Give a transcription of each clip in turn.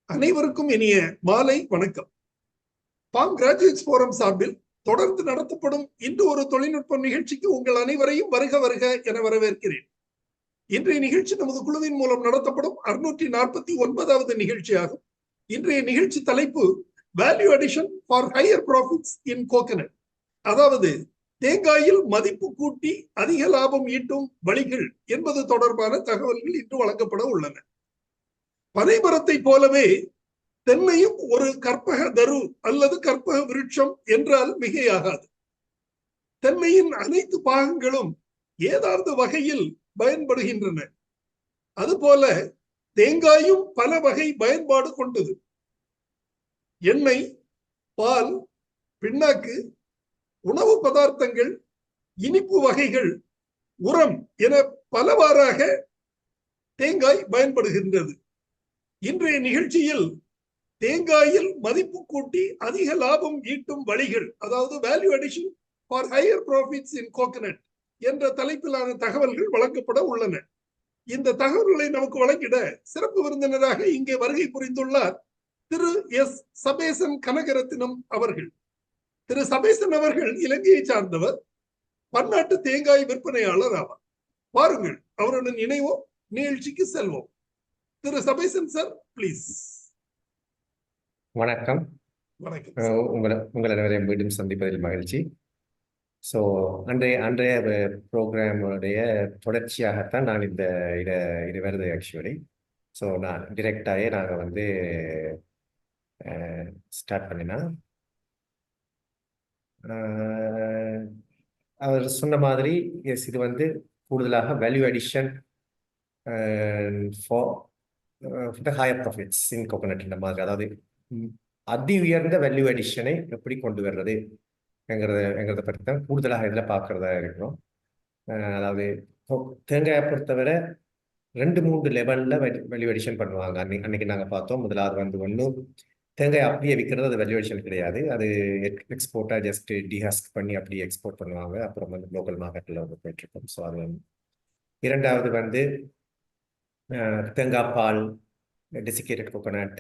அனைவருக்கும் இனிய மாலை வணக்கம். பாம் கிராஜுவேட்ஸ் போரம் சார்பில் தொடர்ந்து நடத்தப்படும் இன்று ஒரு தொழில்நுட்ப நிகழ்ச்சிக்கு உங்கள் அனைவரையும் வருக வருக என வரவேற்கிறேன். இன்றைய நிகழ்ச்சி நமது குழுவின் மூலம் நடத்தப்படும் 649வது நிகழ்ச்சியாகும். இன்றைய நிகழ்ச்சி தலைப்பு value addition for higher profits in coconut, அதாவது தேங்காயில் மதிப்பு கூட்டி அதிக லாபம் ஈட்டும் வழிகள் என்பது தொடர்பான தகவல்கள் இன்று வழங்கப்பட உள்ளன. பனைமரத்தை போலவே தென்னையும் ஒரு கற்பக தரு அல்லது கற்பக விருட்சம் என்றால் மிகையாகாது. தென்னையின் அனைத்து பாகங்களும் ஏதாவது வகையில் பயன்படுகின்றன. அதுபோல தேங்காயும் பல வகை பயன்பாடு கொண்டது. எண்ணெய், பால், பிண்ணாக்கு, உணவு பதார்த்தங்கள், இனிப்பு வகைகள், உரம் என பலவாறாக தேங்காய் பயன்படுகின்றது. இன்றைய நிகழ்ச்சியில் தேங்காயில் மதிப்பு கூட்டி அதிக லாபம் ஈட்டும் வழிகள், அதாவது value addition for higher profits in coconut என்ற தலைப்பிலான தகவல்கள் வழங்கப்பட உள்ளன. இந்த தகவல்களை நமக்கு வழங்கிட சிறப்பு விருந்தினராக இங்கே வருகை புரிந்துள்ளார் திரு எஸ் சபேசன் கனகரத்தினம் அவர்கள். திரு சபேசன் அவர்கள் இலங்கையை சார்ந்தவர், பன்னாட்டு தேங்காய் விற்பனையாளர் ஆவார். பாருங்கள், அவருடன் இணைவோம், நிகழ்ச்சிக்கு செல்வோம். திரு சபேசன் சார், பிளீஸ். வணக்கம். உங்களை மீண்டும் சந்திப்பதில் மகிழ்ச்சி. ஸோ அன்றைய ப்ரோக்ராமுடைய தொடர்ச்சியாகத்தான் நான் இது வருது ஆக்சுவலி. ஸோ நான் டிரெக்டாகவே நாங்கள் ஸ்டார்ட் பண்ணினா அவர் சொன்ன மாதிரி எஸ், இது கூடுதலாக value addition for higher profits in coconut இந்த மாதிரி, அதாவது அதி உயர்ந்த வேல்யூ அடிஷனை எப்படி கொண்டு வர்றது என்கிறத பற்றி தான் கூடுதலாக இதில் பார்க்குறதா இருக்கிறோம். அதாவது தேங்காயை பொறுத்தவரை 2-3 லெவலில் வேல்யூ அடிஷன் பண்ணுவாங்க. அன்னைக்கு நாங்கள் பார்த்தோம். முதலாவது ஒன்று தேங்காய் அப்படியே விற்கிறது, அது வேல்யூ அடிஷன் கிடையாது. அது எக்ஸ்போர்ட்டாக ஜஸ்ட் டிஹாஸ்க் பண்ணி அப்படியே எக்ஸ்போர்ட் பண்ணுவாங்க. அப்புறம் லோக்கல் மார்க்கெட்டில் போயிட்டுருக்கோம். ஸோ அது இரண்டாவது தேங்காய் பால், டெசிகேட்டட் கோகோனட்,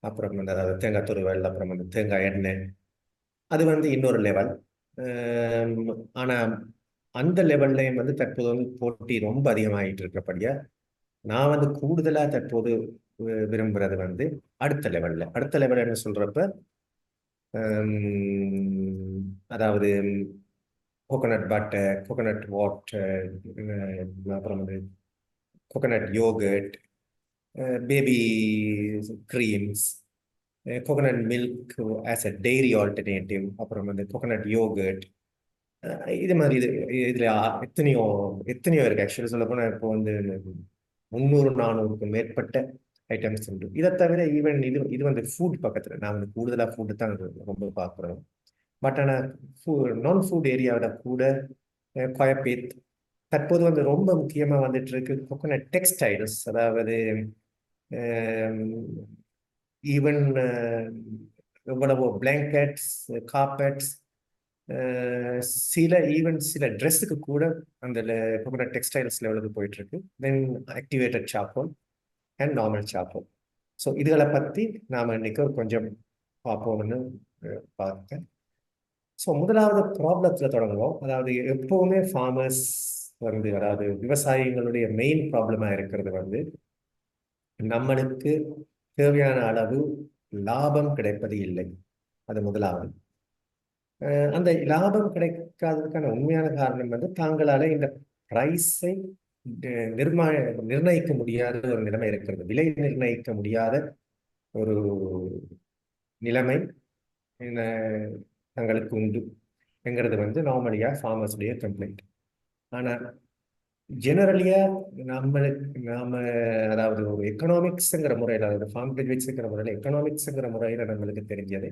அப்புறம் அதாவது தேங்காய் துருவல், அப்புறம் தேங்காய் எண்ணெய், அது இன்னொரு லெவல். ஆனால் அந்த லெவல்லையும் தற்போது போட்டி ரொம்ப அதிகமாகிட்டு இருக்கிறபடியா நான் கூடுதலாக தற்போது விரும்புறது அடுத்த லெவல் என்ன சொல்றப்ப, அதாவது கோகோனட் பட்டர், கோகோனட் வாட்டர், அப்புறம் coconut yogurt, baby creams, coconut milk as a dairy alternative, அப்புறம் coconut yogurt. இது மாதிரி இதில் எத்தனையோ இருக்குது. ஆக்சுவலி சொல்ல போனால் இப்போ 300-400க்கும் மேற்பட்ட ஐட்டம்ஸ் உண்டு. இதை தவிர ஈவன் இது ஃபுட் பக்கத்தில் நான் கூடுதலாக ஃபுட்டு தான் ரொம்ப பார்க்குறோம். பட் ஆனால் நான் ஃபுட் ஏரியாவில் கூட கொயப்பேத் தற்போது ரொம்ப முக்கியமாக இருக்கு கோகோனட் டெக்ஸ்டைல்ஸ், அதாவது ஈவன் எவ்வளவோ பிளாங்கெட்ஸ், கார்பெட்ஸ், சில ட்ரெஸ்ஸுக்கு கூட அந்த கோகோனட் டெக்ஸ்டைல்ஸில் எவ்வளவு போயிட்டுருக்கு. Then activated charcoal and normal charcoal. So இதுகளை பற்றி நாம் இன்னைக்கு கொஞ்சம் பார்ப்போம்னு பார்த்தேன். ஸோ முதலாவது ப்ராப்ளத்தில் தொடங்குவோம். அதாவது எப்போவுமே ஃபார்மர்ஸ் அதாவது விவசாயிகளுடைய மெயின் ப்ராப்ளமாக இருக்கிறது நம்மளுக்கு தேவையான அளவு லாபம் கிடைப்பது இல்லை. அது முதலாவது. அந்த லாபம் கிடைக்காததுக்கான உண்மையான காரணம் தாங்களால இந்த ப்ரைஸை நிர்ணயிக்க முடியாத ஒரு நிலைமை இருக்கிறது. விலை நிர்ணயிக்க முடியாத ஒரு நிலைமை தங்களுக்கு உண்டு என்கிறது நார்மலியாக ஃபார்மர்ஸுடைய கம்ப்ளைண்ட். ஆனால் ஜெனரலியாக நாம அதாவது ஒரு எக்கனாமிக்ஸுங்கிற முறையில், அதாவது ஃபார்ம் கிராஜுவேட்ஸுங்கிற முறையில், எக்கனாமிக்ஸுங்கிற முறையில் நம்மளுக்கு தெரிஞ்சது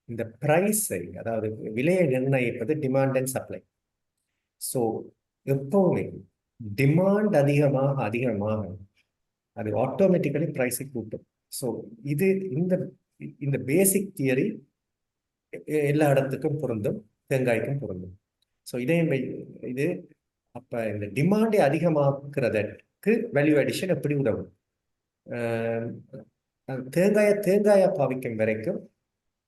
இந்த ப்ரைஸை, அதாவது விலையை நிர்ணயிப்பது டிமாண்ட் அண்ட் சப்ளை. ஸோ எப்பவுமே டிமாண்ட் அதிகமாக அது ஆட்டோமேட்டிக்கலி ப்ரைஸை கூட்டும். ஸோ இந்த பேசிக் தியரி எல்லா இடத்துக்கும் பொருந்தும், தேங்காய்க்கும் பொருந்தும். ஸோ இது அப்போ இந்த டிமாண்டை அதிகமாக்குறதுக்கு வேல்யூ அடிஷன் எப்படி உதவும்? தேங்காயை பாவிக்கும் வரைக்கும்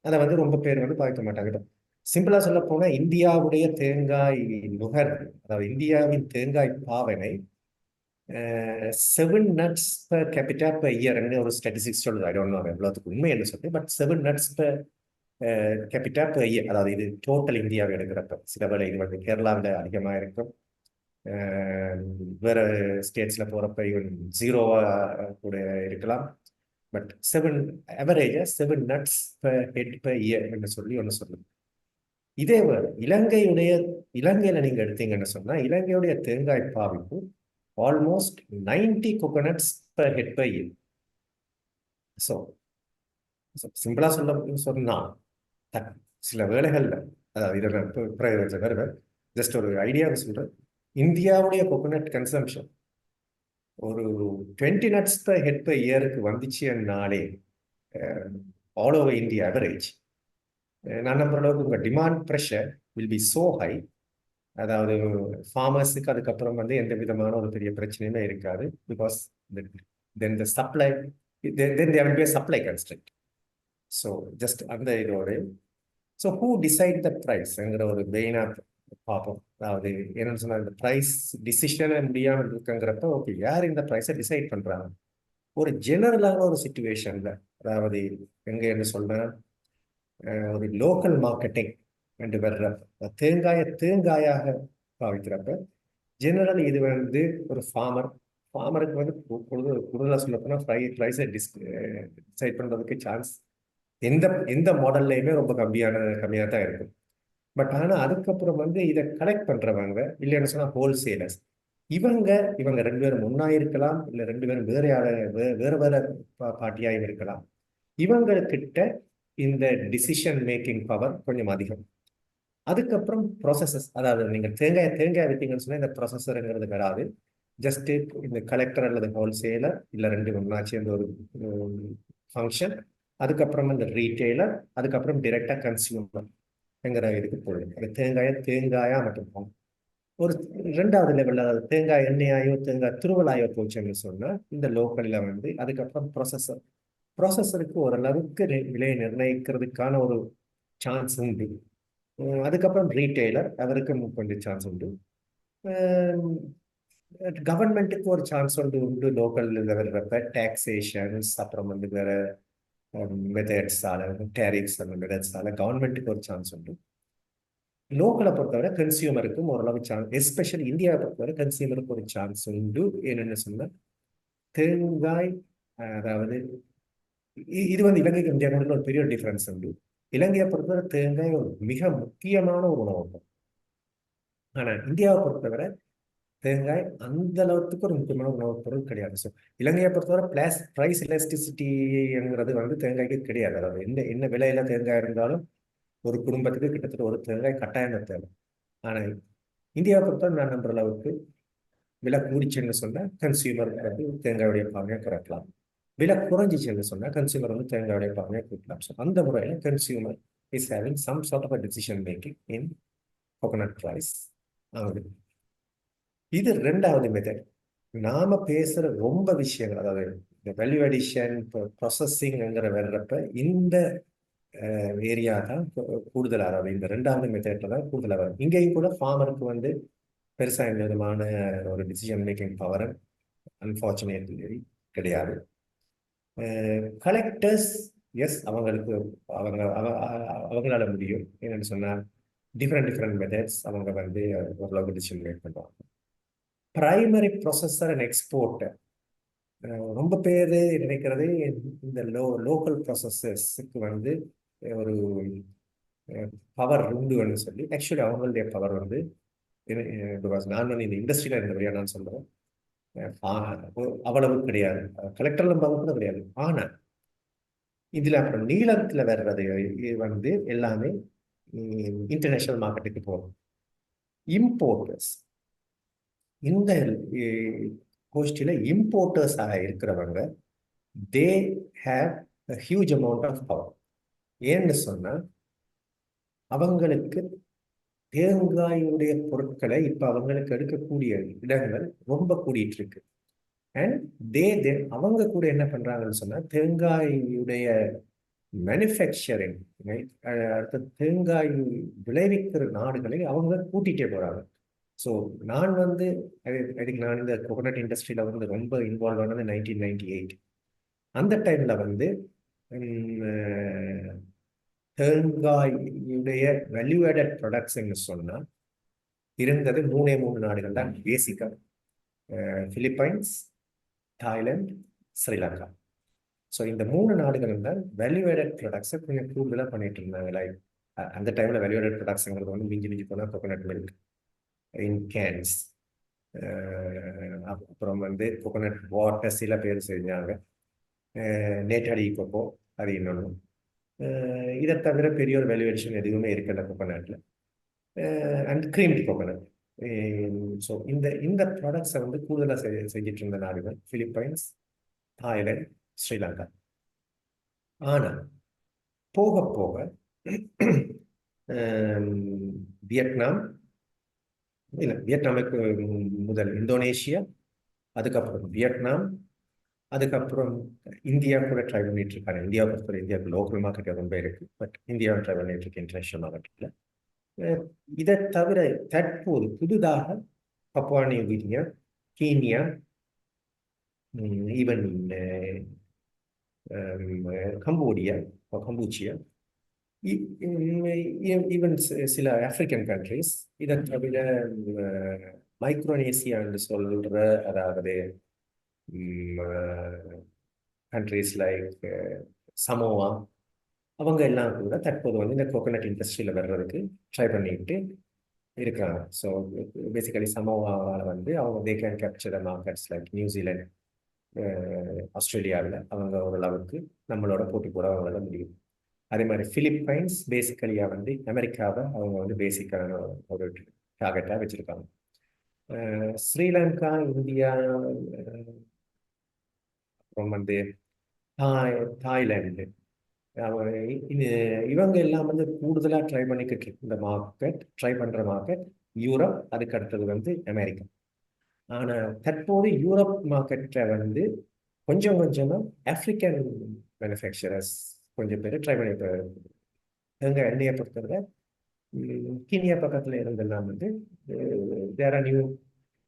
அதை வந்து ரொம்ப பேர் வந்து பாவிக்க மாட்டாங்க. சிம்பிளா சொல்ல போனா இந்தியாவுடைய தேங்காய் நுகர், அதாவது இந்தியாவின் தேங்காய் பாவனை 7 nuts per capita per year ஒரு ஸ்டாட்டிஸ்டிக்ஸ் சொல்லுது. ஐ டோன்ட் நோ எவ்வளவுக்கு உண்மை என்று சொல்லி, but 7 nuts per capita per year, அதாவது இது டோட்டல் இந்தியாவை எடுக்கிறப்ப. சில வேளை இது வந்து கேரளாவில் அதிகமாக இருக்கும், வேற ஸ்டேட்ஸ்ல போறப்ப இவன் 0 கூட இருக்கலாம். But 7 அவரேஜா 7 nuts per head per year என்று சொல்லி ஒன்று சொல்லுது. இதே வேறு இலங்கையில நீங்க எடுத்தீங்கன்னு சொன்னா இலங்கையுடைய தேங்காய் பாவிப்பு almost 90 coconuts per head per year. So சிம்பிளா சொன்னா சில வேளைகள்ல, அதாவது இதில் வருவேன், ஜஸ்ட் ஒரு ஐடியாவை சொல்றேன். இந்தியாவுடைய கோகோனட் கன்சம்ஷன் ஒரு 20 nuts per head per year-க்கு வந்துச்சுன்னாலே ஆல் ஓவர் இந்தியா அவரேஜ், நான் நம்புற அளவுக்கு உங்க demand pressure will be so high. அதாவது ஃபார்மர்ஸுக்கு அதுக்கப்புறம் வந்து எந்த விதமான ஒரு பெரிய பிரச்சனையுமே இருக்காது. Because then the supply then there will be a supply constraint. So just அந்த இதோட ஸோ ஹூ டிசைட் த ப்ரைஸ்ங்கிற ஒரு மெயினாக பார்ப்போம். அதாவது என்னன்னு சொன்னால் இந்த ப்ரைஸ் டிசிஷனை முடியாமல் இருக்குங்கிறப்ப ஓகே, யார் இந்த ப்ரைஸை டிசைட் பண்ணுறாங்க? ஒரு ஜெனரலான ஒரு சுச்சுவேஷனில், அதாவது எங்கே என்ன சொல்றேன், ஒரு லோக்கல் மார்க்கெட்டிங் என்று வர்றப்ப தேங்காயாக பாவிக்கிறப்ப ஜெனரல் இது வந்து ஒரு ஃபார்மருக்கு வந்து கூடுதலாக சொல்ல போனால் ப்ரைஸை டிசைட் பண்ணுறதுக்கு சான்ஸ் எந்த மாடல்லையுமே ரொம்ப கம்மியாக தான் இருக்கும். பட் ஆனால் அதுக்கப்புறம் வந்து இதை கலெக்ட் பண்ணுறவங்க இல்லைன்னு சொன்னால் ஹோல்சேலர்ஸ், இவங்க 2 பேரும் ஒன்றா இருக்கலாம், இல்லை 2 பேரும் வேறு பார்ட்டியாகவும் இருக்கலாம். இவங்கக்கிட்ட இந்த டிசிஷன் மேக்கிங் பவர் கொஞ்சம் அதிகம். அதுக்கப்புறம் ப்ராசஸஸ், அதாவது நீங்கள் தேங்காய் விட்டீங்கன்னு சொன்னால் இந்த ப்ராசஸருங்கிறது வராது. ஜஸ்ட் இந்த கலெக்டர் அல்லது ஹோல்சேலர் இல்லை 2 ஒன்றா சேர்ந்த ஒரு ஃபங்க்ஷன். அதுக்கப்புறம் இந்த ரீட்டெய்லர், அதுக்கப்புறம் டிரெக்டாக கன்சியூமர் என்கிற இதுக்கு போயிடும். அது தேங்காயா மட்டும் ஒரு 2வது லெவலில், அதாவது தேங்காய் எண்ணெயாயோ தேங்காய் திருவலாயோ போச்சுன்னு சொன்னால் இந்த லோக்கலில் வந்து அதுக்கப்புறம் ப்ராசஸருக்கு ஓரளவுக்கு விலையை நிர்ணயிக்கிறதுக்கான ஒரு சான்ஸ் உண்டு. அதுக்கப்புறம் ரீட்டெய்லர், அவருக்கு கொஞ்சம் சான்ஸ் உண்டு. கவர்மெண்ட்டுக்கு ஒரு சான்ஸ் உண்டு லோக்கல் லெவல்றப்ப டாக்ஸேஷன்ஸ், அப்புறம் வந்து வேற மெத்தட்ஸால டேரிஃப்ஸ் அந்த மெத்தட்ஸால கவர்மெண்ட்டுக்கு ஒரு சான்ஸ் உண்டு. லோக்கலை பொறுத்தவரை கன்சியூமருக்கும் ஓரளவு சான்ஸ், எஸ்பெஷலி இந்தியாவை பொறுத்தவரை கன்சியூமருக்கு ஒரு சான்ஸ் உண்டு. என்னென்னு சொன்னால் தேங்காய், அதாவது இது வந்து இலங்கைக்கு இந்தியாவுக்கு ஒரு பெரிய டிஃபரன்ஸ் உண்டு. இலங்கையை பொறுத்தவரை தேங்காய் ஒரு மிக முக்கியமான ஒரு உணவு. ஆனால் இந்தியாவை பொறுத்தவரை தேங்காய் அந்த அளவுக்கு ஒரு முக்கியமான உணவுப் பொருள் கிடையாது. ஸோ இலங்கையை பொறுத்தவரை ப்ரைஸ் எலாஸ்டிசிட்டிங்கிறது வந்து தேங்காய்க்கு கிடையாது. அதாவது என்ன விலையில தேங்காய் இருந்தாலும் ஒரு குடும்பத்துக்கு கிட்டத்தட்ட ஒரு தேங்காய் கட்டாயம் தேவை. ஆனால் இந்தியாவை பொறுத்தவரை நான் நம்புற அளவுக்கு விலை கூடிச்சுன்னு சொன்னால் கன்சியூமர் வந்து தேங்காயுடைய பாவனையை குறைக்கலாம், விலை குறைஞ்சிச்சுன்னு சொன்னால் கன்சியூமர் வந்து தேங்காயுடைய பாவனையை கூட்டலாம். ஸோ அந்த முறையில் consumer is having some sort of decision making in coconut price ஆகுது. இது 2வது மெத்தட். நாம பேசுற ரொம்ப விஷயங்கள், அதாவது இந்த வேல்யூ அடிஷன் ப்ராசஸிங்ங்கிற வர்றப்ப இந்த ஏரியா தான் கூடுதலாக, அதாவது இந்த 2வது மெத்தட்ல தான் கூடுதலாக வரும். இங்கேயும் கூட ஃபார்மருக்கு வந்து பெருசாக எந்த விதமான ஒரு டிசிஷன் மேக்கிங் பவர் அன்ஃபார்ச்சுனேட்லி கிடையாது. கலெக்டர்ஸ் எஸ், அவங்களால முடியும். என்னன்னு சொன்னால் டிஃப்ரெண்ட் மெத்தட்ஸ் அவங்க வந்து ஓரளவுக்கு டிசிஷன் மேக் பண்ணுவாங்க. பிரைமரி ப்ராசஸர் அண்ட் எக்ஸ்போர்ட்டர், ரொம்ப பேர் நினைக்கிறது இந்த லோக்கல் ப்ராசஸர்ஸுக்கு வந்து ஒரு பவர் உண்டுன்னு சொல்லி. ஆக்சுவலி அவங்களுடைய பவர் வந்து பிகாஸ் நான் வந்து இந்த இண்டஸ்ட்ரியில் இருந்தபடியா நான் சொல்கிறேன், அவ்வளவு கிடையாது. கலெக்டர்ல பவர் கூட கிடையாது. ஆனால் இதில் அப்புறம் நீளத்தில் வர்றது வந்து எல்லாமே இன்டர்நேஷ்னல் மார்க்கெட்டுக்கு போகும். இம்போர்ட்டர்ஸ், இந்த கோஷ்டியில் இம்போர்ட்டர்ஸாக இருக்கிறவங்க they have a huge amount of power. ஏன்னு சொன்னால் அவங்களுக்கு தேங்காயுடைய பொருட்களை இப்போ அவங்களுக்கு எடுக்கக்கூடிய இடங்கள் ரொம்ப கூடிட்டு இருக்கு. அண்ட் அவங்க கூட என்ன பண்றாங்கன்னு சொன்னா தேங்காயுடைய மேனுஃபேக்சரிங், அடுத்த தேங்காய் விளைவிக்கிற நாடுகளை அவங்க கூட்டிகிட்டே போறாங்க. ஸோ நான் வந்து அதுக்கு நான் இந்த கோகனட் இண்டஸ்ட்ரியில் வந்து ரொம்ப இன்வால்வ் ஆனது 1998. அந்த டைமில் வந்து தேங்காயுடைய வேல்யூ ஆடட் ப்ராடக்ட்ஸ்ன்னு சொன்னால் இருந்தது மூணு நாடுகள் தான் பேசிக்காக: பிலிப்பைன்ஸ், தாய்லாந்து, ஸ்ரீலங்கா. ஸோ இந்த 3 நாடுகளும் தான் வேல்யூ ஆடட் ப்ராடக்ட்ஸை கொஞ்சம் கூடுதலாக பண்ணிட்டு இருந்தாங்க. லைக் அந்த டைமில் வேல்யூ ஆடட் ப்ராடக்ட்ஸுங்கிறது வந்து மிஞ்சி போனால் கோகோனட் மில்க் இன் கேன்ஸ், அப்புறம் வந்து கோகோனட் வாட்டர் சில பேர் செஞ்சாங்க, நேட்டடி கொக்கோ அது இன்னொன்று. இதை தவிர பெரிய ஒரு வேல்யூவேஷன் எதுவுமே இருக்கல கோகோனட்டில். And creamed coconut. ஸோ இந்த ப்ராடக்ட்ஸை வந்து கூடுதலாக செஞ்சிட்டு இருந்த நாடுகள் பிலிப்பைன்ஸ், தாய்லாந்து, ஸ்ரீலங்கா. ஆனால் போக போக வியட்நாம், இல்லை வியட்நாமுக்கு முதல் இந்தோனேஷியா, அதுக்கப்புறம் வியட்நாம், அதுக்கப்புறம் இந்தியா கூட ட்ரை பண்ணிட்டு இருக்காங்க. இந்தியாவை பொறுத்தவரை இந்தியாவுக்கு லோக்கல் மார்க்கெட் ரொம்ப இருக்கு, பட் இந்தியாவை ட்ரை பண்ணிட்டு இருக்கு இன்டர்நேஷனல் மார்க்கெட்டில். இதை தவிர தற்போது புதுதாக Papua New Guinea, Guinea, even Cambodia, even சில ஆப்பிரிக்கன் கண்ட்ரிஸ், இதை தவிர மைக்ரோனேசியா என்று சொல்ற, அதாவது கண்ட்ரிஸ் லைக் சமோவா, அவங்க எல்லாம் கூட தற்போது வந்து இந்த கோகோனட் இண்டஸ்ட்ரியில் வர்றதுக்கு ட்ரை பண்ணிட்டு இருக்காங்க. ஸோ பேசிக்கலி சமோவாவில் வந்து அவங்க they can capture the markets like New Zealand, ஆஸ்திரேலியாவில் அவங்க ஓரளவுக்கு நம்மளோட போட்டி போட அவங்களால முடியும். அதே மாதிரி பிலிப்பைன்ஸ் பேசிக்கலியாக வந்து அமெரிக்காவை அவங்க வந்து பேசிக்கான ஒரு டார்கெட்டாக வச்சுருக்காங்க. ஸ்ரீலங்கா, இந்தியா, அப்புறம் வந்து தாய்லாந்து, இவங்க எல்லாம் வந்து கூடுதலாக ட்ரை பண்ணிக்கிட்டு இருக்கு. இந்த ட்ரை பண்ணுற மார்க்கெட் யூரோப், அதுக்கு அடுத்தது வந்து அமெரிக்கா. ஆனால் தற்போது யூரோப் மார்க்கெட்டை வந்து கொஞ்சம் கொஞ்சமாக ஆப்பிரிக்கன் மேனுஃபேக்சரர்ஸ் கொஞ்சம் பேர் ட்ரை பண்ணி எங்கள் எண்ணெயை பொறுத்தவரை கீனியா பக்கத்தில் இருந்தெல்லாம் வந்து வேற நியூ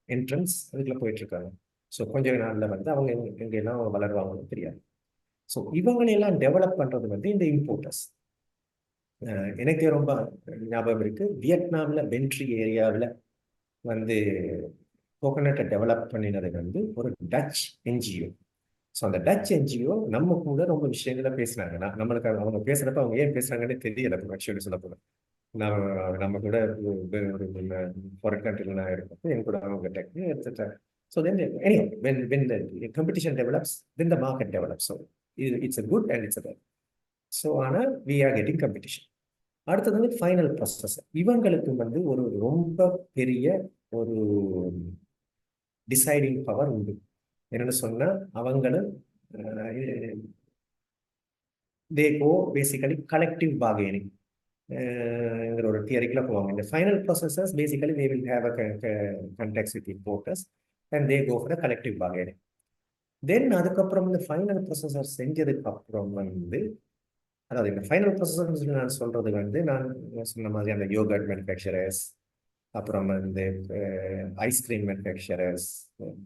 என்ட்ரன்ஸ் அதுக்குள்ள போயிட்டுருக்காங்க. ஸோ கொஞ்ச நாளில் வந்து அவங்க எங்கெல்லாம் வளருவாங்கன்னு தெரியாது. ஸோ இவங்களையெல்லாம் டெவலப் பண்ணுறது வந்து இந்த இம்போர்ட்டர்ஸ். எனக்கு ரொம்ப ஞாபகம் இருக்குது, வியட்நாமில் வென்ட்ரி ஏரியாவில் வந்து கோகோனட்டை டெவலப் பண்ணினது வந்து ஒரு டச் என்ஜிஓ. ஸோ அந்த டச் என்ஜிஓ நம்ம கூட ரொம்ப விஷயங்கள பேசினாங்க. நம்மளுக்கு அவங்க பேசுகிறப்ப அவங்க ஏன் பேசுகிறாங்கன்னு தெரியல. ஆக்சுவலி சொல்ல போகிறேன், நம்ம கூட ஒரு ஃபாரின் கண்ட்ரியில் நான் இருக்கப்போ என் கூட அவங்க tech etcetera. So then, anyway, when the competition develops, then the market develops. So it's a good and it's a bad. So we are getting competition. அடுத்தது வந்து ஃபைனல் ப்ராசஸர். இவங்களுக்கு வந்து ஒரு ரொம்ப பெரிய ஒரு டிசைடிங் பவர் உண்டு. என்னன்னு சொன்னா அவங்களும் they go basically collective bargaining ஒரு தியரிக்குள்ள போவாங்க. இந்த final processors basically they will have a context with importers and they go for the collective bargaining. தென் அதுக்கப்புறம் இந்த ஃபைனல் ப்ராசஸர் செஞ்சதுக்கு அப்புறம் வந்து, அதாவது இந்த ஃபைனல் ப்ராசஸர் நான் சொல்றது வந்து நான் சொன்ன மாதிரி அந்த யோகர்ட் மேனுஃபேக்சரர்ஸ், அப்புறம் வந்து ஐஸ்கிரீம் மேனுஃபேக்சரர்ஸ்,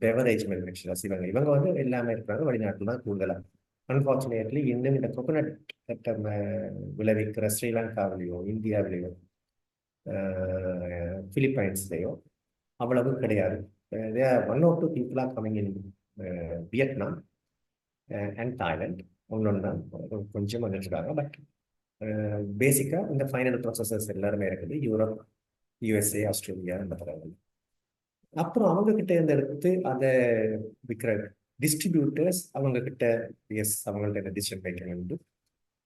பெவரேஜ் மேனுஃபேக்சரர்ஸ், இவங்க வந்து எல்லாமே இருக்கிறாங்க வெளிநாட்டில் தான் கூடுதலாக. அன்ஃபார்ச்சுனேட்லி இன்னும் இந்த கோகோனட் விளைவிக்கிற ஸ்ரீலங்காவிலேயோ, இந்தியாவிலேயோ, பிலிப்பைன்ஸ்லேயோ அவ்வளவு கிடையாது. One or two people are coming in Vietnam and Thailand, ஒன்னொன்னா கொஞ்சம் வந்துட்டுருக்காங்க. பட் பேசிக்காக இந்த ஃபைனல் ப்ராசஸர்ஸ் எல்லாருமே இருக்குது யூரோப், யூஎஸ்ஏ, ஆஸ்திரேலியா இந்த தரங்கள். அப்புறம் அவங்க கிட்ட இருந்து எடுத்து அதை விற்கிற டிஸ்ட்ரிபியூட்டர்ஸ் அவங்க கிட்ட அவங்கள்ட்ட இந்த டிசிஷன் மேக்கிங் உண்டு.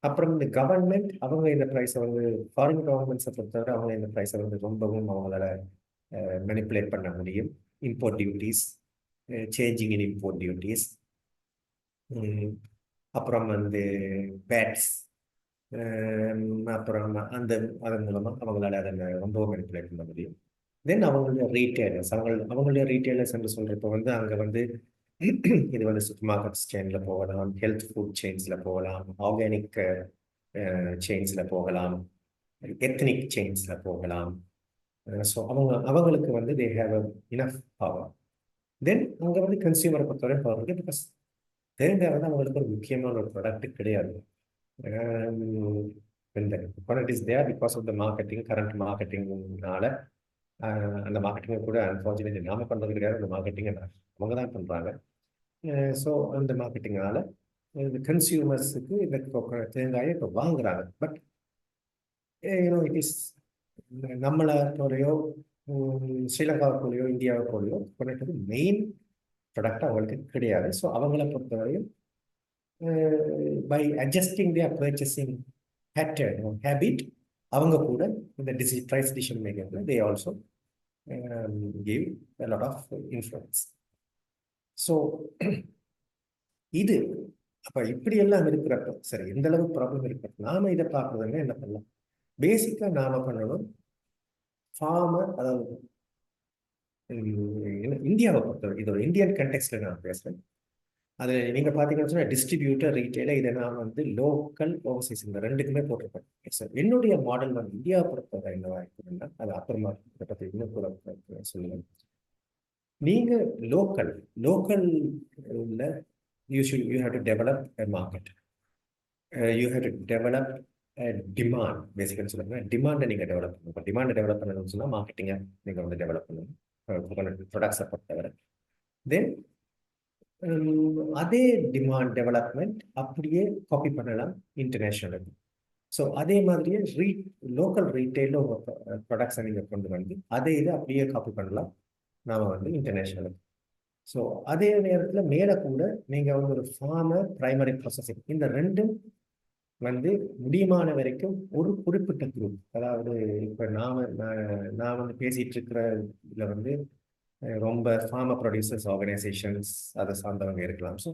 அப்புறம் இந்த கவர்மெண்ட் அவங்க இந்த ப்ரைஸை வந்து ஃபாரின் கவர்மெண்ட்ஸை பொறுத்தவரை அவங்க இந்த ப்ரைஸை வந்து ரொம்பவும் அவங்களால மேனிப்புலேட் பண்ண முடியும். இம்போர்ட் டியூட்டிஸ், சேஞ்சிங் இன் இம்போர்ட் டியூட்டிஸ், அப்புறம் வந்து பேட்ஸ், அப்புறம் அதன் மூலமாக அவங்களால அதை ரொம்பவும் மேனிப்புலேட் பண்ண முடியும். தென் அவங்களுடைய ரீட்டைலர்ஸ், அவங்களுடைய ரீட்டைலர்ஸ் என்று சொல்கிறப்ப வந்து அங்கே வந்து இது வந்து சூப்பர் மார்க்கெட் செயின்ல போகலாம், ஹெல்த் ஃபுட் செயின்ஸ்ல போகலாம், ஆர்கானிக் செயின்ஸ்ல போகலாம், எத்னிக் செயின்ஸ்ல போகலாம். ஸோ அவங்களுக்கு வந்து தே ஹேவ் இனஃப் பவர். தென் அங்கே வந்து கன்சியூமரை பொறுத்தவரை பவர் இருக்கு. பிகாஸ் தேங்காய் வந்து அவங்களுக்கு ஒரு முக்கியமான ஒரு ப்ராடக்ட் கிடையாது. இந்த product is there because of the marketing, current மார்க்கெட்டிங்னால. அந்த மார்க்கெட்டிங்கை கூட அன்ஃபார்ச்சுனேட்லி நாம பண்ணுறது கிடையாது, அந்த மார்க்கெட்டிங்கை அவங்க தான் பண்ணுறாங்க. ஸோ அந்த மார்க்கெட்டிங்கால இந்த கன்சியூமர்ஸுக்கு இந்த தேங்காயை இப்போ வாங்குறாங்க. பட் யூனோ இட் இஸ் நம்மளை போலையோ ஸ்ரீலங்காவை போலையோ இந்தியாவை போலையோ கொண்டு மெயின் ப்ராடக்ட் அவங்களுக்கு கிடையாது. ஸோ அவங்கள பொறுத்தவரையும் by adjusting their purchasing pattern habit அவங்க கூட இந்த ப்ரைஸ் டிசிஷன் மேக்கிங்ல they also give a lot of influence. So இது அப்போ இப்படி எல்லாம் இருக்கிறப்ப சரி எந்த அளவு ப்ராப்ளம் இருக்கிறப்ப நாம இதை பார்க்கறதுன்னா என்ன பண்ணலாம்? பேசிக்கா நாம பண்ணணும் ஃபார்மர், அதாவது இந்தியாவை பொறுத்தவரை இது ஒரு இந்தியன் கண்டெக்ஸ்ட்ல நான் பேசுறேன். அது நீங்க பாத்தீங்கன்னு சொன்னா டிஸ்ட்ரிபியூட்டர், ரீட்டைலர், இதை நான் வந்து லோக்கல் ஓவர்சீஸ் இந்த ரெண்டுக்குமே போட்டிருப்பேன். சார் என்னுடைய மாடல் வந்து இந்தியாவை பொறுத்தவரை என்னவா இருக்குதுன்னா அது அப்புறமா இதை பத்தி இன்னும் கூட சொல்லுவேன். நீங்க லோக்கல்ல you have to develop a market. You have to develop a demand. Basically சொல்லுங்க, டிமாண்டை நீங்க டெவலப் பண்ணணும். இப்போ டிமாண்டை டெவலப் பண்ணணும்னு சொன்னா மார்க்கெட்டிங்கை நீங்க வந்து டெவலப் பண்ணணும் ப்ராடக்ட்ஸை பொறுத்தவரை. தென் அதே டிமாண்ட் டெவலப்மெண்ட் அப்படியே காப்பி பண்ணலாம் இன்டர்நேஷ்னலுக்கு. ஸோ அதே மாதிரியே லோக்கல் ரீட்டைலில் உங்கள் ப்ராடக்ட்ஸை நீங்கள் கொண்டு வந்து அதே இதை அப்படியே காப்பி பண்ணலாம் நாம் வந்து இன்டர்நேஷ்னலுக்கு. ஸோ அதே நேரத்தில் மேலே கூட நீங்கள் வந்து ஒரு ஃபார்மர், பிரைமரி ப்ராசஸிங், இந்த ரெண்டும் வந்து முடியுமான வரைக்கும் ஒரு குறிப்பிட்ட குரூப், அதாவது இப்போ நான் வந்து பேசிகிட்டு இருக்கிற இதில் வந்து ரொம்ப ஃபார்மர் ப்ரொடியூசர்ஸ் ஆர்கனைசேஷன்ஸ் அதை சார்ந்தவங்க இருக்கலாம். ஸோ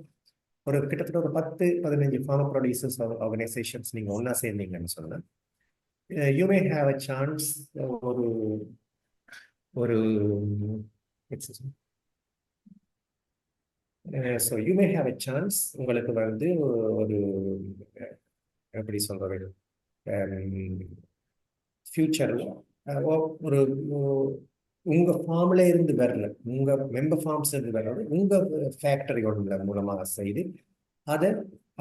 ஒரு கிட்டத்தட்ட ஒரு 10-15 ஃபார்மர் ப்ரொடியூசர்ஸ் ஆர்கனைசேஷன்ஸ் நீங்கள் ஒன்றா சேர்ந்தீங்கன்னு சொன்னால் you may have a chance ஒரு ஒரு so you may have a chance உங்களுக்கு வந்து ஒரு எப்படி சொல்றது ஃபியூச்சரில் ஒரு உங்க ஃபார்ம்ல இருந்து வரல, உங்க மெம்பர் ஃபார்ம்ஸ் இருந்து வர்றது உங்க ஃபேக்டரியோட மூலமாக செய்து அதை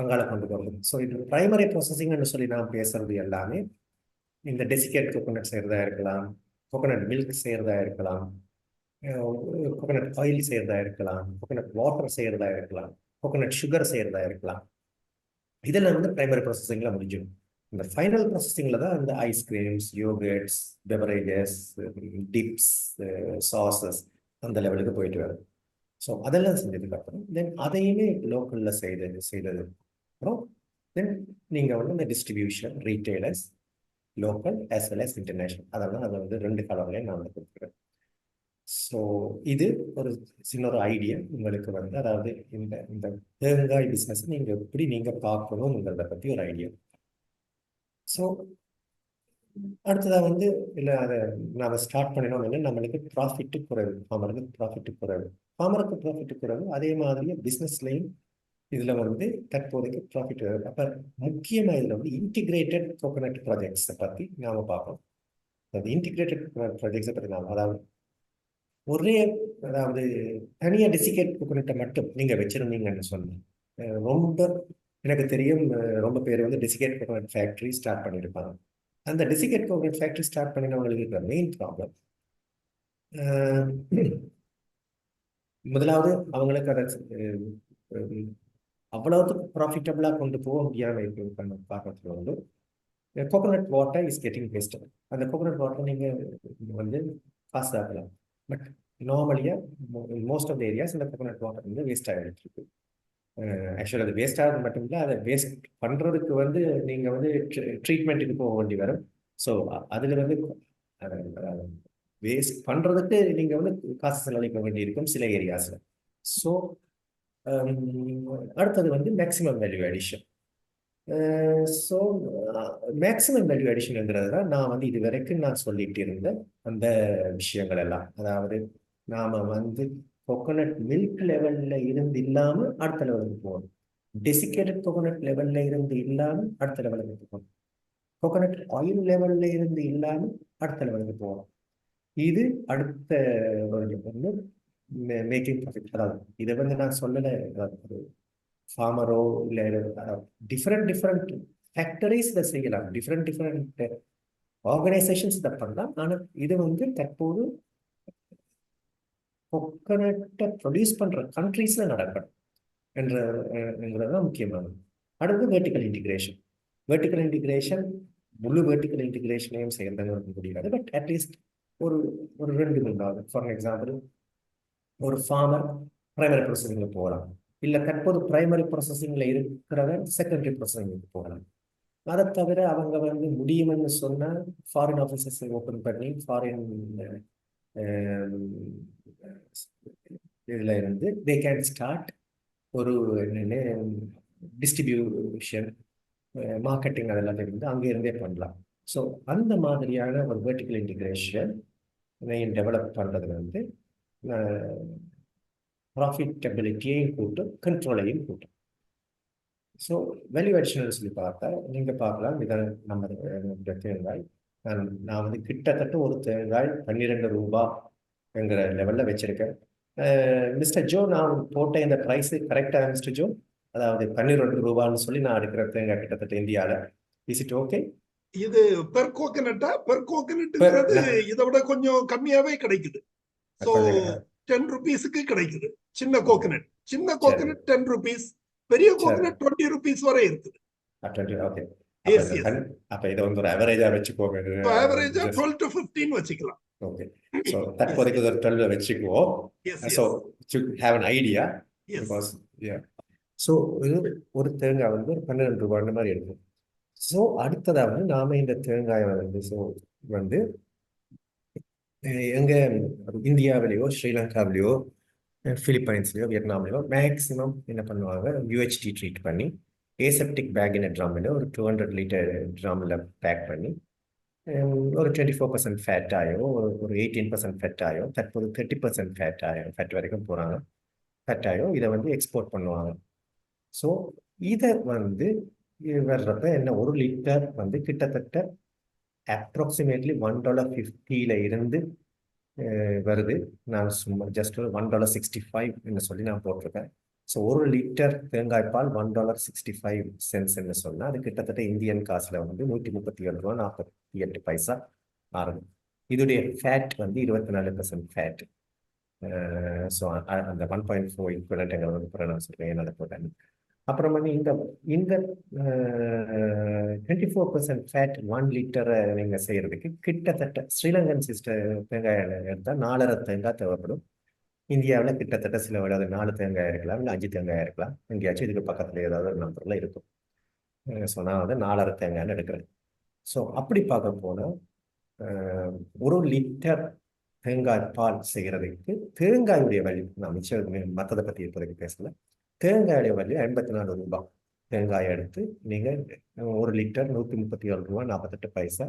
அங்கால கொண்டு போகிறது. ஸோ இது பிரைமரி ப்ராசஸிங்னு சொல்லி நான் பேசுறது எல்லாமே இந்த டெசிகேட் கோகோனட் செய்யறதா இருக்கலாம், கோகோனட் மில்க் செய்யறதா இருக்கலாம், கோகோனட் ஆயில் செய்யறதா இருக்கலாம், கோகோனட் வாட்டர் செய்யறதா இருக்கலாம், கோகோனட் சுகர் செய்யறதா இருக்கலாம். இதெல்லாம் வந்து பிரைமரி ப்ராசஸிங்ல முடிஞ்சிடும். இந்த ஃபைனல் ப்ராசஸிங்ல தான் இந்த ice creams, yoghurts, beverages, tips, sauces அந்த லெவலுக்கு போயிட்டு வரும். ஸோ அதெல்லாம் செஞ்சதுக்கு அப்புறம் தென் அதையுமே லோக்கல்ல செய்தது அப்புறம் தென் நீங்க வந்து இந்த distribution, retailers, local as well as international, அதெல்லாம் அதை வந்து 2 கலர்லையும் நான் வந்து கொடுக்குறேன். ஸோ இது ஒரு சின்ன ஒரு ஐடியா உங்களுக்கு வந்து, அதாவது இந்த தேங்காய் பிஸ்னஸ் நீங்க எப்படி நீங்க பார்க்கணுங்கிறத பத்தி ஒரு ஐடியா. ஸோ அடுத்ததாக வந்து இல்லை அதை நாம் ஸ்டார்ட் பண்ணினோம் என்ன, நம்மளுக்கு ப்ராஃபிட்டு குறைவு, ஃபார்மருக்கு ப்ராஃபிட்டு குறைவு, அதே மாதிரியே பிஸ்னஸ்லையும் இதில் வந்து தற்போதைக்கு ப்ராஃபிட் வருது. அப்போ முக்கியமாக இதில் வந்து இன்டிகிரேட்டட் கோகோனட் ப்ராஜெக்ட்ஸை பற்றி நாம் பார்ப்போம். அந்த இன்டிகிரேட்டட் ப்ராஜெக்ட்ஸை பற்றி அதாவது அதாவது தனியாக டெசிகேட் கோகோனட்டை மட்டும் நீங்கள் வச்சிருந்தீங்கன்னு சொன்னேன். ரொம்ப எனக்கு தெரியும் ரொம்ப பேர் வந்து டெசிகேட் கோகோனட் ஃபேக்ட்ரி ஸ்டார்ட் பண்ணியிருப்பாங்க. அந்த டெசிகேட் கோகோனட் ஃபேக்ட்ரி ஸ்டார்ட் பண்ணினவங்களுக்கு இருக்கிற மெயின் ப்ராப்ளம், முதலாவது அவங்களுக்கு அதை அவ்வளவு ப்ராஃபிட்டபிளாக கொண்டு போக முடியாமல் இருக்கிற காரணத்தில் வந்து coconut water is getting wasted. அந்த கோகோனட் வாட்டர் நீங்கள் வந்து காசு ஆகலாம், பட் நார்மலியாக மோஸ்ட் ஆஃப் த ஏரியாஸ் இந்த கோகோனட் வாட்டர் வந்து வேஸ்ட் ஆகிட்டு இருக்கு. ஆக்சுவலாக அது வேஸ்ட் ஆகிறது மட்டும் இல்லை, அதை வேஸ்ட் பண்ணுறதுக்கு வந்து நீங்கள் வந்து ட்ரீட்மெண்ட்டுக்கு போக வேண்டி வரும். ஸோ அதில் வந்து வேஸ்ட் பண்ணுறதுக்கு நீங்கள் வந்து காசு செலவழிக்க வேண்டி இருக்கும் சில ஏரியாஸில். ஸோ அடுத்தது வந்து maximum value addition. So maximum value அடிஷன்ங்கிறது தான் நான் வந்து இது வரைக்கும் நான் சொல்லிட்டு இருந்த அந்த விஷயங்கள் எல்லாம். அதாவது நாம் வந்து கோகோனட் மில்க் லெவல்ல இருந்து இல்லாம அடுத்த லெவலுக்கு போகணும். டெசிகேட்டட் கோகோனட் லெவல்ல இருந்து இல்லாம அடுத்த லெவலுக்கு போகணும். கோகோனட் ஆயில் லெவல்ல இருந்து இல்லாம அடுத்த லெவலுக்கு போகணும். இது அடுத்த வந்து மேக்கிங் ப்ராஃபிட். அதாவது இதை வந்து நான் சொல்லலை, ஒரு ஃபார்மரோ இல்லை டிஃப்ரெண்ட் ஃபேக்டரிஸ் இதை செய்யலாம், டிஃப்ரெண்ட் ஆர்கனைசேஷன்ஸ் இதை பண்ணலாம். ஆனால் இது வந்து தற்போது கோகோனட்டை ப்ரொடியூஸ் பண்ற கண்ட்ரீஸ்ல நடக்கணும் என்றதான் முக்கியமானது. அடுத்து வெர்டிக்கல் இன்டிகிரேஷன். வெர்டிக்கல் இன்டிகிரேஷன் முழு வெர்டிக்கல் இன்டிகிரேஷனையும் செய்யறது முடியாது, பட் அட்லீஸ்ட் ஒரு ஒரு 2-3. ஃபார் எக்ஸாம்பிள், ஒரு ஃபார்மர் பிரைமரி ப்ராசஸிங்ல போகலாம், இல்லை தற்போது பிரைமரி ப்ராசஸிங்ல இருக்கிறவன் செகண்டரி ப்ராசஸிங்க்கு போகலாம். அதை தவிர அவங்க வந்து முடியும்னு சொன்னா ஃபாரின் ஆஃபீஸஸ் ஓப்பன் பண்ணி ஃபாரின் இதுல இருந்து தே கேன் ஸ்டார்ட் ஒரு டிஸ்ட்ரிபியூஷன், மார்க்கெட்டிங் அதெல்லாம் இருந்து அங்கே இருந்தே பண்ணலாம். ஸோ அந்த மாதிரியான ஒரு வெர்டிக்கல் இன்டிகிரேஷன் டெவலப் பண்ணுறது வந்து ப்ராஃபிட்டபிலிட்டியையும் கூட்டும், கண்ட்ரோலையும் கூட்டும். ஸோ வேல்யூ அடிஷனல் சொல்லி பார்த்தா நீங்கள் பார்க்கலாம், இதை நம்ம தேங்காய் நான் வந்து கிட்டத்தட்ட ஒரு தேங்காய் 12 ரூபாய்ங்கிற லெவலில் வச்சிருக்கேன். மிஸ்டர் ஜோ, நான் போட்ட இந்த ப்ரைஸு கரெக்டாக மிஸ்டர் ஜோ? அதாவது 12 ரூபான்னு சொல்லி நான் எடுக்கிற தேங்காய் கிட்டத்தட்ட இந்தியாவில். Is it okay? இது பெர் கோகனட்டா? பெர் கோகனட்ங்கிறது இதை விட கொஞ்சம் கம்மியாவே கிடைக்குது. சோ 10 ரூபீஸ்க்கு கிடைக்குது சின்ன கோகனட். சின்ன கோகனட் 10 ரூபீஸ், பெரிய கோகனட் 20 ரூபீஸ் வரை இருக்குது. ஓகே, அப்ப இதை வந்து ஒரு ஆவரேஜா வச்சுக்கோங்க. ஆவரேஜா 12 to 15 வச்சுக்கலாம். ஓகே, சோ தற்போதைக்கு ஒரு 12 வச்சுக்குவோம். So to have an idea, because yeah, so ஒரு தேங்காய் வந்து 12 ரூபாய் அந்த மாதிரி இருக்கும். சோ அடுத்ததா வந்து நாம இந்த தேங்காயை வந்து வந்து எங்க இந்தியாவிலேயோ ஸ்ரீலங்காவிலேயோ பிலிப்பைன்ஸ்லயோ வியட்நாம்லயோ மேக்சிமம் என்ன பண்ணுவாங்க, யூஹெச்டி ட்ரீட் பண்ணி ஏசெப்டிக் பேக் இன் ட்ரம்மில் ஒரு 200 லிட்டர் ட்ரம்மில் பேக் பண்ணி ஒரு 24% ஃபேட் ஆயோ ஒரு 18% ஃபேட் ஆயோ தற்போது 30% ஃபேட் வரைக்கும் போகிறாங்க. ஃபேட் ஆயோ இதை வந்து எக்ஸ்போர்ட் பண்ணுவாங்க. ஸோ இதை வந்து வர்றப்ப என்ன, 1 லிட்டர் வந்து கிட்டத்தட்ட அப்ராக்சிமேட்லி $1.50 இருந்து வருது. நான் சும்மா ஜஸ்ட் $1.65 சொல்லி நான் போட்டிருக்கேன். ஸோ 1 லிட்டர் தேங்காய் பால் $1.65 சொன்னால் அது கிட்டத்தட்ட இந்தியன் காசில் வந்து 137 ரூபா 48 பைசா ஆகுது. இதோடைய ஃபேட் வந்து 24% ஃபேட். ஸோ அந்த 1.4 ஈக்குவலண்ட் எங்களை வந்து நான் சொல்கிறேன் என்னோட போட்டேன். அப்புறம் வந்து இந்த 24% ஃபேட் 1 லிட்டரை நீங்கள் செய்கிறதுக்கு கிட்டத்தட்ட ஸ்ரீலங்கன் தேங்காய் எடுத்தால் 4.5 தேங்காய் தேவைப்படும். இந்தியாவில் கிட்டத்தட்ட சில விட 4 தேங்காய் இருக்கலாம், இல்லை 5 தேங்காய் இருக்கலாம், எங்கேயாச்சும் இதுக்கு பக்கத்தில் ஏதாவது ஒரு நம்பரில் இருக்கும். ஸோ நான் வந்து 4.5 தேங்காய்னு எடுக்கிறேன். ஸோ அப்படி பார்க்க போனால் 1 லிட்டர் தேங்காய் பால் செய்கிறதுக்கு தேங்காயுடைய வேல்யூ, நான் மிச்சம் மற்றதை பற்றி இப்போதைக்கு பேசல, தேங்காயுடைய வேல்யூ 54 ரூபாய். தேங்காய் எடுத்து நீங்கள் 1 லிட்டர் 137 ரூபா 48 பைசா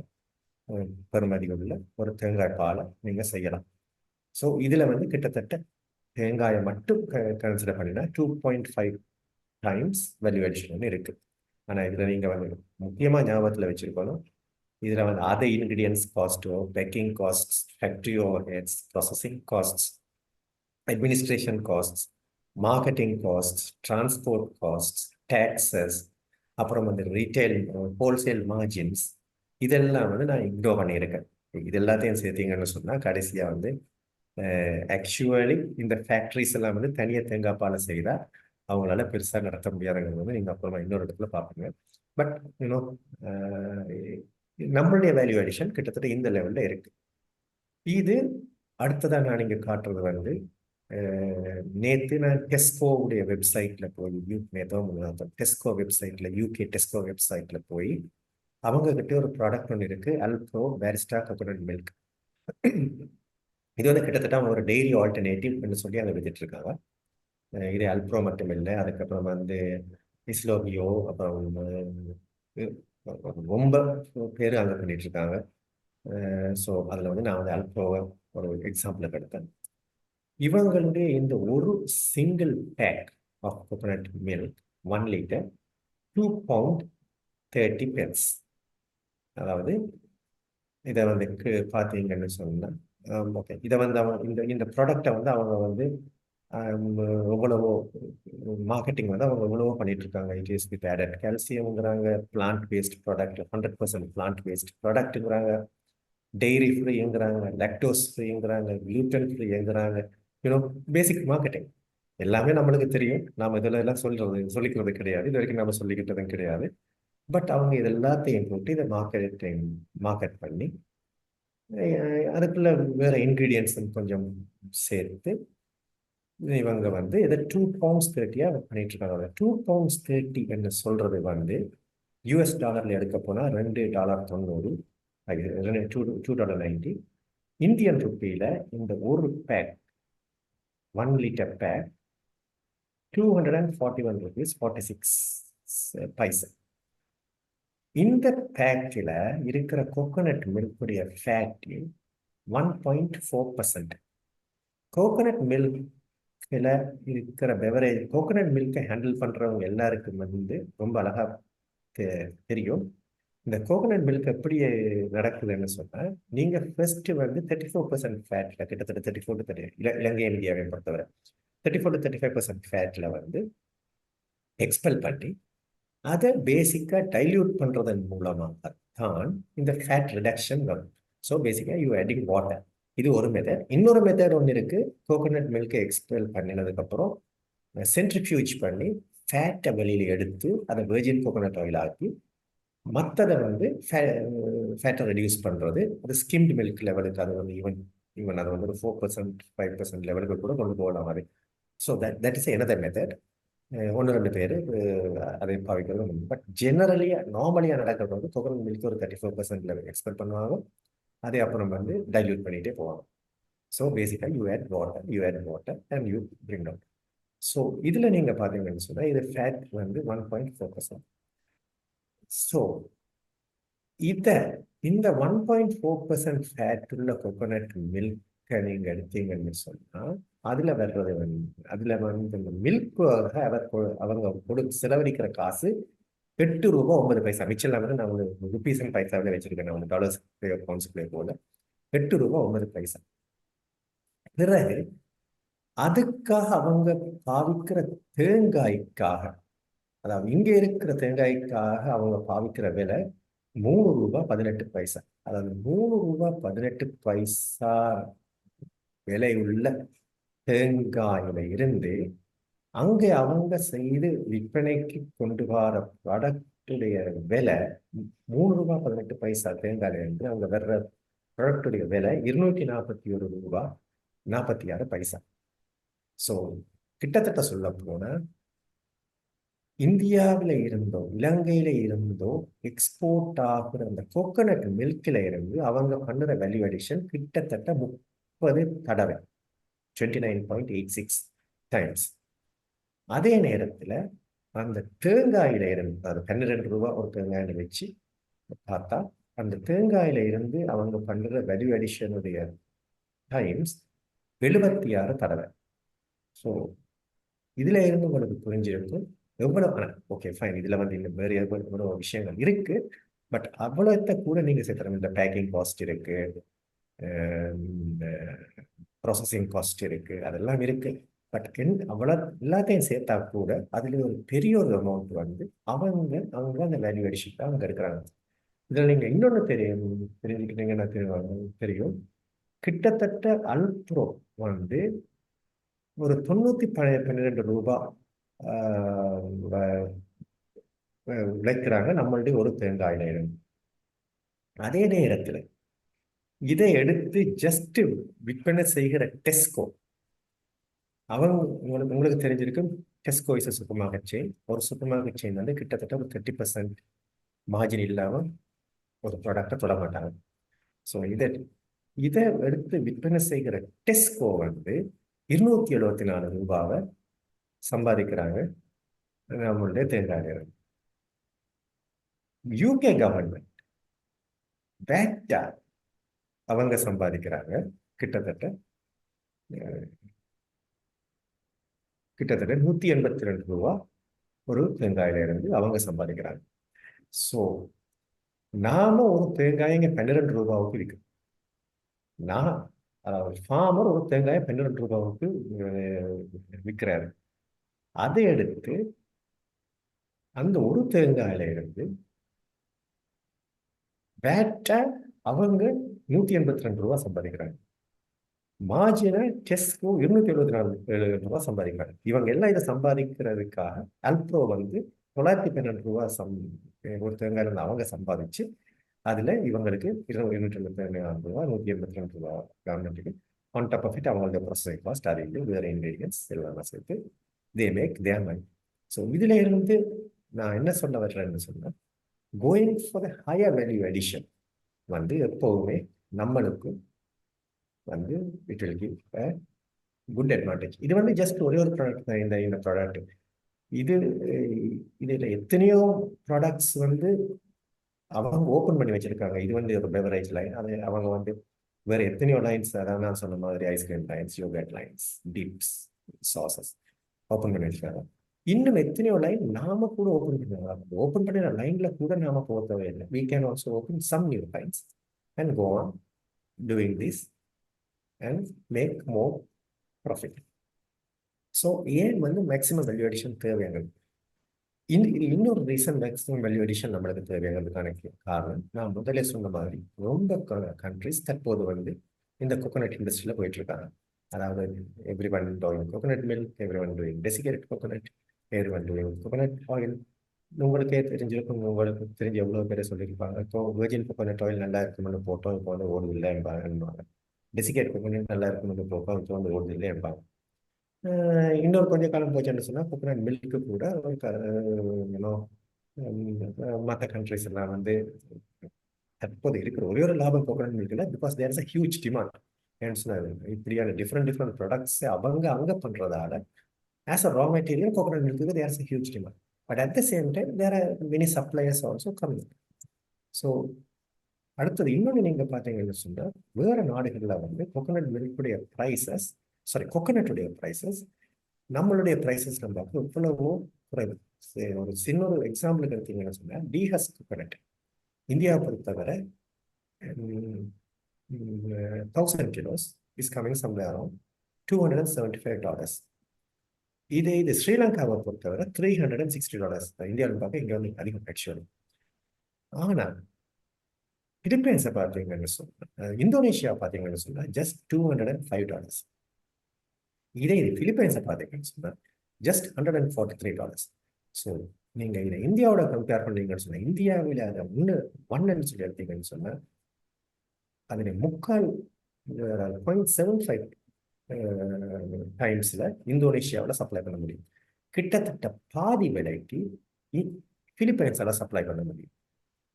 பெறுமதி உள்ள ஒரு தேங்காய் பாலை நீங்கள் செய்யலாம். ஸோ இதில் வந்து கிட்டத்தட்ட தேங்காயை மட்டும் கன்சிடர் பண்ணினா 2.5 டைம்ஸ் வேல்யூ அடிஷன் இருக்கு. ஆனால் இதில் நீங்கள் வந்து முக்கியமாக ஞாபகத்தில் வச்சிருக்கணும், இதில் வந்து அதர் இன்கிரீடியன்ஸ் காஸ்ட்டோ, packing costs, factory overheads, processing costs, administration costs, marketing costs, transport costs, taxes, அப்புறம் வந்து ரீட்டைல் ஹோல்சேல் மார்ஜின்ஸ், இதெல்லாம் வந்து நான் இக்னோர் பண்ணியிருக்கேன். இது எல்லாத்தையும் சேர்த்தீங்கன்னு சொன்னால் கடைசியாக வந்து ஆக்சுவலி இந்த ஃபேக்ட்ரிஸ் எல்லாம் வந்து தனியாக தேங்காய் பாலை செய்தால் அவங்களால பெருசாக நடத்த முடியாதுங்கிறது வந்து நீங்கள் அப்புறமா இன்னொரு இடத்துல பார்ப்பீங்க. பட் இன்னும் நம்மளுடைய வேல்யூ அடிஷன் கிட்டத்தட்ட இந்த லெவலில் இருக்கு. இது அடுத்ததான் நான் இங்கே காட்டுறது வந்து நேற்று நான் டெஸ்கோவுடைய வெப்சைட்டில் போய் டெஸ்கோ வெப்சைட்டில் யூகே டெஸ்கோ வெப்சைட்டில் போய் அவங்கக்கிட்ட ஒரு ப்ராடக்ட் ஒன்று இருக்குது, அல்ப்ரோ பேரிஸ்டா கோகோனட் மில்க். இது வந்து கிட்டத்தட்ட அவங்க ஒரு டெய்லி ஆல்டர்னேட்டிவ்னு சொல்லி அதை வித்துட்டு இருக்காங்க. இது அல்ப்ரோ மட்டும் இல்லை, அதுக்கப்புறம் வந்து இஸ்லோபியோ, அப்புறம் ரொம்ப பேர் அங்கே பண்ணிட்டு இருக்காங்க. ஸோ அதில் வந்து நான் வந்து அல்ப்ரோவை ஒரு எக்ஸாம்பிளுக்கு எடுத்தேன். இவங்களுடைய இந்த ஒரு single pack of coconut milk 1 litre £2.30. அதாவது இதை வந்து பார்த்தீங்கன்னு சொன்னால் ஓகே, இதை வந்து அவங்க இந்த ப்ராடக்டை வந்து அவங்க வந்து எவ்வளவோ மார்க்கெட்டிங் வந்து அவங்க எவ்வளவோ பண்ணிட்டு இருக்காங்க. இட் இஸ் வித் ஆடட் கால்சியம்ங்கிறாங்க, plant based product, 100% plant based ப்ராடக்ட்டுங்கிறாங்க, டெய்ரி ஃப்ரீங்கிறாங்க, லாக்டோஸ் ஃப்ரீங்கிறாங்க, gluten ஃப்ரீங்கிறாங்க. யூனோ, பேசிக் மார்க்கெட்டிங் எல்லாமே நம்மளுக்கு தெரியும். நாம் இதில் எல்லாம் சொல்லிக்கிறது கிடையாது, இது வரைக்கும் நம்ம சொல்லிக்கிட்டதும் கிடையாது. பட் அவங்க இது எல்லாத்தையும் போட்டு இதை மார்க்கெட் பண்ணி அதுக்குள்ள வேற இன்க்ரீடியன்ஸும் கொஞ்சம் சேர்த்து இவங்க வந்து இதை £2.30 பண்ணிட்டு இருக்காங்க. £2.30 என்று சொல்றது வந்து US டாலர்ல எடுக்க போனா $2.90, $2.90. இந்தியன் ருப்பியில இந்த ஒரு பேக் 1 லிட்டர் பேக் ₹241.46. இந்த பேக்கில் இருக்கிற கோகோனட் மில்குடைய ஃபேட்டு 1.4%. கோகோனட் மில்கில் இருக்கிற பெவரேஜ், கோகோனட் மில்கை ஹேண்டில் பண்ணுறவங்க எல்லாருக்கும் வந்து ரொம்ப அழகாக தெரியும். இந்த கோகோனட் மில்க் எப்படி நடக்குதுன்னு சொன்னால், நீங்கள் ஃபர்ஸ்ட்டு வந்து 34% ஃபேட்டில், கிட்டத்தட்ட 34 to 30, இலங்கை இந்தியாவை பொறுத்தவரை 34 to 35% ஃபேட்டில் வந்து எக்ஸ்பெல் பண்ணி அதை பேசிக்காக டைல்யூட் பண்ணுறதன் மூலமாக தான் இந்த ஃபேட் ரிடக்ஷன் வரும். ஸோ பேசிக்காக யூ ஆடிங் வாட்டர். இது ஒரு மெத்தட். இன்னொரு மெத்தட் ஒன்று இருக்குது. கோகோனட் மில்கை எக்ஸ்பெல் பண்ணினதுக்கப்புறம் சென்ட்ரிஃபியூஜ் பண்ணி ஃபேட்டை வெளியில் எடுத்து அதை வெர்ஜின் கோகோனட் ஆயில் ஆக்கி மற்றதை வந்து ஃபேட்டை ரெடியூஸ் பண்ணுறது. அது ஸ்கிம்டு மில்க் லெவலுக்கு அது வந்து ஈவன் அதை வந்து ஒரு 4% 5% லெவலுக்கு கூட கொண்டு போகலாம். அது so that is another method. 1-2 பேர் அதை பாவிக்கிறது. பட் ஜெனரலியாக நார்மலியாக நடக்கிறது வந்து கோகோனட் மில்க் ஒரு 34% லெவல் எக்ஸ்பெக்ட் பண்ணுவாங்க. அதே அப்புறம் வந்து டைல்யூட் பண்ணிகிட்டே போவாங்க. ஸோ பேசிக்காக you add water and you bring down. So இதில் நீங்கள் பார்த்தீங்கன்னு சொன்னால் இது ஃபேட் வந்து 1.4%. ஸோ இந்த 1.4% ஃபேட் உள்ள கோகோனட் மில்கை நீங்கள் எடுத்தீங்கன்னு சொன்னால் அதில் வர்றது வந்து இந்த மில்க்காக அவங்க செலவழிக்கிற காசு ₹8.09. மிச்சம் இல்லாமல் நான் ஒரு ருபீஸ் அண்ட் பைசாவில் வச்சிருக்கேன். நான் டாலர்ஸ் பவுண்ட்ஸ்குள்ளே போல ₹8.09. பிறகு அதுக்காக அவங்க பாவிக்கிற தேங்காய்க்காக, அதாவது இங்கே இருக்கிற தேங்காய்க்காக அவங்க பாவிக்கிற விலை ₹3.18. அதாவது ₹3.18 விலை உள்ள தேங்காயில இருந்து அங்கே அவங்க செய்து விற்பனைக்கு கொண்டு வர ப்ராடக்டுடைய விலை ₹3.18. தேங்காயில இருந்து அவங்க வர்ற ப்ராடக்டுடைய விலை ₹241.46. ஸோ கிட்டத்தட்ட சொல்ல போனா இந்தியாவில் இருந்தோ இலங்கையில இருந்தோ எக்ஸ்போர்ட் ஆகுற அந்த கோகோனட் மில்கில் இருந்து அவங்க பண்ணுற வேல்யூ அடிஷன் கிட்டத்தட்ட 30 தடவை, 29.86 டைம்ஸ். அதே நேரத்தில் அந்த தேங்காயில இருந்து, அது ₹12 ஒரு தேங்காயில வச்சு பார்த்தா அந்த தேங்காயில இருந்து அவங்க பண்ணுற வேல்யூ அடிஷனுடைய டைம்ஸ் 76 தடவை. ஸோ இதுல இருந்து உங்களுக்கு புரிஞ்சிருக்கும் எவ்வளவு. ஓகே ஃபைன், இதுல வந்து இந்த வேறு எவ்வளவு விஷயங்கள் இருக்கு. பட் அவ்வளோத்த கூட நீங்க சேர்த்துறோம். இந்த பேக்கிங் காஸ்ட் இருக்கு, ப்ராசஸிங் காஸ்ட் இருக்கு, அதெல்லாம் இருக்கு. பட் அவ்வளோ எல்லாத்தையும் சேர்த்தா கூட அதுல ஒரு பெரிய ஒரு அமௌண்ட் வந்து அவங்க அந்த வேல்யூ அடிஷன் அவங்க எடுக்கிறாங்க. இதுல நீங்க இன்னொன்று தெரிஞ்சுக்கிட்டீங்கன்னா தெரியும். கிட்டத்தட்ட அல்ப்ரோ வந்து ஒரு ₹912 உழைக்கிறாங்க நம்மளுடைய ஒரு தேங்காயில இருந்து. அதே நேரத்தில் இதை எடுத்து ஜஸ்ட் விற்பனை செய்கிற டெஸ்கோ, உங்களுக்கு தெரிஞ்சிருக்கும், Tesco is super market chain. ஒரு சூப்பர் மார்க்கெட் செயின் வந்து கிட்டத்தட்ட ஒரு 30% மார்ஜின் இல்லாமல் ஒரு ப்ராடக்டை தொட மாட்டாங்க. ஸோ இதை எடுத்து விற்பனை செய்கிற டெஸ்கோ வந்து ₹274 சம்பாதிக்கிறாங்க நம்மளுடைய தேங்காய். யூகே கவர்மெண்ட் பேட்டா அவங்க சம்பாதிக்கிறாங்க கிட்டத்தட்ட கிட்டத்தட்ட 182 ரூபா ஒரு தேங்காயில இருந்து அவங்க சம்பாதிக்கிறாங்க. ஸோ நாம ஒரு தேங்காய் இங்க 12 ரூபாவுக்கு விற்கும். நான் ஃபார்மர் ஒரு தேங்காயை 12 ரூபாவுக்கு விற்கிறாரு. அதை எடுத்து அந்த ஒரு தேங்காயில இருந்து வேட்டை அவங்க 182 ரூபா சம்பாதிக்கிறாங்க. மார்ஜினை டெஸ்கோ 274 ரூபா சம்பாதிக்கிறாங்க. இவங்க எல்லாம் இதை சம்பாதிக்கிறதுக்காக அல்ப்ரோ வந்து 912 ரூபா ஒரு தேங்காயில இருந்து அவங்க சம்பாதிச்சு அதுல இவங்களுக்கு 274 ரூபா 182 ரூபா கவர்மெண்ட்டுக்கு ஆன் டாப் ஆஃப் இட் அவங்களோட ப்ராசஸிங் காஸ்ட் அது வேற இன்கிரீடியன்ஸ் எல்லாம் சேர்த்து they make their money. So இதுல இருந்து நான் என்ன சொல்ல வர்றேன்னு சொன்னா, going for the higher value addition வந்து எப்பவுமே நம்மளுக்கு வந்து it will give a good advantage. இது வந்து ஜஸ்ட் ஒரே ஒரு ப்ராடக்ட் தான். இந்த ப்ராடக்ட் இதுல எத்தனையோ ப்ராடக்ட்ஸ் வந்து அவங்க ஓப்பன் பண்ணி வச்சிருக்காங்க. இது வந்து ஒரு பெவரேஜ் லைன். அது அவங்க வந்து வேற எத்தனையோ லைன்ஸ், அதான் நான் சொன்ன மாதிரி ice cream lines, yoghurt lines, tips, sauces open பண்ணி வச்சிருக்காங்க. இன்னும் எத்தனையோ லைன் நாம கூட ஓப்பன் பண்ணுவாங்க. ஓப்பன் பண்ணிற லைன்ல கூட நாம போக தேவையில்லை. we can also open some new lines and go on doing this and make more profit. So ஏன் வந்து மேக்ஸிமம் வேல்யூ அடிஷன் தேவையானது? இன்னொரு ரீசன் மேக்ஸிமம் வேல்யூ அடிஷன் நம்மளுக்கு தேவையானதுக்கான காரணம், நான் முதலே சொன்ன மாதிரி ரொம்ப கண்ட்ரிஸ் தற்போது வந்து இந்த கோகோனட் இண்டஸ்ட்ரியில் போயிட்டு இருக்காங்க. அதாவது every one doing coconut milk, every one doing desiccated coconut, every one doing coconut oil. உங்களுக்கே தெரிஞ்சிருக்கும், உங்களுக்கு தெரிஞ்ச எவ்வளோ பேரை சொல்லியிருப்பாங்க. இப்போ வெர்ஜின் கோகோனட் ஆயில் நல்லா இருக்கும்னு போட்டோம், இப்போ வந்து ஓடுது இல்லை என்பாங்க. டெசிகேட் கோகோனட் நல்லா இருக்கும்னு போட்டோம், இப்போ வந்து ஓடுது இல்லை என்பாங்க. இன்னொரு கொஞ்சம் காலம் போச்சுன்னு சொன்னால் கோகோனட் மில்க்கு கூட மற்ற கண்ட்ரிஸ் எல்லாம் வந்து தற்போது இருக்கிற ஒரே ஒரு லாபம் கோகோனட் மில்க்ல, because there is a huge demand. ஏன்னு சொன்னால் இப்படியான டிஃப்ரெண்ட் ப்ராடக்ட்ஸ் அவங்க அங்கே பண்ணுறதால as a raw material coconut milk there is a huge demand. But at the same time there are many suppliers also coming. So அடுத்தது இன்னொன்று நீங்கள் பார்த்தீங்கன்னு சொன்னால், வேறு நாடுகளில் வந்து கோகோனட் மில்க்குடைய ப்ரைஸஸ், கோகோனட்டுடைய ப்ரைஸஸ் நம்மளுடைய ப்ரைஸஸ் நம்ம எவ்வளவோ குறைவு. ஒரு சின்ன ஒரு எக்ஸாம்பிளுக்கு எடுத்தீங்கன்னு சொன்னால், டிஹஸ் கோகோனட் இந்தியாவை பொறுத்தவரை 1000 kilos is coming somewhere around $275. இது ஸ்ரீலங்காவை பொறுத்தவரை $360. இந்தியாவில் பார்க்க இங்கே வந்து அதிகம் ஆக்சுவலி. ஆனால் பிலிப்பைன்ஸை பார்த்தீங்கன்னு சொன்னால், இந்தோனேஷியா பார்த்தீங்கன்னு சொன்னால் ஜஸ்ட் $205. இதே பிலிப்பைன்ஸை பார்த்தீங்கன்னு சொன்னால் ஜஸ்ட் $143. ஸோ நீங்கள் இதை இந்தியாவோட கம்பேர் பண்ணீங்கன்னு சொன்னால், இந்தியாவில் அதை ஒன்றுன்னு சொல்லி எடுத்தீங்கன்னு சொன்னால் அதனை 0.75 டைம்ஸில் இந்தோனேஷியாவில் சப்ளை பண்ண முடியும். கிட்டத்தட்ட பாதி விலைக்கு பிலிப்பைன்ஸால் சப்ளை பண்ண முடியும்.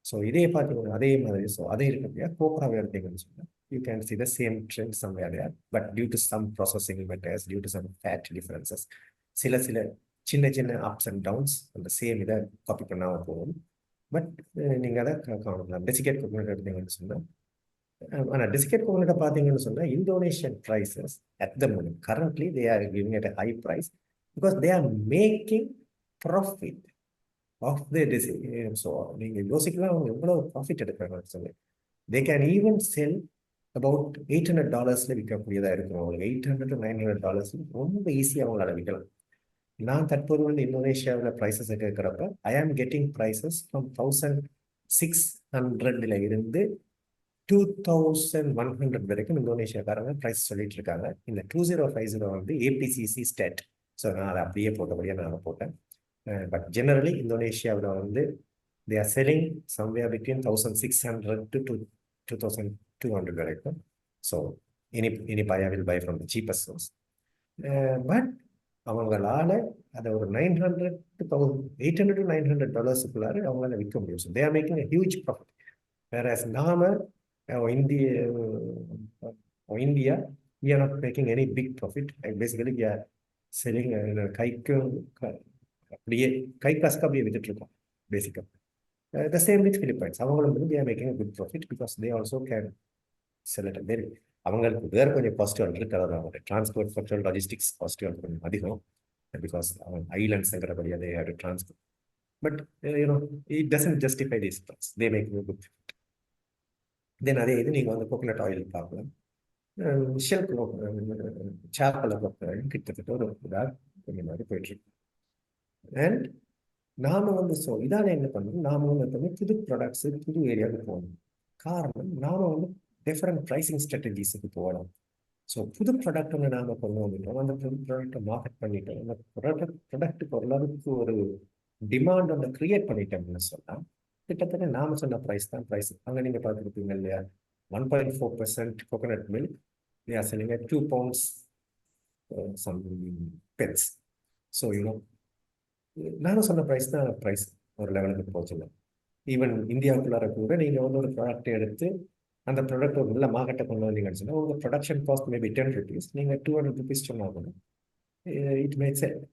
ஸோ இதே பார்த்தீங்கன்னா அதே மாதிரி, ஸோ அதே இருக்கக்கூடிய கோப்ராவை எடுத்தீங்கன்னு சொன்னால் you can see the same trend somewhere there, but due to some processing methods, due to some fat differences, சில சின்ன ups and downs அந்த சேம் இதை காப்பி பண்ணாமல் போகும். பட் நீங்கள் அதை காணலாம். டெசிகேட் கோகோனட் எடுத்தீங்கன்னு சொன்னால், ஆனால் டெசிகேட் கோகோனட்டை பார்த்தீங்கன்னு சொன்னால் Indonesian prices at the moment currently they are giving at a high price because they are making profit of the so நீங்கள் யோசிக்கலாம் அவங்க எவ்வளோ ப்ராஃபிட் எடுக்கிறாங்கன்னு சொல்லி. They can even sell about $800 விற்கக்கூடியதாக இருக்கும். அவங்களுக்கு $800 to $900 ரொம்ப ஈஸியாக அவங்களால விற்கலாம். நான் தற்போது வந்து இந்தோனேஷியாவில் ப்ரைஸஸ் கேட்குறப்ப ஐ ஆம் கெட்டிங் ப்ரைஸஸ் ஃப்ரம் 1600 இருந்து 2100 வரைக்கும் இந்தோனேஷியாக்காரங்க ப்ரைஸ் சொல்லிட்டு இருக்காங்க. இந்த 2050 வந்து APCC ஸ்டேட். ஸோ நான் அதை அப்படியே போட்டபடியாக நான் போட்டேன். பட் ஜெனரலி இந்தோனேஷியாவில் வந்து they are selling somewhere between 1600 to 2200 வரைக்கும். ஸோ இனி I will buy from the cheapest source. But அவங்களால அதை ஒரு $800 to $900 அவங்களால விற்க முடியும். So they are making a huge profit. Whereas நாம India we are not making any big profit. Basically we are selling அப்படியே கை காசுக்கு அப்படியே வித்துட்டு இருக்கோம் பேசிக்காக. The same with Philippines. அவங்களும் வந்து they are making a good profit because they also can sell it. அவங்களுக்கு வேறு கொஞ்சம் பாசிட்டிவ் இருக்கிறது. அவங்க டிரான்ஸ்போர்ட், ஃபர்ஸ்ட் லாஜிஸ்டிக்ஸ் பாசிட்டிவ் கொஞ்சம் அதிகம். பிகாஸ் ஐலண்ட்ஸ்ங்கிறபடியாக they have to transport. But it doesn't justify this price. They make no good. Then அதே இது நீங்கள் வந்து கோகோனட் ஆயில் பார்க்கலாம். ஷெல் சாப்பலை பொறுத்தவரைக்கும் கிட்டத்தட்ட ஒரு கொஞ்சம் மாதிரி போயிட்டுருக்கு. அண்ட் நாம வந்து இதான என்ன பண்ணணும், நாம வந்து எப்பவுமே புது ப்ராடக்ட்ஸ் புது ஏரியாவுக்கு போகணும். காரணம் நாம வந்து டிஃப்ரெண்ட் ப்ரைசிங் ஸ்ட்ராட்டஜிஸுக்கு போகலாம். ஸோ புது ப்ராடக்ட் ஒன்று நாம கொண்டு வந்துட்டோம், அந்த புது ப்ராடக்டை மார்க்கெட் பண்ணிட்டோம், அந்த ப்ராடக்ட்டுக்கு ஓரளவுக்கு ஒரு டிமாண்ட் வந்து கிரியேட் பண்ணிட்டோம்னு சொன்னால் கிட்டத்தட்ட நாம சொன்ன ப்ரைஸ் தான் ப்ரைஸ். அங்கே நீங்கள் பார்த்துருப்பீங்க இல்லையா, 1.4% coconut milk they are selling at 2 pounds some pence. So நானும் சொன்ன ப்ரைஸ் தான் ப்ரைஸ் ஒரு லெவலுக்கு போச்சுங்க. ஈவன் இந்தியாவுக்குள்ளார கூட நீங்கள் வந்து ஒரு ப்ராடக்ட் எடுத்து அந்த ப்ராடக்ட் ஒரு நல்ல மார்க்கெட்டை கொண்டு வந்தீங்கன்னு சொன்னால் உங்கள் ப்ரொடக்ஷன் காஸ்ட் மேபி 10 rupees, நீங்கள் 200 rupees சொன்னால் கூட இட் மேக்ஸ் சென்ஸ்.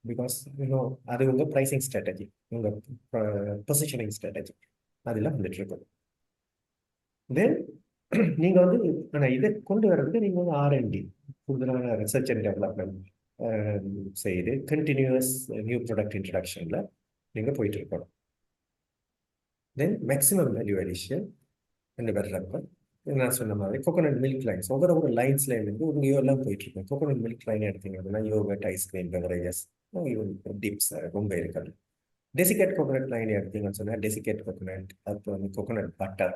பிகாஸ் அது உங்கள் ப்ரைசிங் ஸ்ட்ராட்டஜி, உங்கள் பொசிஷனிங் ஸ்ட்ராட்டஜி அதெல்லாம் வந்துட்டு இருக்கும். தென் நீங்கள் வந்து ஆனால் இதை கொண்டு வர்றதுக்கு நீங்கள் வந்து R&D கூடுதலான ரிசர்ச் அண்ட் டெவலப்மெண்ட் செய்து கண்டினியூஸ் நியூ ப்ராடக்ட் இன்ட்ரடக்ஷனில் நீங்கள் போயிட்டு இருக்கணும். தென் மேக்ஸிமம் வேல்யூ அடிஷன் ரெண்டு வர்றப்ப நான் சொன்ன மாதிரி கோகோனட் மில்க் லைன்ஸ் ஒவ்வொரு லைன்ஸ்ல இருந்து உங்க எல்லாம் போயிட்டு இருக்கோம். கோகோனட் மில்க் லைன் எடுத்தீங்க அப்படின்னா யோகட், ஐஸ்கிரீம், பெவரேஜஸ், டிப்ஸ் ரொம்ப இருக்காது. டெசிகேட் கோகோனட் லைன் எடுத்தீங்கன்னு சொன்னால் டெசிகேட் கோகோனட், அப்புறம் வந்து கோகோனட் பட்டர்.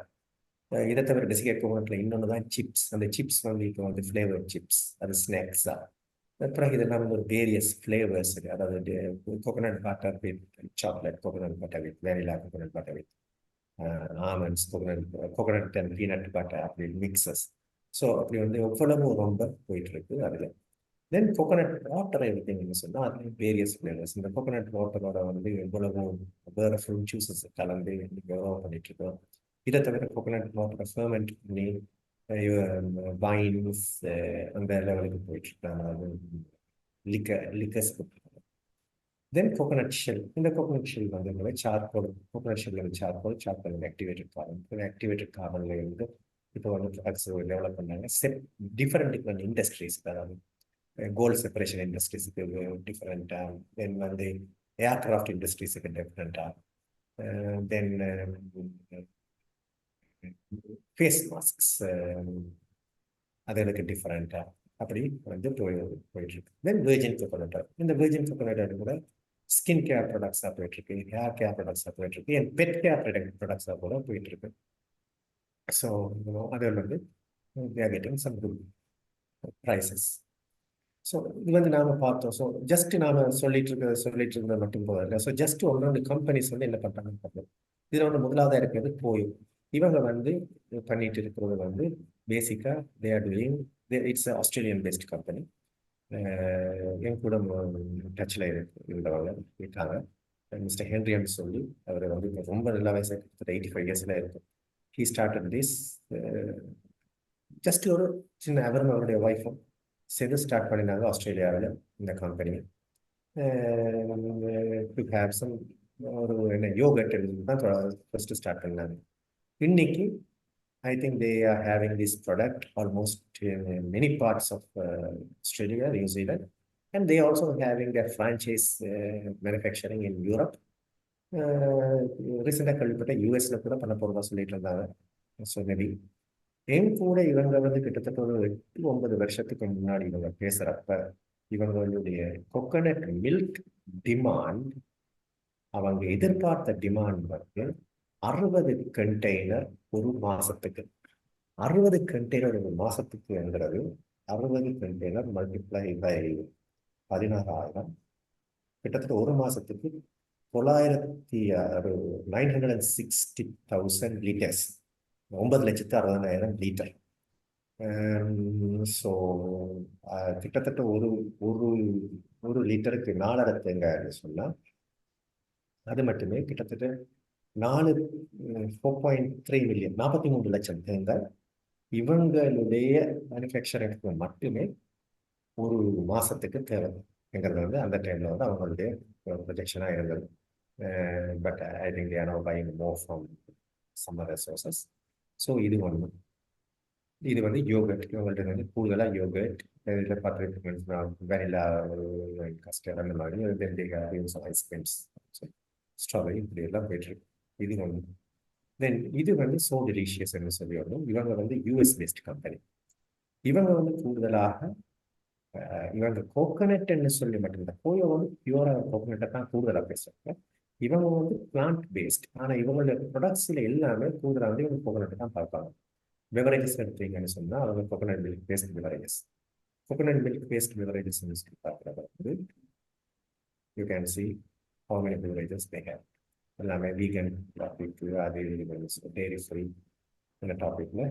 இதை தவிர டெசிகேட் கோகோனட்ல இன்னொன்று தான் சிப்ஸ். அந்த சிப்ஸ் வந்து இப்போ வந்து ஃப்ளேவர் சிப்ஸ், அது ஸ்நாக்ஸா. அப்புறம் இதெல்லாம் வந்து ஒரு வேரியஸ் ஃப்ளேவர்ஸ், அதாவது coconut butter with chocolate, coconut butter with vanilla, coconut butter with almonds, coconut and peanut butter அப்படி மிக்சஸ். ஸோ அப்படி வந்து எவ்வளவு ரொம்ப போயிட்டு இருக்கு அதில். தென் கோகோனட் வாட்டர் எடுத்தீங்கன்னு சொன்னால் அது வேரியஸ் ஃப்ளேவர்ஸ். இந்த கோகோனட் வாட்டரோட வந்து எவ்வளவு வேறு ஃப்ரூட் ஜூஸஸ் கலந்து எவ்வளோ பண்ணிட்டு இருக்கோம். இதை தவிர கோகோனட் வாட்டரை ஃபர்மெண்ட் பண்ணி வைன்ஸ் அந்த லெவலுக்கு போயிட்டு இருக்காங்க. அது லிக்கர்ஸ். Then coconut shell. இந்த கோகோனட் ஷெல் வந்து சார்கோல், கோகோனட் ஷெல்ல சார்கோல் ஆக்டிவேட்டட் கார்பன். ஆக்டிவேட்டட் கார்பன்ல இருந்து இப்போ வந்து ப்ராடக்ட்ஸ் டெவலப் பண்ணாங்க. டிஃப்ரெண்ட் இண்டஸ்ட்ரீஸ், அதாவது கோல்ட் செப்பரேஷன் இண்டஸ்ட்ரீஸுக்கு டிஃப்ரெண்ட்டாக, தென் வந்து ஏர்கிராஃப்ட் இண்டஸ்ட்ரீஸுக்கு டிஃப்ரெண்ட்டாக, தென் ஃபேஸ் மாஸ்க்ஸ் அதுகளுக்கு டிஃப்ரெண்ட்டாக அப்படி வந்து போயிட்டு இருக்கு. தென் வெர்ஜின் கோகோனட். இந்த வெர்ஜின் கோகோனட் கூட ஸ்கின் கேர் ப்ராடக்ட்ஸாக போயிட்டு இருக்கு, ஹேர் கேர் ப்ராடக்ட்ஸாக போயிட்டு இருக்கு, அண்ட் பெட் கேர் ப்ராடக்ட்ஸாக கூட போயிட்டு இருக்கு. ஸோ அதில் வந்து they are getting some good prices. So இது வந்து நாம பார்த்தோம். ஸோ ஜஸ்ட் நாம சொல்லிட்டு இருக்கிறது மட்டும் போதில்லை. ஸோ ஜஸ்ட் ஒன்று கம்பெனிஸ் வந்து என்ன பண்ணுறாங்கன்னு பார்த்தோம். இதில் வந்து முதலாவதாக இருக்கிறது போயும். இவங்க வந்து பண்ணிட்டு இருக்கிறது வந்து பேசிக்காக they are doing, it's an Australian based company. என் கூட டச்சில் இருந்தவங்க இருக்காங்க. மிஸ்டர் ஹென்ரின்னு சொல்லி அவர் வந்து இப்போ ரொம்ப நல்ல வயசாக கிட்டத்தட்ட 85 yearsல இருக்கும். ஹீ ஸ்டார்டட் திஸ் ஜஸ்ட் ஒரு சின்ன அவரும் அவருடைய ஒய்ஃபும் சேர்ந்து ஸ்டார்ட் பண்ணினாங்க ஆஸ்திரேலியாவில் இந்த கம்பெனி. டு ஹேவ் சம் ஒரு என்ன யோகட் தான் ஃபர்ஸ்ட் ஸ்டார்ட் பண்ணாங்க. இன்னைக்கு I think they are having this product almost in many parts of Australia, New Zealand, and they also having a franchise manufacturing in Europe. Recently, கல்விப்பட்ட யூஎஸ்ல கூட பண்ண போறதா சொல்லிட்டு இருந்தாங்க. ஸோ மேபி என் கூட இவங்க வந்து கிட்டத்தட்ட ஒரு 8-9 வருஷத்துக்கு முன்னாடி இவங்க பேசுறப்ப இவங்களுடைய கோகோனட் மில்க் டிமாண்ட், அவங்க எதிர்பார்த்த டிமாண்ட் வந்து 60 கண்டெய்னர் ஒரு மாசத்துக்கு. 60 கண்டெய்னர் ஒரு மாசத்துக்குங்கிறது 60 கண்டெய்னர் மல்டிப்ளை பை 16,000, கிட்டத்தட்ட ஒரு மாசத்துக்கு 960,000 லிட்டர்ஸ், 9,60,60,000 லிட்டர். ஸோ கிட்டத்தட்ட ஒரு லிட்டருக்கு 4.5 தேங்காய்னு சொன்னால் அது மட்டுமே கிட்டத்தட்ட 4.3 மில்லியன், 43 லட்சம் தேங்காய் இவங்களுடைய மேனுஃபேக்சரிங்க்கு மட்டுமே ஒரு மாசத்துக்கு தேவைங்கிறது வந்து அந்த டைம்ல வந்து அவங்களுடைய ப்ரொஜெக்ஷனாக இருந்தது. But I think they are now buying more from some other sources. So இது ஒன்று. இது வந்து யோகட். இவங்கள்ட்ட வந்து கூடுதலாக யோகட், இதில் பார்த்துருக்கீங்கன்னா வெனிலா, கஸ்டர்ட் அந்த மாதிரி தென் ஐஸ்கிரீம்ஸ், ஸ்ட்ராபெரி இப்படி எல்லாம் போயிட்டுருக்கு. இது ஒன்று. தென் இது வந்து சோ டெலிஷியஸ்ன்னு சொல்லி வரும். இவங்க வந்து யூஎஸ் பேஸ்ட் கம்பெனி. இவங்க வந்து கூடுதலாக இவங்க கோகனட்ன்னு சொல்லி மட்டும் இந்த கோயோ வந்து பியூரா கோகனட்டை தான் கூடுதலாக பேசுறாங்க. இவங்க வந்து பிளான்ட் பேஸ்ட், ஆனால் இவங்களோட ப்ரொடக்ட்ஸில் எல்லாமே கூடுதலாக வந்து இவங்க கோகனட்டை தான் பார்ப்பாங்க. பெவரேஜஸ் எடுத்தீங்கன்னு சொன்னால் அவங்க coconut milk paste beverages, coconut milk paste beverages பார்க்குறத வந்து you can see how many beverages they have. எல்லாமே வீகன் டாபிக், அது டெய்ரி ஃப்ரீ இந்த டாபிக்ல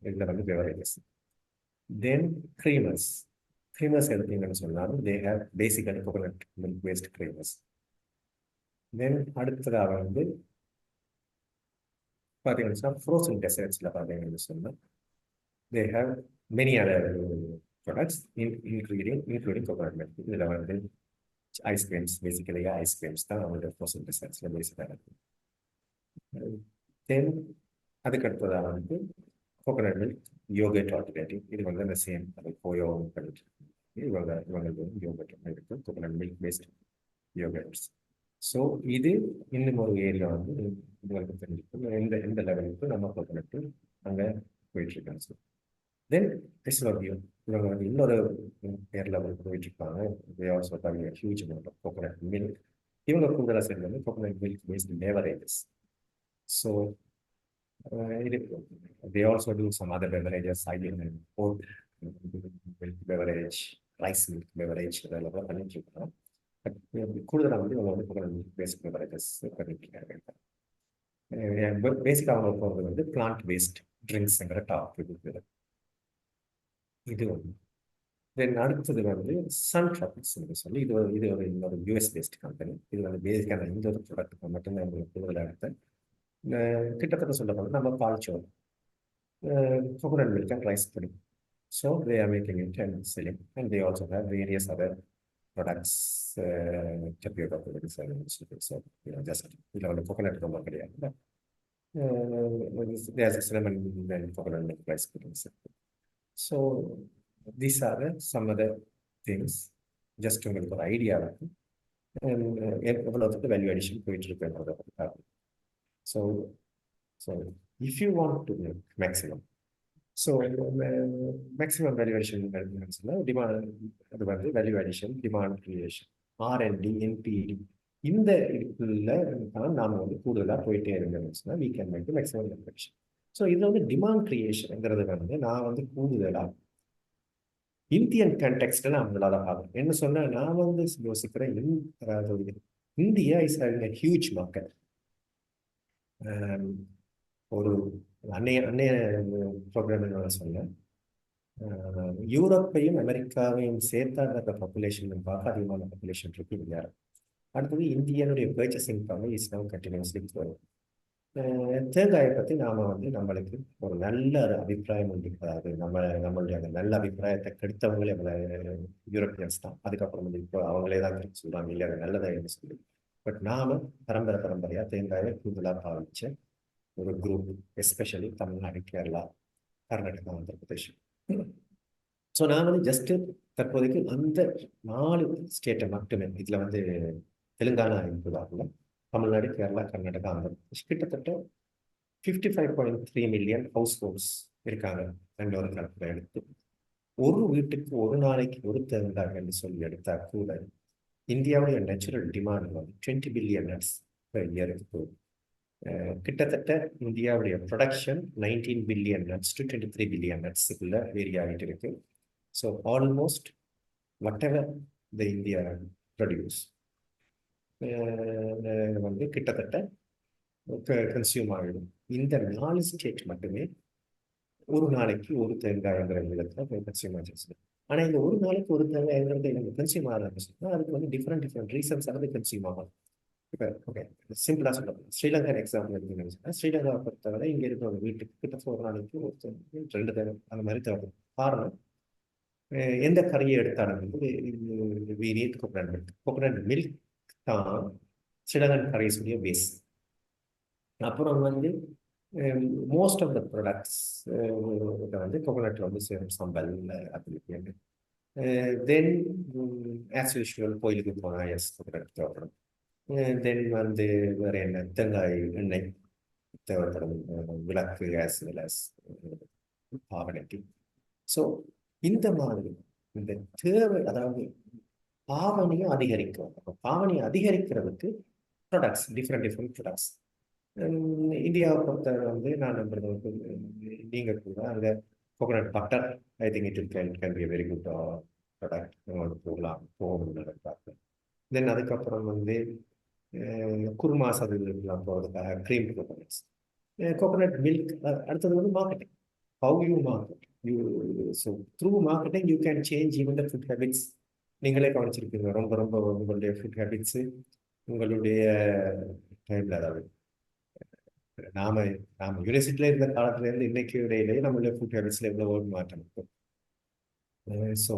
இதில் வந்து பெவரேஜஸ். தென் க்ரீமர்ஸ் எடுத்தீங்கன்னு சொன்னாலும் they have basically coconut milk based creamers. Then அடுத்ததாக வந்து பார்த்தீங்கன்னு சொன்னால் ஃப்ரோசன் டெசர்ட்ஸில் பார்த்தீங்கன்னு சொன்னால் they have many other products including coconut milk. இதில் வந்து ஐஸ்கிரீம்ஸ், பேசிக்கலி ஐஸ்கிரீம்ஸ் தான் அவங்களோட ஃப்ரோசன் டெசர்ட்ஸில் பேசிக்காக இருக்குது. தென் அதுக்கடுத்ததாக வந்து கோகனட் மில்க் யோகர்ட் ஆல்டர்னேட்டிவ். இது வந்து அந்த சேம் அது கோயோ பண்ணிட்டு இவங்களுக்கு வந்து யோகர்ட் இருக்குது, coconut milk paste yoghurts. So இது இன்னும் ஒரு ஏரியா வந்து உங்களுக்கு தெரிஞ்சுக்கும் எந்த லெவலுக்கு நம்ம கோகனட்டு அங்கே போயிட்டுருக்காங்க. ஸோ தென் எஸ்லோவியோ இவங்க வந்து இன்னொரு பேர் லெவலுக்கு போயிட்டுருக்காங்க. Huge amount of coconut milk. இவங்க கூடுதலாக சேர்ந்து வந்து coconut milk paste beverages. So they also do some other beverages, pork milk beverage, rice milk beverage இதெல்லாம் பண்ணிட்டு இருக்காங்க. கூடுதலாக வந்து இவங்க வந்து கோகனட் மில்க் பேஸ்ட் பெவரேஜஸ் பண்ணிட்டு இருக்காங்க. பேசிக்காக அவங்க போகிறது வந்து பிளான்ட் பேஸ்ட் ட்ரிங்க்ஸுங்கிற டாபிக் இருக்குது. இது ஒன்று. தென் அடுத்தது வந்து சன் ட்ராபிக்ஸ்ன்னு சொல்லி இது ஒரு இன்னொரு யூஎஸ் பேஸ்ட் கம்பெனி. இது வந்து பேசிக்கான இந்த ஒரு ப்ராடக்ட்டுக்கு மட்டும்தான் எங்களுக்கு கூடுதலாக எடுத்த கிட்டத்தட்ட சொல்ல போனால் நம்ம பால்ச்சோறு, coconut milk and rice pudding. So they are making it and selling, and they also have various other products, tapioca products and so just coconut ரொம்ப கிடையாது. There's a cinnamon and coconut milk rice pudding. So these are some other things just to உங்களுக்கு ஒரு idea இருக்கும் எவ்வளோத்துக்கு value addition போயிட்டு இருக்கு. So if you want to make maximum, so maximum value addition demand, அது வந்து value addition, demand creation, R&D, NPD இந்த இதுக்குள்ள நாம வந்து கூடுதலாக போயிட்டே இருந்தோம்னு சொன்னால் we can make the maximum value addition. So இதில் வந்து டிமாண்ட் கிரியேஷனுங்கிறது வந்து நான் வந்து கூடுதலாக இந்தியன் கண்டெக்ஸ்டில் நான் முதலாக பார்க்குறேன். என்ன சொன்னால் நான் வந்து யோசிக்கிறேன், அதாவது India is having a huge market. ஒரு அன்னைய ப்ரோக்ராம் சொன்னேன், யூரோப்பையும் அமெரிக்காவையும் சேர்த்தாத பாப்புலேஷன் பார்க்க அதிகமான பாப்புலேஷன் இருக்கு இந்தியா. அடுத்தது இந்தியனுடைய purchasing power is now continuously growing. தேங்காயை பற்றி நாம் வந்து நம்மளுக்கு ஒரு நல்ல அபிப்பிராயம் உண்டு. அதாவது நம்மளுடைய அந்த நல்ல அபிப்பிராயத்தை கெடுத்தவங்களே யூரோப்பியன்ஸ் தான். அதுக்கப்புறம் வந்து இப்போ அவங்களே தான் சொல்கிறாங்க இல்லை அது நல்லதாக சொல்லி. பட் நாம பரம்பரையாக தேங்காயை கூடுதலாக பாவிச்ச ஒரு group, especially Tamil Nadu, Kerala, Karnataka, Andhra Pradesh. So நான் வந்து ஜஸ்ட்டு தற்போதைக்கு அந்த 4 ஸ்டேட்டை மட்டுமே, இதில் வந்து தெலுங்கானா இருப்பதாகல, தமிழ்நாடு, கேரளா, கர்நாடகா, ஆந்திர பிரதேஷ் கிட்டத்தட்ட 55.3 மில்லியன் ஹவுஸ் ஹோல்ட்ஸ் இருக்காங்க. 2 கணக்கில் எடுத்து ஒரு வீட்டுக்கு ஒரு நாளைக்கு ஒரு தேங்காய்ன்னு சொல்லி எடுத்தா கூட இந்தியாவுடைய நேச்சுரல் டிமாண்ட் வந்து 20 பில்லியன் நட்ஸ் பெர் இயருக்கு போகுது. கிட்டத்தட்ட இந்தியாவுடைய production 19 billion nuts to 23 billion நட்ஸுக்குள்ள வேரி ஆகிட்டு இருக்கு. So almost whatever the India produce வந்து கிட்டத்தட்ட கன்சியூம் ஆகிடும். இந்த 4 ஸ்டேட் மட்டுமே ஒரு நாளைக்கு ஒரு தேங்காய்ங்கிற விதத்தில் கன்சியூம் ஆச்சு. ஆனால் இந்த ஒரு நாளைக்கு ஒரு தேங்காய்ங்கிறது எனக்கு கன்சியூம் ஆரம்பிச்சுன்னா அதுக்கு வந்து டிஃப்ரெண்ட் ரீசன்ஸ் ஆனது கன்சியூம் ஆகும். இப்போ ஓகே சிம்பிளாக சொல்லலாம், ஸ்ரீலங்கா எக்ஸாம்பிள் எடுத்தீங்கன்னா ஸ்ரீலங்காவை பொறுத்தவரை இங்கே இருக்கிற ஒரு வீட்டுக்கு கிட்டத்தட்ட ஒரு நாளைக்கு 2 தேவை அந்த மாதிரி தேவைப்படும். காரணம் எந்த கறியை எடுத்தாலும் வீரியத் கோகனட் மில்க் தான் ஸ்ரீலங்கன் கரீஸுடைய பேஸ். அப்புறம் வந்து மோஸ்ட் ஆஃப் த ப்ராடக்ட்ஸ் வந்து கோகனட்டில் வந்து சம்பல் அப்படி தென் ஆஸ் யூஷுவல் கோயிலுக்கு போனால் எஸ் கோகனட் தேவைப்படும். தென் வந்து வேறு என்ன, தேங்காய் எண்ணெய் தேவைப்படும், விளக்கு ஆஸ் வெல் ஆஸ் பாவனைக்கு. ஸோ இந்த மாதிரி இந்த தேவை, அதாவது பாவனையும் அதிகரிக்கும். அப்போ பாவனையை அதிகரிக்கிறதுக்கு ப்ராடக்ட்ஸ், டிஃப்ரெண்ட் ப்ராடக்ட்ஸ். இந்தியாவை பொறுத்தவரை வந்து நான் நம்புறது வந்து நீங்கள் கூட அங்கே coconut butter, I think it can be very good product. போகணும்னு பார்ப்பேன். தென் அதுக்கப்புறம் வந்து குருமா சதவீதம் போகிறதுக்காக க்ரீம் கோகனட்ஸ், கோகனட் மில்க். அடுத்தது வந்து marketing, how you market you. So through marketing you can change even the food habits. நீங்களே கவனிச்சிருப்பீங்க, ரொம்ப உங்களுடைய ஃபுட் ஹேபிட்ஸு உங்களுடைய டைமில், அதாவது நாம யூனிவர்சிட்டியில் இருந்த காலத்துலேருந்து இன்னைக்கு இடையிலேயே நம்மளுடைய ஃபுட் ஹேபிட்ஸில் எவ்வளோ மாற்றம் இருக்கும். ஸோ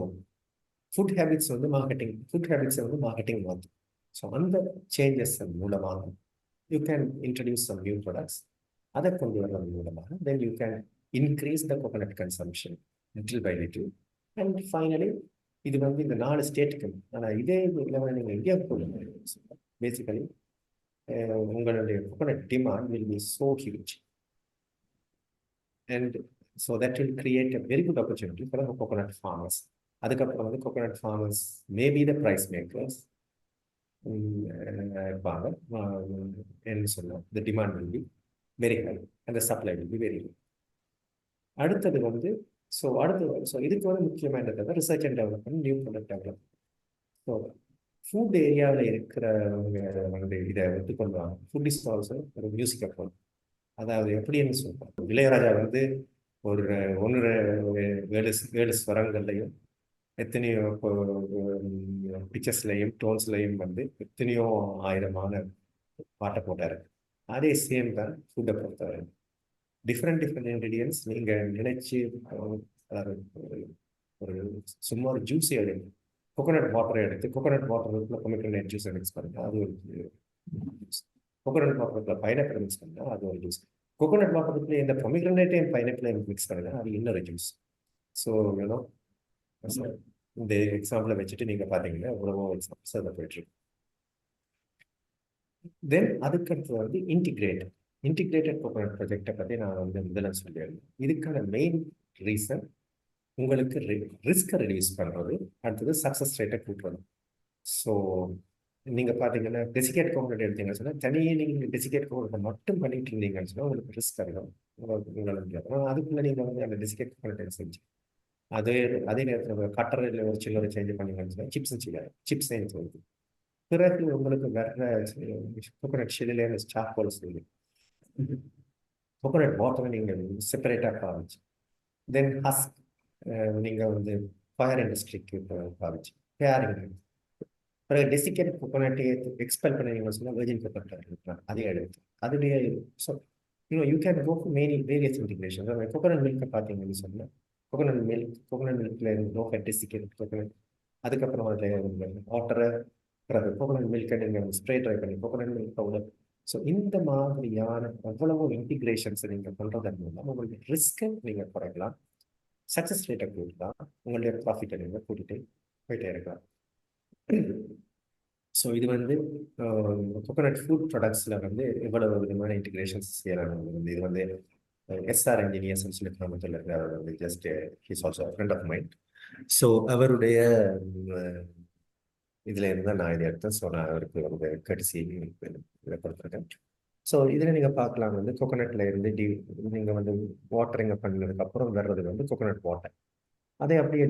ஃபுட் ஹேபிட்ஸை வந்து மார்க்கெட்டிங் மாற்றும். ஸோ அந்த சேஞ்சஸ் மூலமாக you can introduce some new products. அதை கொண்டு வர்றது மூலமாக then you can increase the coconut consumption little by little. And finally இது வந்து இந்த 4 ஸ்டேட்டுக்கு. ஆனால் இதே லெவலில் நீங்கள் இந்தியா போடுங்க, பேசிக்கலி உங்களுடைய coconut demand will B so huge, and so that will create a very good opportunity for the coconut farmers. அதுக்கப்புறம் வந்து coconut farmers maybe the price makers இருப்பாங்க. என்ன சொல்லலாம், the demand will be very high and the supply will be very high. அடுத்தது வந்து so இதுக்கு வந்து முக்கியமானது research and development, new product development. So food ஏரியாவில் இருக்கிறவங்க வந்து இதை ஒத்துக்கொள்வாங்க. ஃபுட் இஸ் ஆல்சோ ஒரு மியூசிக் அப்ரோச். அதாவது எப்படின்னு சொல்லுவாங்க, இளையராஜா வந்து ஒரு 7 ஸ்வரங்கள்லையும் எத்தனையோ பிக்சர்ஸ்லையும் டோன்ஸ்லையும் வந்து எத்தனையோ ஆயிரமான பாட்டை போட்டார். அதே சேம் தான் ஃபுட்டை பொறுத்தவரை. டிஃப்ரெண்ட் இன்க்ரீடியன்ஸ் நீங்கள் நினைச்சு, ஒரு சும்மா ஒரு ஜூஸ் எடுங்க, கோகோனட் வாட்டரை எடுத்து கோகோனட் வாட்டருக்குள்ள பொமிக்ரனேட் ஜூஸை மிக்ஸ் பண்ணுங்க, அது ஒரு ஜூஸ். கோகோனட் வாட்டருக்குள்ள பைனாப்பிள் மிக்ஸ் பண்ணுங்க, அது ஒரு ஜூஸ். கோகோனட் வாட்டருக்குள்ள இந்த பொமிக்ரனேட்டையும் பைனாப்பிளையும் மிக்ஸ் பண்ணுங்க, அது இன்னொரு ஜூஸ். ஸோ யூனோ இந்த எக்ஸாம்பிளை வச்சுட்டு நீங்கள் பார்த்தீங்கன்னா எவ்வளவோ எக்ஸாம்பிள்ஸ் அதில் போயிட்டுருக்கு. தென் அதுக்கடுத்து வந்து இன்டிகிரேட்டட் கோகோனட் ப்ராஜெக்டை பற்றி நான் வந்து முதல்ல சொல்லியிருந்தேன். இதுக்கான மெயின் ரீசன் உங்களுக்கு ரிஸ்கை ரெடியூஸ் பண்ணுறது, அடுத்தது சக்ஸஸ் ரேட்டை கூட்டுறது. ஸோ நீங்கள் பார்த்தீங்கன்னா டெசிகேட் கோகோனட் எடுத்தீங்கன்னு சொன்னால், தனியே நீங்கள் டெசிகேட் கோகோனட்டை மட்டும் பண்ணிட்டு இருந்தீங்கன்னு சொன்னால் உங்களுக்கு ரிஸ்க் அதிகம். உங்களால் முடியாது. ஆனால் அதுக்குள்ளே நீங்கள் வந்து அந்த டெசிகேட் கோகோனட்டை செஞ்சு அதே நேரத்தில் கட்டரில் ஒரு சில்லறை சேஞ்ச் பண்ணீங்கன்னு சொன்னால் சிப்ஸ் சேஞ்ச் வருது. பிறகு உங்களுக்கு வேற கோகோனட் ஷெல்லில் சார்கோல் செய்யுது. கோகோனட் வாட்டரை நீங்கள் செப்பரேட்டாக பாவிச்சு, தென் ஹஸ்க் நீங்கள் வந்து ஃபயர் இண்டஸ்ட்ரிக்கு பாவிச்சு பேரிங். பிறகு டெசிகேட் கோகோனட்டை எக்ஸ்பெல் பண்ணீங்கன்னு சொன்னால் வெர்ஜின் கோகோனட் இருக்கலாம், அதே எடுத்து அதுடைய. So you can go for various integration. Coconut மில்கை பார்த்தீங்கன்னு சொன்னால் கோகோனட் மில்க்ல நோ ஃபேட் டெசிகேட் கோகோனட். அதுக்கப்புறம் அதில் வாட்டரை, பிறகு கோகோனட் மில்கை நீங்கள் ஸ்ப்ரே ட்ரை பண்ணி கோகோனட் மில்க் பவுடர். ஸோ இந்த மாதிரியான எவ்வளவோ இன்டிகிரேஷன்ஸை நீங்கள் பண்ணுறதன் மூலம் உங்களுடைய ரிஸ்க்கை நீங்கள் குறைக்கலாம், சக்ஸஸ் ரேட்டை கூட்டலாம், உங்களுடைய ப்ராஃபிட்டை நீங்கள் கூட்டிகிட்டு போயிட்டே இருக்கலாம். ஸோ இது வந்து கோகோனட் ஃபுட் ப்ராடக்ட்ஸில் வந்து எவ்வளவு விதமான இன்டிகிரேஷன்ஸ் செய்யலாம். இது வந்து எஸ்ஆர் இன்ஜினியர்ஸ்ன்னு சொல்லி கிராமத்தில் இருக்கிற வந்து just he's also friend of mind. So அவருடைய இதில் இருந்தால் நான் இதை எடுத்தேன். ஸோ நான் அவருக்கு வந்து கடைசி இதை கொடுத்துருக்கேன். ஸோ இதில் நீங்கள் பார்க்கலாம் வந்து கோகோனட்டில் இருந்து நீங்கள் வந்து வாட்டரிங்க பண்ணதுக்கப்புறம் வர்றது வந்து கோகோனட் வாட்டர். அதை அப்படியே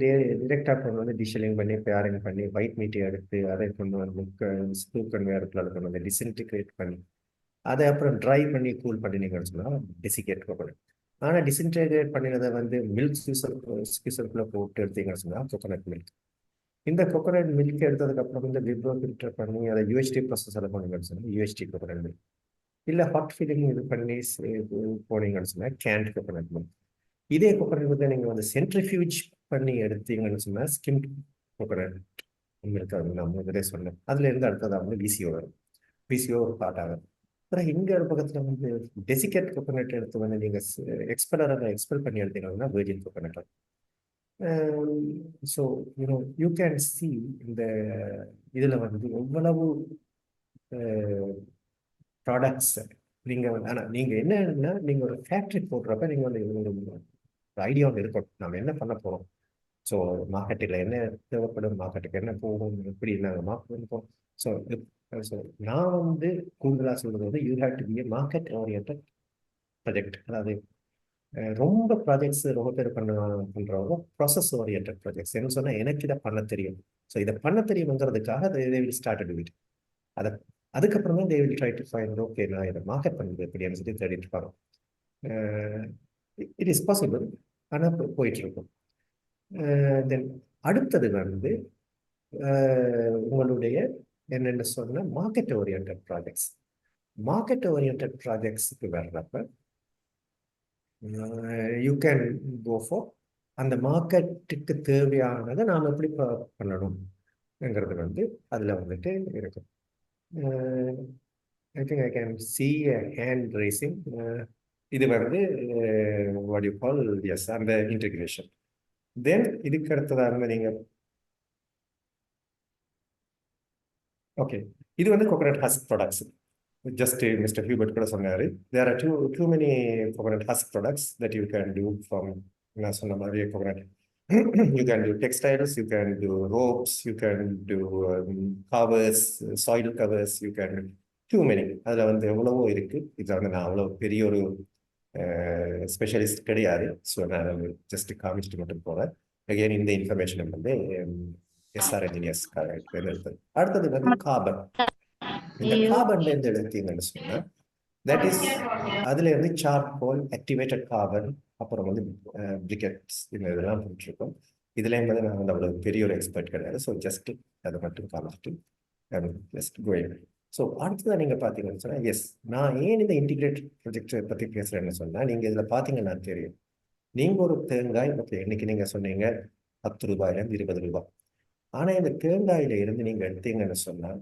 டிரெக்டாக கொண்டு வந்து டிஷ்ஷிலிங் பண்ணி பேரிங் பண்ணி ஒயிட் மீட்டை எடுத்து அதை கொண்டு வந்து ஸ்கூக்கன் வேரத்தில் அதை கொண்டு வந்து டிஸ்இன்டிகிரேட் பண்ணி அதை அப்புறம் ட்ரை பண்ணி கூல் பண்ணினீங்கன்னு சொன்னால் டெசிகேட் கோகோனட். ஆனால் டிஸ்இன்டிகிரேட் பண்ணினதை வந்து மில்க் ஸ்கீசருக்குள்ளே போட்டு எடுத்தீங்கன்னு சொன்னால் கோகோனட் மில்க். இந்த கோகோனட் மில்க் எடுத்ததுக்கப்புறம் இந்த விப்ரோ ஃபில்டர் பண்ணி அதை யூஎஸ்டி ப்ராசஸில் போனீங்கன்னு சொன்னால் யூஎஸ்டி கோகோனட் மில்க். இல்லை ஹாட் ஃபீலிங் இது பண்ணி போனீங்கன்னு சொன்னால் கேண்ட் கோகோனட் மில்க். இதே கோகோனட் மில்கை நீங்கள் வந்து சென்ட்ரிஃபியூஜ் பண்ணி எடுத்தீங்கன்னு சொன்னால் ஸ்கிம் கோகோனட் மில்க். அது நான் முதலே சொன்னேன். அதுல இருந்து அடுத்ததாக வந்து விசிஓ வரும். விசிஓ ஒரு பார்ட் ஆகும். அப்புறம் இங்கே ஒரு பக்கத்தில் வந்து டெசிகேட் கோகோனட் எடுத்து வந்து நீங்கள் எக்ஸ்பெல் பண்ணி எடுத்தீங்கன்னா virgin coconut. So you can C இந்த இதில் வந்து எவ்வளவு ப்ராடக்ட்ஸ் நீங்கள் வந்து, ஆனால் நீங்கள் என்னன்னா நீங்கள் ஒரு ஃபேக்ட்ரி போடுறப்ப நீங்கள் வந்து ஒரு ஐடியா ஒன்று இருக்கணும், நம்ம என்ன பண்ண போகிறோம். ஸோ மார்க்கெட்டில் என்ன தேவைப்படும், மார்க்கெட்டுக்கு என்ன போகும், எப்படி நாங்கள் மார்க் பண்ணிப்போம். ஸோ ஸோ நான் வந்து கூடுதலாக சொல்கிறது வந்து you have to be a market orient project. அதாவது ரொம்ப ப்ராஜெக்ட்ஸ் ரொம்ப பேர் பண்ணுறவங்க ப்ராசஸ் ஓரியன்ட் ப்ராஜெக்ட்ஸ். என்ன சொன்னால் எனக்கு இதை பண்ண தெரியும், ஸோ இதை பண்ண தெரியுங்கிறதுக்காக they will start to do it. அதை அதுக்கப்புறம் தான் they will try to find, okay நான் இதை மார்க்கெட் பண்ணுறது எப்படின்னு சொல்லி தேடிட்டு இருப்பாங்க. இட் இஸ் பாசிபிள், ஆனால் போயிட்டு இருக்கும். தென் அடுத்தது வந்து உங்களுடைய என்னென்னு சொன்ன market orient projects. Market orient ப்ராஜெக்ட்ஸுக்கு வர்றப்ப யூ கேன் கோ ஃபார் அந்த மார்க்கெட்டுக்கு தேவையானதை நாம் எப்படி பண்ணணும்ங்கிறது வந்து அதில் வந்துட்டு இருக்கும். I think I can see a hand raising. இது வந்து what you call, yes, அந்த இன்டெகிரேஷன். தென் இதுக்கு அடுத்ததாக நீங்கள் ஓகே, இது வந்து coconut husk products. Just mister Hubert கூட சொன்னார், there are too many coconut husk products that you can do from, நான் சொன்ன மாதிரி coconut. You can do textiles, you can do ropes, you can do covers, soil covers, you can do too many. அதில் வந்து எவ்வளவோ இருக்குது. இதில் வந்து நான் அவ்வளோ பெரிய ஒரு ஸ்பெஷலிஸ்ட் கிடையாது, ஸோ நான் ஜஸ்ட் காமிச்சிட்டு மட்டும் போகிறேன். அகெயின் இந்த இன்ஃபர்மேஷன் வந்து எஸ்ஆர் இன்ஜினியர்ஸ் இருக்குது. அடுத்தது வந்து கார்பன். இந்த கார்பன்ல இருந்து எடுத்தீங்கன்னு சொன்னால் தட் இஸ் அதுல இருந்து சார்கோல், ஆக்டிவேட்டட் கார்பன், அப்புறம் வந்து பிரிகெட்ஸ், இந்த இதெல்லாம் போயிட்டுருக்கோம். இதுல வந்து நான் வந்து அவ்வளோ பெரிய ஒரு எக்ஸ்பர்ட் கிடையாது, ஸோ ஜஸ்ட் அதை மட்டும் காமிச்சிட்டு ஜஸ்ட் கோயிங். ஸோ அடுத்ததான் நீங்கள் பார்த்தீங்கன்னு சொன்னால், எஸ், நான் ஏன் இந்த இன்டிகிரேட் ப்ராஜெக்டை பற்றி பேசுகிறேன்னு சொன்னால், நீங்கள் இதில் பார்த்தீங்கன்னா தெரியும், நீங்கள் ஒரு தேங்காய், ஓகே இன்னைக்கு நீங்கள் சொன்னீங்க 10 ரூபாயிலேருந்து 20 ரூபாய். ஆனால் இந்த தேங்காயில இருந்து நீங்கள் எடுத்தீங்கன்னு சொன்னால்,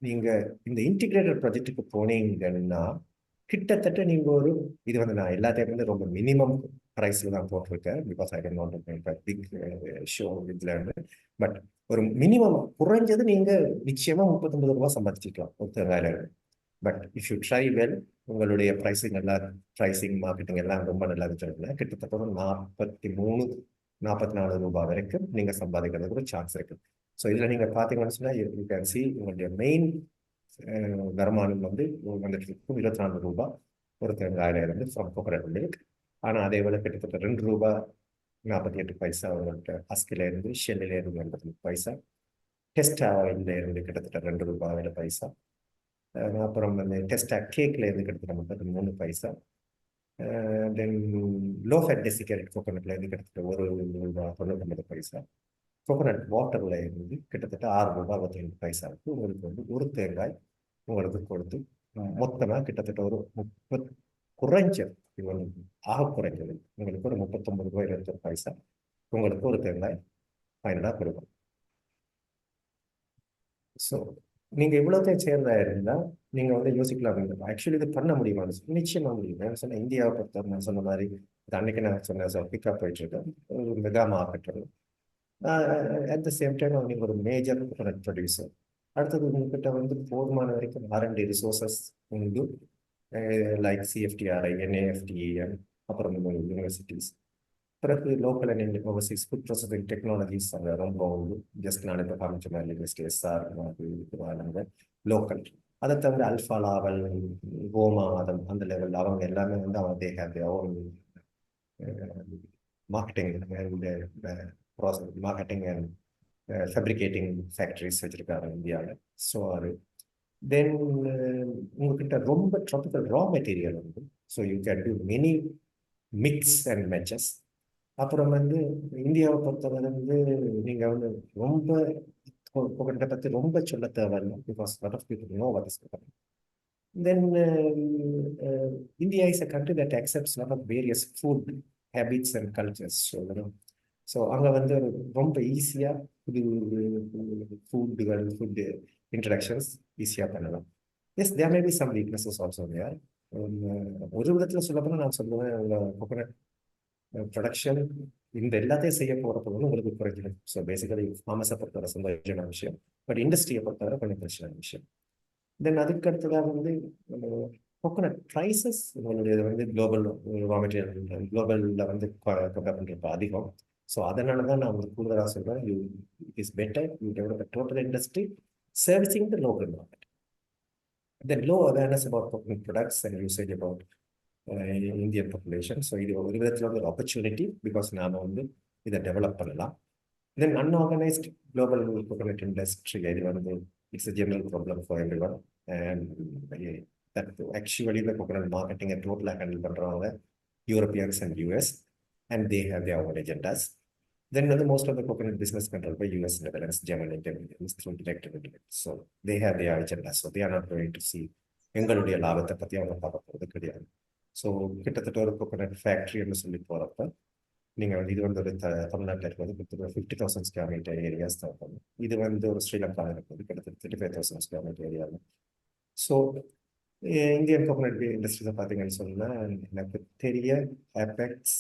நீங்கள் இந்த இன்டிகிரேட்டட் ப்ராஜெக்டுக்கு போனீங்கன்னா கிட்டத்தட்ட நீங்கள் ஒரு, இது வந்து நான் எல்லாத்தையும் வந்து ரொம்ப மினிமம் ப்ரைஸில் தான் போட்டிருக்கேன், because I don't want to big show இதில் இருந்து. பட் ஒரு மினிமம் குறைஞ்சது நீங்கள் நிச்சயமாக 39 ரூபா சம்பாதிச்சிக்கலாம் ஒரு தேங்காயில இருந்து. But if you try well, உங்களுடைய ப்ரைஸிங் மார்க்கெட்டிங் எல்லாம் ரொம்ப நல்லா இருந்துச்சுன்னா கிட்டத்தட்ட ஒரு 43-44 ரூபாய் வரைக்கும் நீங்கள் சம்பாதிக்கிறதுக்கு ஒரு சான்ஸ் இருக்குது. ஸோ இதில் நீங்கள் பார்த்தீங்கன்னு சொன்னால் யூ கேன் சி உங்களுடைய மெயின் வருமானம் வந்து வந்துட்டு 24 ரூபாய் ஒரு தேங்காயில இருந்து ஃப்ரம் கோகனட் மில்க். ஆனால் அதே போல் கிட்டத்தட்ட 2 ரூபாய் 48 பைசா உங்கள்கிட்ட ஹஸ்கில இருந்து, ஷெல்லில் இருந்து 85 பைசா, டெஸ்டா ஆயிலில் இருந்து கிட்டத்தட்ட 2 ரூபாய் 7 பைசா, அப்புறம் வந்து டெஸ்டா கேக்ல இருந்து கிட்டத்தட்ட 33 பைசா, தென் லோ ஃபேட் டெசிகேட்டட் கோகனட்ல இருந்து கிட்டத்தட்ட 1 ரூபாய் 99 பைசா, கோகனட் வாட்டர்ல இருந்து கிட்டத்தட்ட 6 ரூபாய் 65 பைசாவுக்கு உங்களுக்கு வந்து ஒரு தேங்காய் உங்களுக்கு கொடுத்து மொத்தமாக கிட்டத்தட்ட ஒரு 30 குறைஞ்சது, ஆக குறைஞ்சது உங்களுக்கு ஒரு 39 ரூபாய் 21 பைசா உங்களுக்கு ஒரு தேங்காய் ஃபைனலாக கொடுக்கும். ஸோ நீங்கள் இவ்வளோத்தையும் சேர்ந்தா இருந்தால் நீங்கள் வந்து யோசிக்கலாம், ஆக்சுவலி இது பண்ண முடியுமான்னு சொல்லி. நிச்சயமாக முடியும். நான் சொன்ன இந்தியாவை பொறுத்த நான் சொன்ன மாதிரி அன்னைக்கு நான் சொன்ன பிக்கப் போயிட்டு இருக்கேன், ஒரு mega market. At the same time நீங்கள் ஒரு மேஜர் ப்ராடக்ட் ப்ரொடியூசர். அடுத்தது உங்ககிட்ட வந்து போதுமான வரைக்கும் R&D ரிசோர்ஸஸ் உண்டு, லைக் CFTRI, NAFTEM, அப்புறம் யூனிவர்சிட்டிஸ். பிறகு local and Overseas food processing technologies அங்கே ரொம்ப உண்டு. ஜஸ்ட் நான் இப்போ காமிச்ச மாதிரி யூனிவர்சிட்டி SR லோக்கல். அதை தவிர அல்ஃபா லாவல், கோமா அந்த லெவல் அவங்க எல்லாமே வந்து அவங்க they have their own marketing and fabricating factories வச்சுருக்காங்க இந்தியாவில். ஸோ அது தென் உங்ககிட்ட ரொம்ப ட்ராபிக்கல் ரா மெட்டீரியல் உண்டு. So you can do many mix and matches. அப்புறம் வந்து இந்தியாவை பொறுத்தவரை வந்து நீங்கள் வந்து ரொம்ப கோகனட்டை பற்றி ரொம்ப சொல்ல தேவையில்லை, because lot of people know what is coconut. Then India is a country that accepts lot of various food habits and cultures. So அங்கே வந்து ரொம்ப ஈஸியாக ஃபுட் இன்ட்ரடக்ஷன்ஸ் ஈஸியாக பண்ணலாம். Yes, there may be some weaknesses also there. ஒரு விதத்தில் சொல்ல போனால் நான் சொல்லுவேன், கோகனட் ப்ரொடக்ஷன் இந்த எல்லாத்தையும் செய்ய போகிறப்ப வந்து உங்களுக்கு குறைஞ்சிடும். ஸோ பேசிக்கலி ஃபார்மஸை பொறுத்தவரை சந்தோஷமான விஷயம். பட் இண்டஸ்ட்ரியை பொறுத்தவரை கொஞ்சம் பிரச்சனையான விஷயம். தென் அதுக்கு அடுத்ததாக வந்து கோகோனட் ப்ரைஸஸ் உங்களுடைய வந்து குளோபல் ரா மெட்டீரியல் குளோபலில் வந்து கம்பேர் பண்ணுறப்ப அதிகம். ஸோ அதனால தான் நான் வந்து கூடுதலாக சொல்கிறேன், it is better you develop total industry servicing the local market. Then low awareness about coconut products and usage about Indian population. So இது ஒரு விதத்தில் வந்து ஒரு ஆப்பர்ச்சுனிட்டி, பிகாஸ் நாம் வந்து இதை டெவலப் பண்ணலாம். தென் அன்ஆர்கனைஸ்ட் குளோபல் கோகோனட் இண்டஸ்ட்ரி, இது வந்து it's a general problem for everyone. And that actually the coconut marketing and total handle பண்றவங்க Europeans and US, and they have their own agendas. Then most of the coconut business controlled by US, Netherlands, Germany, Netherlands through direct middlemen. So they have their agendas. So they are not going to see எங்களுடைய லாபத்தை பற்றி அவங்க பார்க்க போகிறது கிடையாது. So கிட்டத்தட்ட ஒரு coconut ஃபேக்ட்ரின்னு சொல்லி போகிறப்ப நீங்கள் வந்து இது வந்து ஒரு தமிழ்நாட்டில் இருக்கிறது கிட்டத்தட்ட 50,000 ஸ்கொயர் மீட்டர் ஏரியாஸ் தான் இருக்கும். இது வந்து ஒரு ஸ்ரீலங்காவில் இருக்கிறது கிட்டத்தட்ட 35,000 ஸ்கொயர் மீட்டர் ஏரியாவில். ஸோ இந்தியன் கோகோனட் இண்டஸ்ட்ரியில் பார்த்தீங்கன்னு சொன்னால் எனக்கு தெரிய ஆபெக்ஸ்,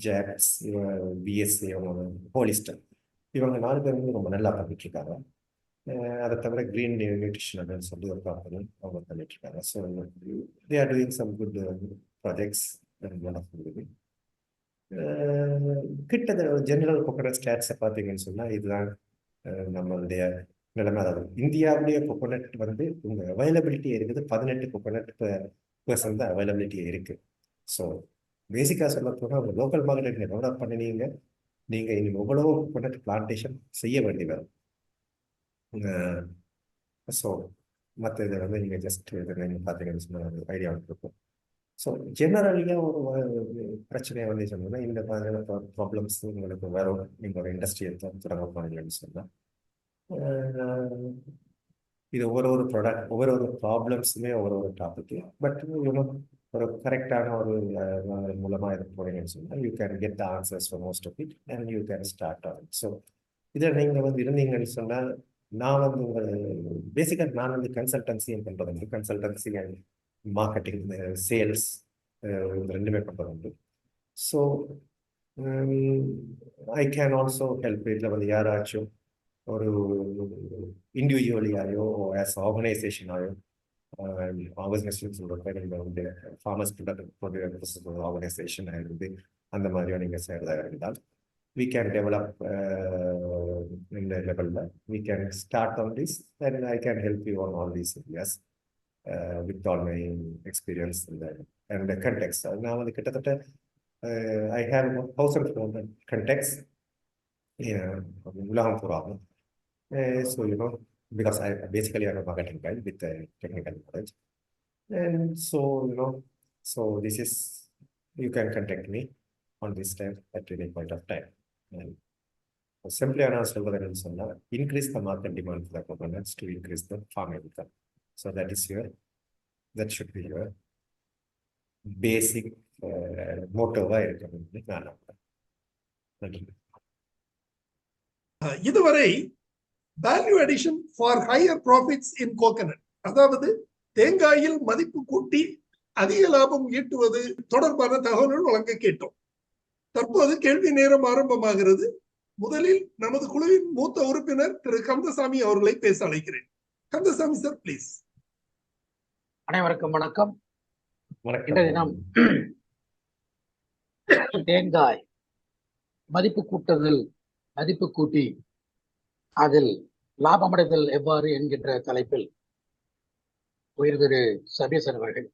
ஜாப்ஸ், பிஎஸ்சி, ஹோலிஸ்டர், இவங்க 4 பேர் வந்து ரொம்ப நல்லா பண்ணிட்டு இருக்காங்க. அதை தவிர கிரீன் நியூட்ரிஷன் அப்படின்னு சொல்லி ஒரு கம்பெனி அவங்க பண்ணிட்டு இருக்காங்க. So they are doing some good projects. கிட்டத்தட்ட ஜெனரல் கோகோனட் ஸ்டாட்ஸை பார்த்தீங்கன்னு சொன்னால் இதுதான் நம்மளுடைய நிலைமை. அதாவது இந்தியாவுடைய கோகோனட் வந்து உங்கள் அவைலபிலிட்டி இருக்குது 18 கோகோனட் பர்சன்ட் தான் அவைலபிலிட்டி இருக்குது. ஸோ பேசிக்காக சொல்ல போனால் உங்கள் லோக்கல் மார்க்கெட் நீங்கள் டெவலப் பண்ணினீங்க, நீங்கள் இன்னும் எவ்வளவோ கோகோனட் பிளான்டேஷன் செய்ய வேண்டி வரும். ஸோ மற்ற இதை வந்து நீங்கள் ஜஸ்ட் இதை நீங்கள் பார்த்தீங்கன்னு சொன்னால் ஐடியா இருக்கும். ஸோ ஜெனரலியாக ஒரு பிரச்சனையை வந்து சொன்னோம்னா இந்த மாதிரியான ப்ராப்ளம்ஸ் உங்களுக்கு வரும். நீங்கள் ஒரு இண்டஸ்ட்ரியை தொடங்க போனீங்கன்னு சொன்னால் இது ஒவ்வொரு ப்ராடக்ட் ஒவ்வொரு ப்ராப்ளம்ஸுமே ஒரு டாபிக். பட் ஒரு கரெக்டான ஒரு மூலமாக இது போனீங்கன்னு சொன்னால் you can get the answers for most of it and you can start on. So இதில் நீங்கள் வந்து இருந்தீங்கன்னு சொன்னால் நான் வந்து உங்கள் பேசிக்காக நான் வந்து கன்சல்டன்சியும் பண்ணுறது உண்டு. கன்சல்டன்சி அண்ட் மார்க்கெட்டிங், சேல்ஸ் ரெண்டுமே பண்ணுறது உண்டு. So I can also help. இதில் வந்து யாராச்சும் ஒரு இண்டிவிஜுவலியாயோ ஆஸ் ஆர்கனைசேஷனாயோ ஆர்கனைசேஷன் சொல்கிறப்ப நீங்கள் வந்து ஃபார்மர்ஸ் ப்ரொடக்ட் ஆர்கனைசேஷன் இருந்து அந்த மாதிரியோ நீங்கள் சேர்றதாக இருந்தால் we can develop in the level that we can start on this, and I can help you on all these areas with all my experience and the context. Now the kittathata I have 1,400 contexts ulagam puravam. So because I basically am a marketing guy with technical knowledge, and so so this is, you can contact me on this time at any point of time. And simply நான் சொல்வது என்னன்னு சொன்னால், increase the market demand for the coconuts to increase the farm income. So that should be your basic motto-வா இருக்கணும்னு நான் நம்புறேன். நன்றி. இதுவரை value addition for higher profits in coconut, அதாவது தேங்காயில் மதிப்பு கூட்டி அதிக லாபம் ஈட்டுவது தொடர்பான தகவல்கள் வழங்க கேட்டோம். தற்போது கேள்வி நேரம் ஆரம்பமாகிறது. முதலில் நமது குழுவின் மூத்த உறுப்பினர் திரு கந்தசாமி அவர்களை பேச அழைக்கிறேன். Kandasamy sir, please. அனைவருக்கும் வணக்கம். இன்றைய தினம் தேங்காய் மதிப்பு கூட்டுதல், மதிப்பு கூட்டி அதில் லாபமடைதல் எவ்வாறு என்கின்ற தலைப்பில் உயர் திரு சபீசன் அவர்கள்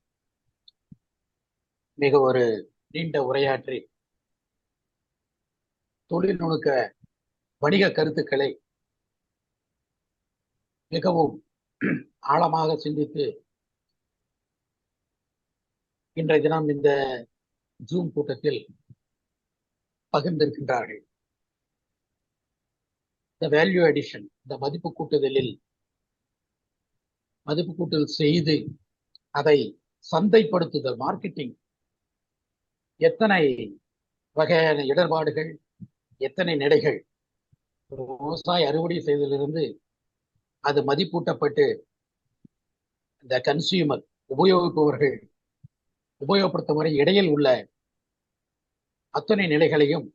மிக ஒரு நீண்ட உரையாற்றி தொழில் நுணுக்க வணிக கருத்துக்களை மிகவும் ஆழமாக சிந்தித்து இன்றைய தினம் இந்த ஜூம் கூட்டத்தில் பகிர்ந்திருக்கின்றார்கள். இந்த வேல்யூ அடிஷன், இந்த மதிப்பு கூட்டுதலில் மதிப்பு கூட்டல் செய்து அதை சந்தைப்படுத்துதல், மார்க்கெட்டிங், எத்தனை வகையான இடர்பாடுகள், எத்தனை நடைகள். விவசாய அறுவடை செய்ததிலிருந்து அது மதிப்பூட்டப்பட்டு இந்த கன்சியூமர் உபயோகிப்பவர்கள் உபயோகப்படுத்தும் வரை இடையில் உள்ள அத்தனை நிலைகளையும்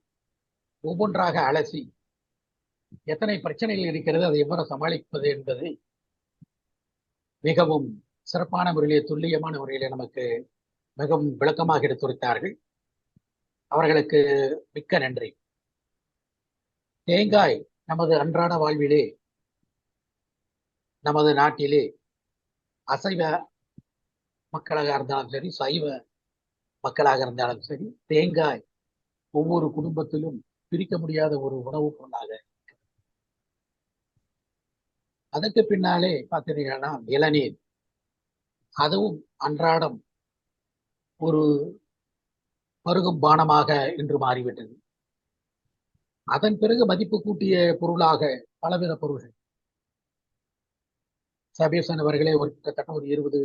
ஒவ்வொன்றாக அலசி எத்தனை பிரச்சனைகள் இருக்கிறது, அதை எவ்வாறு சமாளிப்பது என்பதை மிகவும் சிறப்பான முறையிலே, துல்லியமான முறையிலே நமக்கு மிகவும் விளக்கமாக எடுத்துரைத்தார்கள். அவர்களுக்கு மிக்க நன்றி. தேங்காய் நமது அன்றாட வாழ்விலே, நமது நாட்டிலே அசைவ மக்களாக இருந்தாலும் சரி, சைவ மக்களாக இருந்தாலும் சரி, தேங்காய் ஒவ்வொரு குடும்பத்திலும் பிரிக்க முடியாத ஒரு உணவுப் பொருளாக. அதற்கு பின்னாலே பார்த்தீங்கன்னா இளநீர், அதுவும் அன்றாடம் ஒரு பருகும் பானமாக இன்று மாறிவிட்டது. அதன் பிறகு மதிப்பு கூட்டிய பொருளாக பலவித பொருள்கள். சபேசன் அவர்களே ஒரு கிட்டத்தட்ட ஒரு 20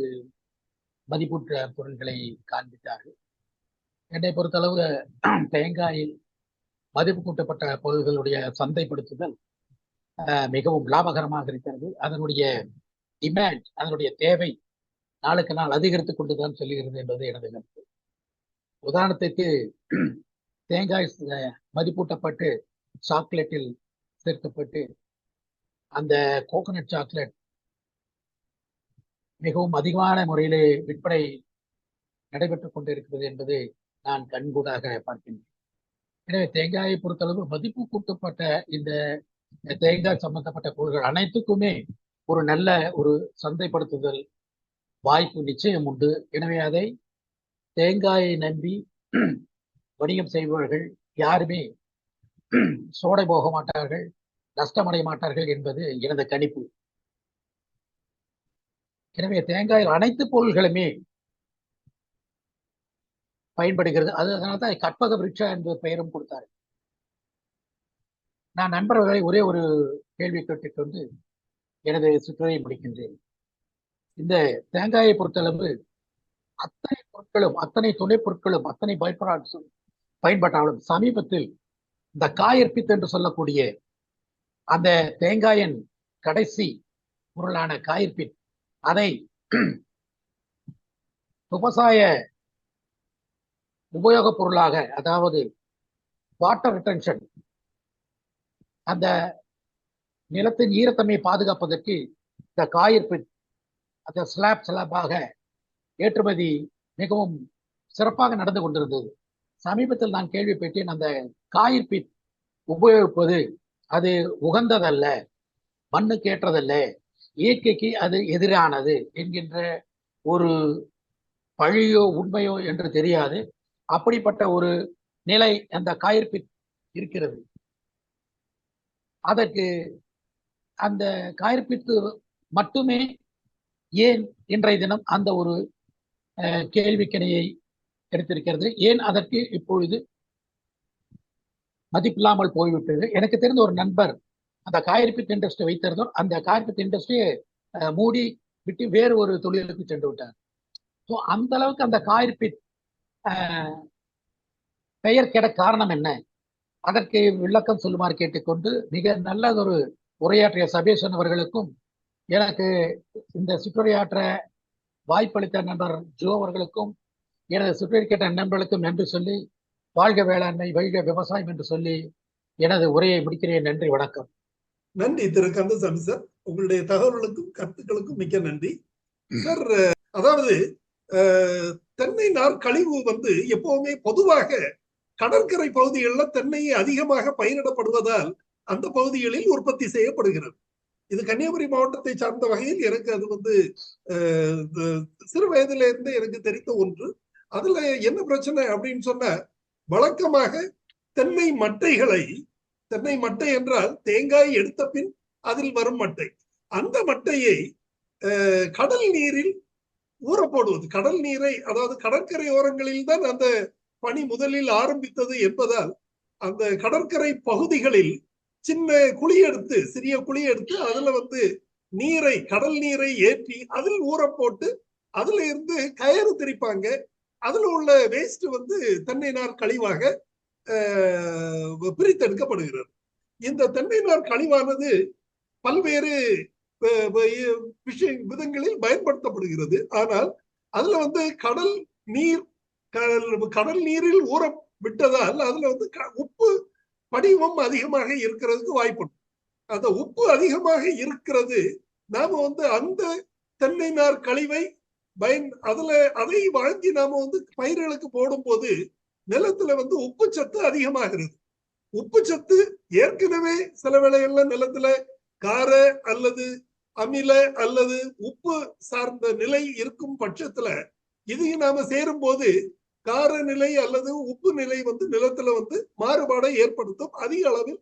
மதிப்பூட்ட பொருள்களை காண்பித்தார்கள். என்னை பொறுத்தளவு தேங்காயில் மதிப்பு கூட்டப்பட்ட பொருள்களுடைய சந்தைப்படுத்துதல் மிகவும் லாபகரமாக இருக்கிறது. அதனுடைய டிமாண்ட், அதனுடைய தேவை நாளுக்கு நாள் அதிகரித்துக் கொண்டுதான் செல்கிறது என்பது எனது கருத்து. உதாரணத்துக்கு தேங்காய் மதிப்பூட்டப்பட்டு சாக்லேட்டில் சேர்க்கப்பட்டு அந்த கோகனட் சாக்லேட் மிகவும் அதிகமான முறையிலே விற்பனை நடைபெற்றுக் கொண்டிருக்கிறது என்பது நான் கண்கூடாக பார்க்கின்றேன். எனவே தேங்காயை பொறுத்தளவு மதிப்பு கூட்டப்பட்ட இந்த தேங்காய் சம்பந்தப்பட்ட பொருட்கள் அனைத்துக்குமே ஒரு நல்ல ஒரு சந்தைப்படுத்துதல் வாய்ப்பு நிச்சயம் உண்டு. எனவே அதை தேங்காயை நம்பி வணிகம் செய்பவர்கள் யாருமே சோடை போக மாட்டார்கள், நஷ்டமடைய மாட்டார்கள் என்பது எனது கணிப்பு. எனவே தேங்காயில் அனைத்து பொருள்களுமே பயன்படுகிறது. அதனால்தான் கற்பக விருட்சா என்ற பெயரும் கொடுத்தார். நான் நண்பர்களை ஒரே ஒரு கேள்வி கேட்டுக்கொண்டு எனது சுற்றுரையை முடிக்கின்றேன். இந்த தேங்காயை பொறுத்தளவு அத்தனை பொருட்களும், அத்தனை துணை பொருட்களும், அத்தனை பை ப்ராடக்ட்ஸும் பயன்பட்டாலும் சமீபத்தில் இந்த காயற்பித் என்று சொல்லக்கூடிய அந்த தேங்காயின் கடைசி பொருளான காயற்பித், அதை விவசாய உபயோகப் பொருளாக, அதாவது வாட்டர் ரிட்டன்ஷன், அந்த நிலத்தின் ஈரத்தன்மையை பாதுகாப்பதற்கு இந்த காயற்பித் அந்த ஸ்லாப்பாக ஏற்றுமதி மிகவும் சிறப்பாக நடந்து கொண்டிருந்தது. சமீபத்தில் நான் கேள்விப்பட்டேன், அந்த காயற்பித் உபயோகிப்பது அது உகந்ததல்ல, மண்ணுக்கு ஏற்றதல்ல, இயற்கைக்கு அது எதிரானது என்கின்ற ஒரு பழியோ உண்மையோ என்று தெரியாது. அப்படிப்பட்ட ஒரு நிலை அந்த காயற்பித் இருக்கிறது. அதற்கு அந்த காயற்பித்து மட்டுமே ஏன் இன்றைய தினம் அந்த ஒரு கேள்விக்கணையை எடுத்திருக்கிறது? ஏன் அதற்கு இப்பொழுது மதிப்பில்லாமல் போய்விட்டது? எனக்கு தெரிந்த ஒரு நண்பர் அந்த காயற்பித் இண்டஸ்ட்ரி வைத்திருந்தோம். அந்த காயற்பித் இண்டஸ்ட்ரியை மூடி விட்டு வேறு ஒரு தொழிலுக்கு சென்று விட்டார். ஸோ அந்த அளவுக்கு அந்த காயற்பித் பெயர் கெட காரணம் என்ன? அதற்கு விளக்கம் சொல்லுமாறு கேட்டுக்கொண்டு மிக நல்லதொரு உரையாற்றிய சபேசன் அவர்களுக்கும், எனக்கு இந்த சுற்றுரையாற்ற வாய்ப்பளித்த நண்பர் ஜோ அவர்களுக்கும், எனது சுற்றுரை கேட்ட நண்பர்களுக்கும் நன்றி சொல்லி, வாழ்க வேளாண்மை, வைக விவசாயம் என்று சொல்லி எனது உரையை முடிக்கிறேன். நன்றி, வணக்கம். நன்றி திரு கந்தசாமி சார், உங்களுடைய தகவல்களுக்கும் கருத்துக்களுக்கும் மிக்க நன்றி சார். அதாவது தென்னை நார் கழிவு எப்பவுமே பொதுவாக கடற்கரை பகுதிகளில் தென்னையை அதிகமாக பயிரிடப்படுவதால் அந்த பகுதிகளில் உற்பத்தி செய்யப்படுகிறது. இது கன்னியாகுமரி மாவட்டத்தை சார்ந்த வகையில் எனக்கு அது சிறு வயதில இருந்து எனக்கு தெரிந்த ஒன்று. அதுல என்ன பிரச்சனை அப்படின்னு சொன்னா, வழக்கமாக தென்னை மட்டைகளை, தென்னை மட்டை என்றால் தேங்காய் எடுத்த பின் அதில் வரும் மட்டை, அந்த மட்டையை கடல் நீரில் ஊற போடுவது. கடல் நீரை, அதாவது கடற்கரை ஓரங்களில் தான் அந்த பணி முதலில் ஆரம்பித்தது என்பதால் அந்த கடற்கரை பகுதிகளில் சின்ன குழி எடுத்து, சிறிய குழி எடுத்து அதுல நீரை, கடல் நீரை ஏற்றி அதில் ஊற போட்டு அதுல இருந்து கயிறு திரிப்பாங்க. அதுல உள்ள வேஸ்ட் தென்னை நார் கழிவாக பிரித்தெடுக்கப்படுகிறது. இந்த தென்னை நார் கழிவானது பல்வேறு விதங்களில் பயன்படுத்தப்படுகிறது. ஆனால் அதுல கடல் நீரில் ஊற விட்டதால் அதுல வந்து உப்பு படிவம் அதிகமாக இருக்கிறதுக்கு வாய்ப்பு. அந்த உப்பு அதிகமாக இருக்கிறது. நாம வந்து அந்த தென்னை நார் கழிவை அதை வாங்கி நாம வந்து பயிர்களுக்கு போடும் போது நிலத்துல வந்து உப்பு சத்து அதிகமாகிறது. உப்பு சத்து ஏற்கனவே சில வேளைகள்ல நிலத்துல கார அல்லது அமில அல்லது உப்பு சார்ந்த நிலை இருக்கும் பட்சத்துல இதையும் நாம சேரும் போது கார நிலை அல்லது உப்பு நிலை வந்து நிலத்துல வந்து மாறுபாடை ஏற்படுத்தும். அதிக அளவில்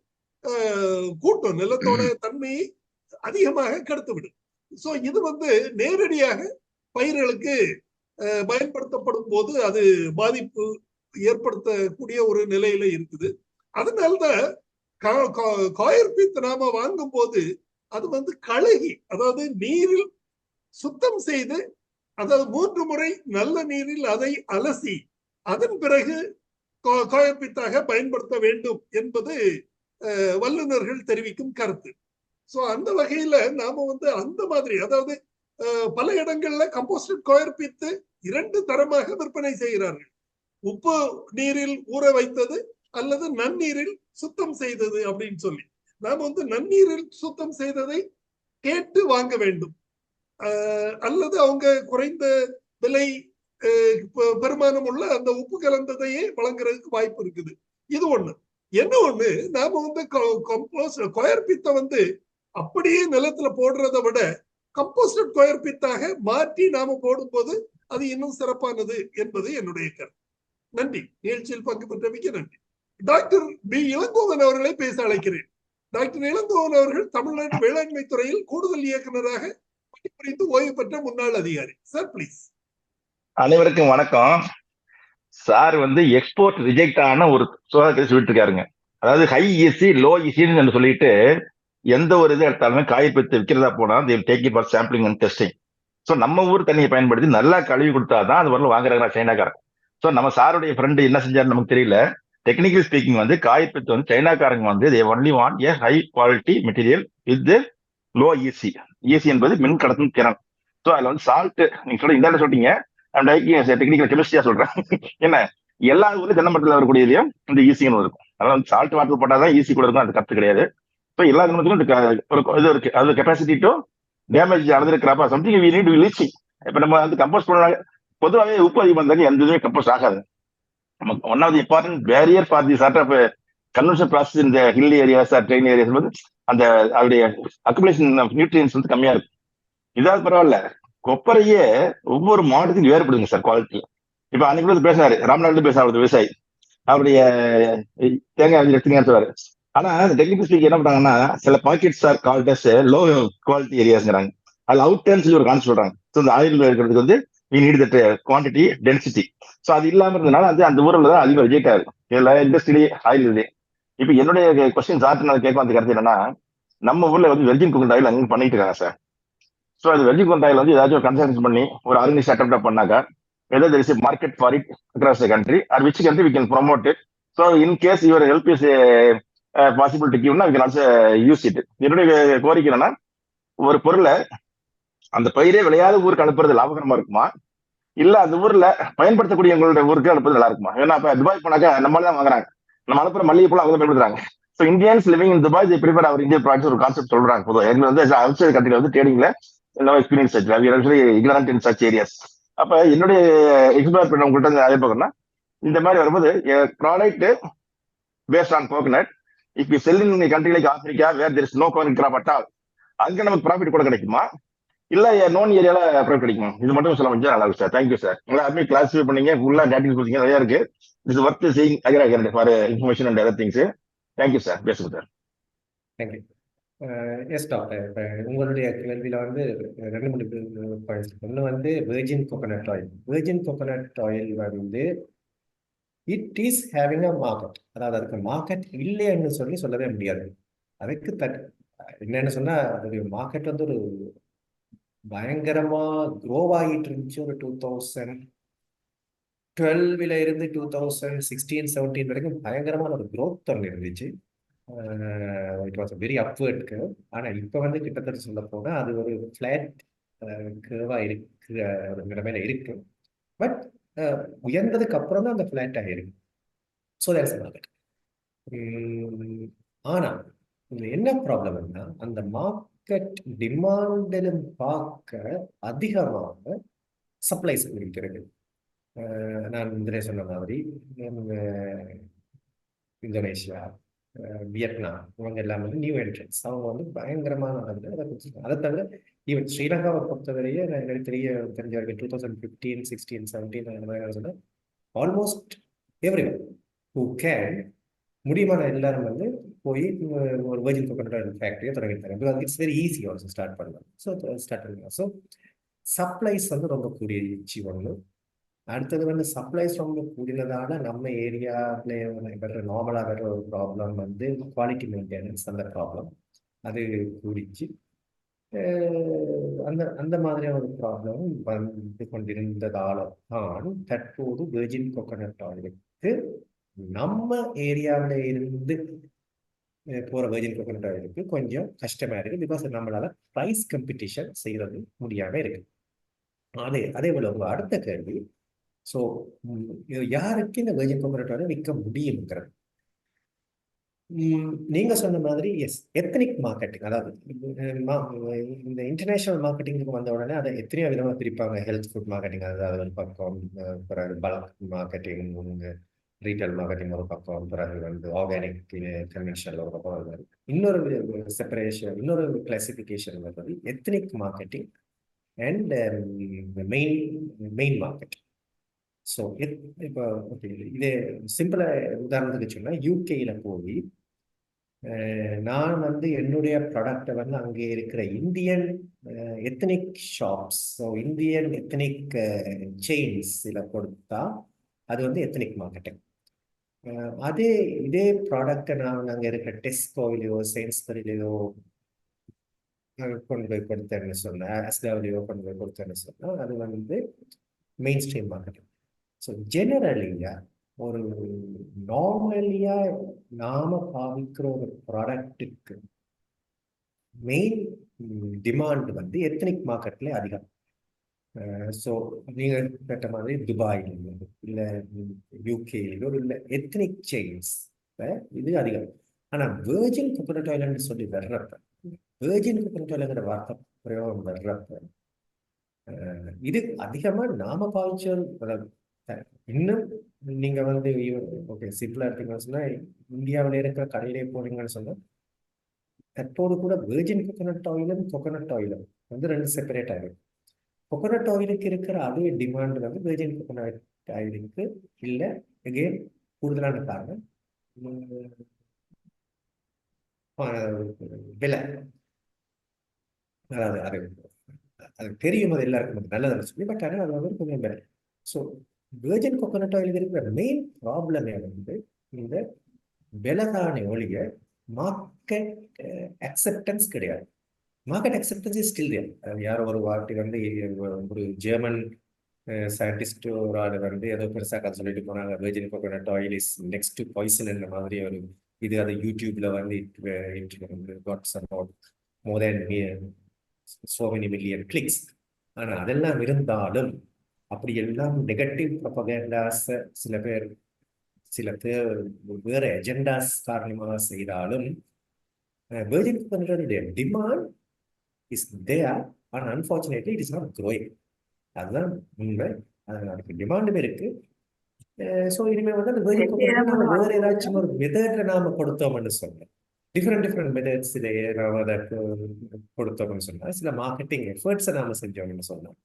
கூட்டும், நிலத்தோட தன்மையை அதிகமாக கெடுத்து விடும். சோ இது வந்து நேரடியாக பயிர்களுக்கு பயன்படுத்தப்படும் போது அது பாதிப்பு ஏற்படுத்தக்கூடிய ஒரு நிலையில இருக்குது. அதனால்தான் காயர்பித் நாம வாங்கும் போது அது வந்து கழுகி, அதாவது நீரில் சுத்தம் செய்து, அதாவது 3 முறை நல்ல நீரில் அதை அலசி அதன் பிறகு காயர்பித்தாக பயன்படுத்த வேண்டும் என்பது வல்லுநர்கள் தெரிவிக்கும் கருத்து. சோ அந்த வகையில நாம வந்து அந்த மாதிரி, அதாவது பல இடங்கள்ல கம்போஸ்டட் காயர்பித்து 2 தரமாக விற்பனை செய்கிறார்கள். உப்பு நீரில் ஊற வைத்தது அல்லது நன்னீரில் சுத்தம் செய்தது அப்படின்னு சொல்லி. நாம வந்து நன்னீரில் சுத்தம் செய்ததை கேட்டு வாங்க வேண்டும். அல்லது அவங்க குறைந்த விலை பெருமானம் உள்ள அந்த உப்பு கலந்ததையே வழங்குறதுக்கு வாய்ப்பு இருக்குது. இது ஒண்ணு. என்ன ஒண்ணு, நாம வந்து காயர்பித்தை வந்து அப்படியே நிலத்துல போடுறதை விட கம்போஸ்டட் காயர்பித்தாக மாற்றி நாம போடும்போது அது இன்னும் சிறப்பானது என்பது என்னுடைய கருத்து. நன்றி. நிகழ்ச்சியில் பங்கு பெற்றமைக்கு நன்றி. டாக்டர் பி இளங்கோவன் அவர்களை பேச அழைக்கிறேன். டாக்டர் இளங்கோவன் அவர்கள் தமிழ்நாடு வேளாண்மை துறையில் கூடுதல் இயக்குநராக பணிபுரிந்து ஓய்வு பெற்ற முன்னாள் அதிகாரி. Sir please. அனைவருக்கும் வணக்கம். சார் வந்து எக்ஸ்போர்ட் ரிஜெக்ட் ஆன ஒரு சோதனை சொல்லிட்டு இருக்காருங்க. அதாவது ஹை ஈசி லோ ஈசின்னு சொல்லிட்டு எந்த ஒரு இது எடுத்தாலுமே காயப்பத்து விற்கிறதா போனா take it for sampling and testing. So நம்ம ஊர் தண்ணியை பயன்படுத்தி நல்லா கழுவி கொடுத்தாதான் அது வரல வாங்குறாங்க சைனாக்காரன். ஸோ நம்ம சாருடைய ஃப்ரெண்டு என்ன செஞ்சாரு நமக்கு தெரியல. டெக்னிக்கல் ஸ்பீக்கிங் வந்து காயப்பத்து வந்து சைனாக்காரங்க வந்து they only want a high quality material with low EC. EC என்பது மின் கடத்தும் திறன். ஸோ அதுல வந்து சால்ட் நீங்க சொல்ல இந்த சொல்றீங்க, டெக்னிக்கல் கெமிஸ்ட்ரியா சொல்றேன். என்ன எல்லா ஊர்லயும் தென்னமரத்தில் வரக்கூடியதையும் இந்த ஈசின்னு இருக்கும். அதனால சால்ட் வாட்டர் போட்டாதான் ஈசி கூட இருக்கும், அது கருத்து கிடையாது. ஸோ எல்லா தென்னமரத்திலும் இது இருக்கு. அது கெப்பாசிட்டி டு டேமேஜ் நடந்திருக்கிறப்ப சம்திங் வி நீட் லீச்சிங். இப்ப நம்ம வந்து கம்போஸ் பண்ண பொதுவாகவே உப்பு அதிகம் வந்தாங்க எந்த இதுவுமே கம்போஸ் ஆகாது. One of the important barrier for the sort of conversion process இந்த ஹில் ஏரியாஸ் ட்ரெயின் ஏரியாஸ் வந்து அந்த அவருடைய அக்குமுலேஷன் ஆஃப் நியூட்ரியன்ஸ் வந்து கம்மியா இருக்கும். இதாவது பரவாயில்ல, கொப்பரையே ஒவ்வொரு மாவட்டத்துக்கும் வேறுபடுங்க சார் குவாலிட்டி. இப்ப அன்னைக்கு பேசினாரு, ராம்நாடு பேசினாரு விவசாயி, அவருடைய தேங்காய் எடுத்துங்க சொல்றாரு. ஆனா இந்த டெக்னிக்கல் ஸ்பீக் என்ன பண்றாங்கன்னா சில pockets are called as low quality ஏரியாஸ்ங்கிறாங்க. அது அவுட்டர்னு சொல்லி ஒரு கான்செப்ட் சொல்றாங்க. ஸோ இந்த ஆயில் இருக்கிறதுக்கு வந்து we need that quantity density. So அது இல்லாம இருந்ததுனால அது அந்த ஊரில் தான் அதிகம் ரிஜெக்ட் ஆகுது. இதுல இண்டஸ்ட்ரி ஆயில் இது. இப்ப என்னுடைய கொஸ்டின் சார்ட்டு நான் கேட்க வந்த கருத்து என்னன்னா, நம்ம ஊர்ல வந்து வெர்ஜின் கோகனட் ஆயில் அங்கே பண்ணிட்டு இருக்காங்க சார். ஸோ அது வெர்ஜின் கோகனட் ஆயில் வந்து ஏதாச்சும் கன்சல்டன்ஸ் பண்ணி ஒரு ஆர்கனைஸ் அட்டெம்ப்ட் பண்ணாக்கா whether there is a market for it across the country or which country we can promote it. So in case your help is possible to give, we can also use it. என்னுடைய கோரிக்கை என்னன்னா, ஒரு பொருளை அந்த பயிரே விளையாத ஊருக்கு அனுப்புறது லாபகரமா இருக்குமா, இல்ல அந்த ஊர்ல பயன்படுத்தக்கூடிய எங்களுடைய ஊருக்கு அனுப்புறது நல்லா இருக்குமா? ஏன்னா இப்ப துபாய் போனாக்கா நம்மளால தான் வாங்குறாங்க, நம்ம அனுப்புற மல்லிகை போல அவங்க பயன்படுத்துறாங்க. So Indians living in Dubai they prefer our Indian products ஒரு கான்செப்ட் சொல்றாங்க. பொதுவாக எங்களுக்கு வந்து அவுட் சைடு கண்ட்ரில வந்து ட்ரேடிங்ல no experience ignorant in such areas. அப்ப என்னுடைய எக்ஸ்ப்ளோர் பண்ண உங்கள்கிட்ட அதே பார்க்கணும்னா, இந்த மாதிரி வரும்போது product based on coconut if you sell in country like Africa where there is no coconut crop at all, அங்க நமக்கு ப்ராஃபிட் கூட கிடைக்குமா, இல்ல நோன் ஏரியால ப்ராஃபிட் கிடைக்குமா? இது மட்டும் சொல்ல முடிஞ்சா நல்லா இருக்கும் சார். Thank you sir. உங்களை யாருமே கிளாஸிஃபை பண்ணீங்க, ஃபுல்லா டேட்டிங் கொடுத்தீங்க, நிறைய இருக்கு. It's worth seeing again for information and other things. Thank you sir. பேசுங்க சார். தேங்க்யூ. எஸ் டாக்டர், இப்போ உங்களுடைய கேள்வியில் வந்து 2-3 பாயிண்ட்ஸ். ஒன்று வந்து virgin coconut oil. Virgin coconut oil வந்து it is having a market. அதாவது அதுக்கு மார்க்கெட் இல்லைன்னு சொல்லவே முடியாது. அதுக்கு என்னன்னு சொன்னால் அதோடைய மார்க்கெட் வந்து ஒரு பயங்கரமாக க்ரோ ஆகிட்டு இருந்துச்சு. ஒரு 2012 இருந்து 2016-17 வரைக்கும் பயங்கரமான ஒரு க்ரோத் ஒன்று இருந்துச்சு. It was very upward curve. ஆனால் இப்போ வந்து கிட்டத்தட்ட சொல்ல போனால் அது ஒரு ஃப்ளாட் கர்வாக இருக்கிற ஒரு நிலைமையில இருக்கு. பட் உயர்ந்ததுக்கு அப்புறம் தான் அந்த ஃப்ளாட் ஆகிருக்கு. So there is a market. ஆனால் இதில் என்ன ப்ராப்ளம்னா அந்த மார்க்கெட் டிமாண்டிலும் பார்க்க அதிகமாக சப்ளைஸ் இருக்கிறது. நான் இதில் சொன்ன மாதிரி இந்தோனேஷியா, வியட்நாம் இவங்க எல்லாம் வந்து நியூ என்ட்ரன்ஸ். அவங்க வந்து பயங்கரமான அளவில் அதை கொடுத்துருக்காங்க. அதை தவிர ஈவன் ஸ்ரீலங்காவை பொறுத்தவரையே எனக்கு தெரிஞ்ச வரைக்கும் 2015, 16, 17 அந்த மாதிரி சொன்னால் almost everyone who can முடியுமான எல்லாரும் வந்து போய் ஒரு வெர்ஜின் கோகோனட் ஃபேக்டரியை தொடங்கிட்டாங்க. Because it's very easy also start பண்ணலாம். ஸோ ஸ்டார்ட் பண்ணலாம். ஸோ சப்ளைஸ் வந்து ரொம்ப கூடியிருச்சு ஒன்று. அடுத்தது வந்து சப்ளைஸ் ரொம்ப கூடினதால நம்ம ஏரியாவில் நார்மலாக வர ஒரு ப்ராப்ளம் வந்து குவாலிட்டி மெயின்டெனன்ஸ். அந்த ப்ராப்ளம் அது கூடிச்சு. அந்த அந்த மாதிரியான ஒரு ப்ராப்ளம் வந்து கொண்டிருந்ததால தான் தற்போது வெர்ஜின் கோகோனட் ஆயிலுக்கு நம்ம ஏரியாவில் இருந்து போகிற வெர்ஜின் கோகோனட் ஆயிலுக்கு கொஞ்சம் கஷ்டமாக இருக்குது. பிகாஸ் நம்மளால ப்ரைஸ் காம்படிஷன் செய்கிறது முடியாமல் இருக்கு. அதே போல உங்க அடுத்த கேள்வி, ஸோ யாருக்கு இந்த வெர்ஜின் கோகோனட் ஆயில் விற்க முடியுங்கிறது நீங்க சொன்ன மாதிரி எஸ் எத்தனிக் மார்க்கெட்டிங். அதாவது இந்த இன்டர்நேஷனல் மார்க்கெட்டிங்க்கு வந்த உடனே அதை எத்தனையோ விதமாக பிரிப்பாங்க. ஹெல்த் ஃபுட் மார்க்கெட்டிங் அதாவது ஒரு பக்கம், பிறகு பல்க் மார்க்கெட்டிங், ரீட்டைல் மார்க்கெட்டிங் ஒரு பக்கம், பிறகு வந்து ஆர்கானிக் கன்வென்ஷனல் ஒரு பக்கம் வருது. இன்னொரு செப்பரேஷன், இன்னொரு கிளாசிஃபிகேஷன் வருது ethnic marketing and main market. So இப்போ ஓகே, இதே சிம்பிளாக உதாரணத்துக்கு சொன்னால் யூகேயில் போய் நான் வந்து என்னுடைய ப்ராடக்டை வந்து அங்கே இருக்கிற Indian ethnic shops, so Indian ethnic செயின்ஸில் கொடுத்தா அது வந்து எத்தனிக் மார்க்கெட்டிங். இதே ப்ராடக்டை நான் அங்கே இருக்கிற டெஸ்கோவிலையோ செயின்ஸ்பரிலையோ கொண்டு போய் கொடுத்தேன்னு சொன்னேன், அஸ்லாவிலையோ கொண்டு போய் கொடுத்தேன்னு சொன்னால் அது வந்து மெயின் ஸ்ட்ரீம் மார்க்கெட்டிங். ஸோ ஜெனரலியா ஒரு நார்மலியா நாம பாவிக்கிற ஒரு ப்ராடக்ட்டுக்கு மெயின் டிமாண்ட் வந்து எத்தனிக் மார்க்கெட்ல அதிகம். ஸோ நீங்க கேட்ட மாதிரி துபாயிலோ இல்லை யூகேலையோ இல்லை எத்தனிக் செயின்ஸ் இது அதிகம். ஆனால் வெர்ஜின் கோகோனட் ஆயில்னு சொல்லி வர்றப்ப, வெர்ஜின் கோகோனட் ஆயிலுங்கிற வார்த்தை பிரயோகம் வர்றப்ப இது அதிகமா நாம பாவிச்ச. இன்னும் நீங்க வந்து ஓகே சிம்பிளா இருக்கீங்கன்னு சொன்னா இந்தியாவில் இருக்கிற கடையிலே போறீங்கன்னு சொன்னா தற்போது கூட வெர்ஜின் கோகோனட் ஆயிலும் கோகோனட் ஆயிலும் வந்து ரெண்டு செப்பரேட் ஆயிடும். கோகோனட் ஆயிலுக்கு இருக்கிற அதே டிமாண்ட் வந்து வெர்ஜின் கோகோனட் ஆயிலுக்கு இல்லை. எகெயின் கூடுதலான காரணம் விலை. அதாவது அது தெரியும், அது எல்லாருக்கும் நல்லதுன்னு சொல்லி, பட் ஆனால் அது வந்து கொஞ்சம் விலை. ஸோ வெர்ஜின் கோகோனட் ஆயில் இருக்கிற மெயின் ப்ராப்ளமே வந்து இந்த விலைதானே ஒழிய மார்க்கெட் அக்செப்டன்ஸ் கிடையாது. Market acceptance is still there. யாரோ ஒரு வாட்டி வந்து ஒரு ஜெர்மன் சயின்டிஸ்ட் ஒரு ஆள் வந்து ஏதோ பெருசாக கதை சொல்லிட்டு போனாங்க, virgin coconut oil is next poison என்ற மாதிரி ஒரு இது. அது யூடியூப்ல வந்து got some more then so many million clicks. ஆனா அதெல்லாம் இருந்தாலும் அப்படி எல்லாம் நெகட்டிவ் ப்ரொபகேண்டாஸ் சில பேர் வேற எஜெண்டாஸ் காரணமாக செய்தாலும் வெர்ஜின் கோகோனட்டுடைய டிமாண்ட் இஸ் தேர், ஆனால் unfortunately it is not growing. அதுதான் உண்மை. அதுக்கு டிமாண்டும் இருக்கு. ஸோ இனிமேல் வந்து அந்த வெர்ஜின் கோகோனட் நம்ம வேற ஏதாச்சும் ஒரு மெத்தட்ல நாம கொடுத்தோம்னு சொன்னேன், டிஃப்ரெண்ட் மெத்தட்ஸிலேயே நாம் அதை கொடுத்தோம்னு சொன்னால், சில மார்க்கெட்டிங் எஃபர்ட்ஸை நாம செஞ்சோம்னு சொன்னோம்,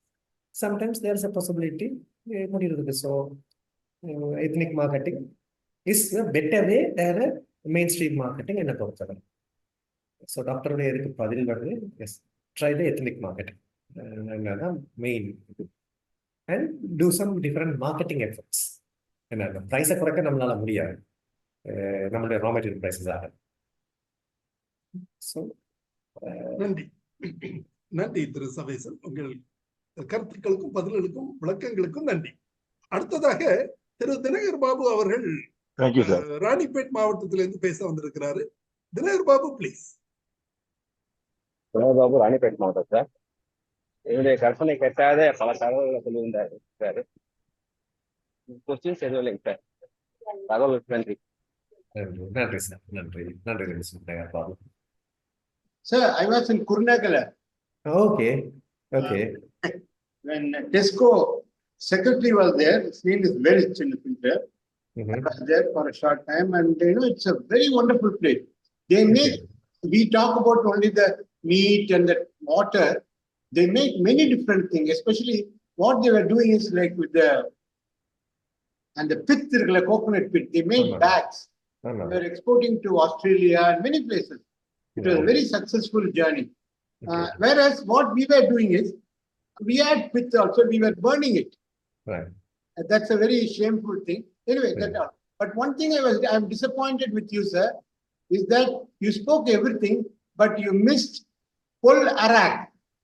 sometimes there is a possibility முடிகிறது. So ethnic marketing is a better way than a mainstream marketing என்னை பொறுத்தவரை. ஸோ டாக்டருடைய இதுக்கு பதில் வந்து yes, try the ethnic marketing என்னதான் மெயின் இது, and do some different marketing efforts. என்ன ப்ரைஸை குறைக்க நம்மளால முடியாது, நம்மளுடைய ரா மெட்டீரியல் ப்ரைஸஸ் ஆக. நன்றி நன்றி திரு சவேசன், உங்கள் கருத்துக்களுக்கும் பதில்களுக்கும் விளக்கங்களுக்கும் நன்றி. அடுத்ததாக திரு தினகர் பாபு அவர்கள் ராணிப்பேட் மாவட்டத்திலிருந்து பேச வந்திருக்கிறாரு. தினகர் பாபு ப்ளீஸ். தினகர் பாபு, ராணிப்பேட் மாவட்டம் சார். என்னுடைய கற்பனை கேட்டாத பல தகவல்களை சொல்லியிருந்தாரு சார். கொஸ்டின்ஸ் எதுவும் இல்லைங்க சார். தகவலுக்கு நன்றி. நன்றி சார், நன்றி நன்றி mister Babu. Sir, I was in Kurunegala okay okay. when Tesco secretary was there. His name is Welch in the future. I was there for a short time, and it's a very wonderful place. They make, we talk about only the meat and the water. They make many different things, especially what they were doing is like with the, and the pith, like coconut pith, they made bags. They were exporting to Australia and many places. It was a very successful journey. Whereas what we were doing is, we had pith also, we were burning it. Right. That's a very shameful thing. Anyway, that's all. But one thing I'm disappointed with you, sir, is that you spoke everything, but you missed Pol Arak.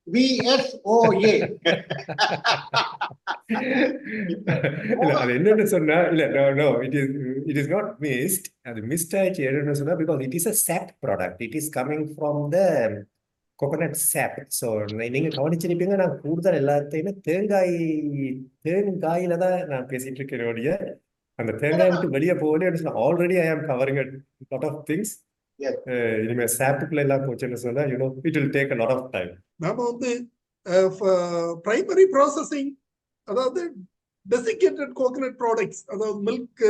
VSOA. இல்ல அது என்னன்னு சொன்னா இல்ல no it is not missed. அது mist ஆயிடுச்சு என்னன்னு சொன்னா because it is a sap product. It is coming from the coconut sap. So நீங்க கவனிச்சிருப்பீங்க, நான் கூடுதல் எல்லாத்தையுமே தேங்காயில தான் நான் பேசிட்டு இருக்கிறேன். அந்த தேங்காய் விட்டு வெளியே போகணும்னு சொன்னா ஆல்ரெடி ஐ ஆம் கவரிங் லாட் ஆஃப் திங்ஸ். இனிமே சாப்புக்குள்ள எல்லாம் போச்சுன்னு சொன்னா it will take a lot of time. நாம வந்து பிரைமரி ப்ராசஸிங், அதாவது டெசிகேட்டட் கோகனட் ப்ராடக்ட்ஸ், அதாவது மில்க்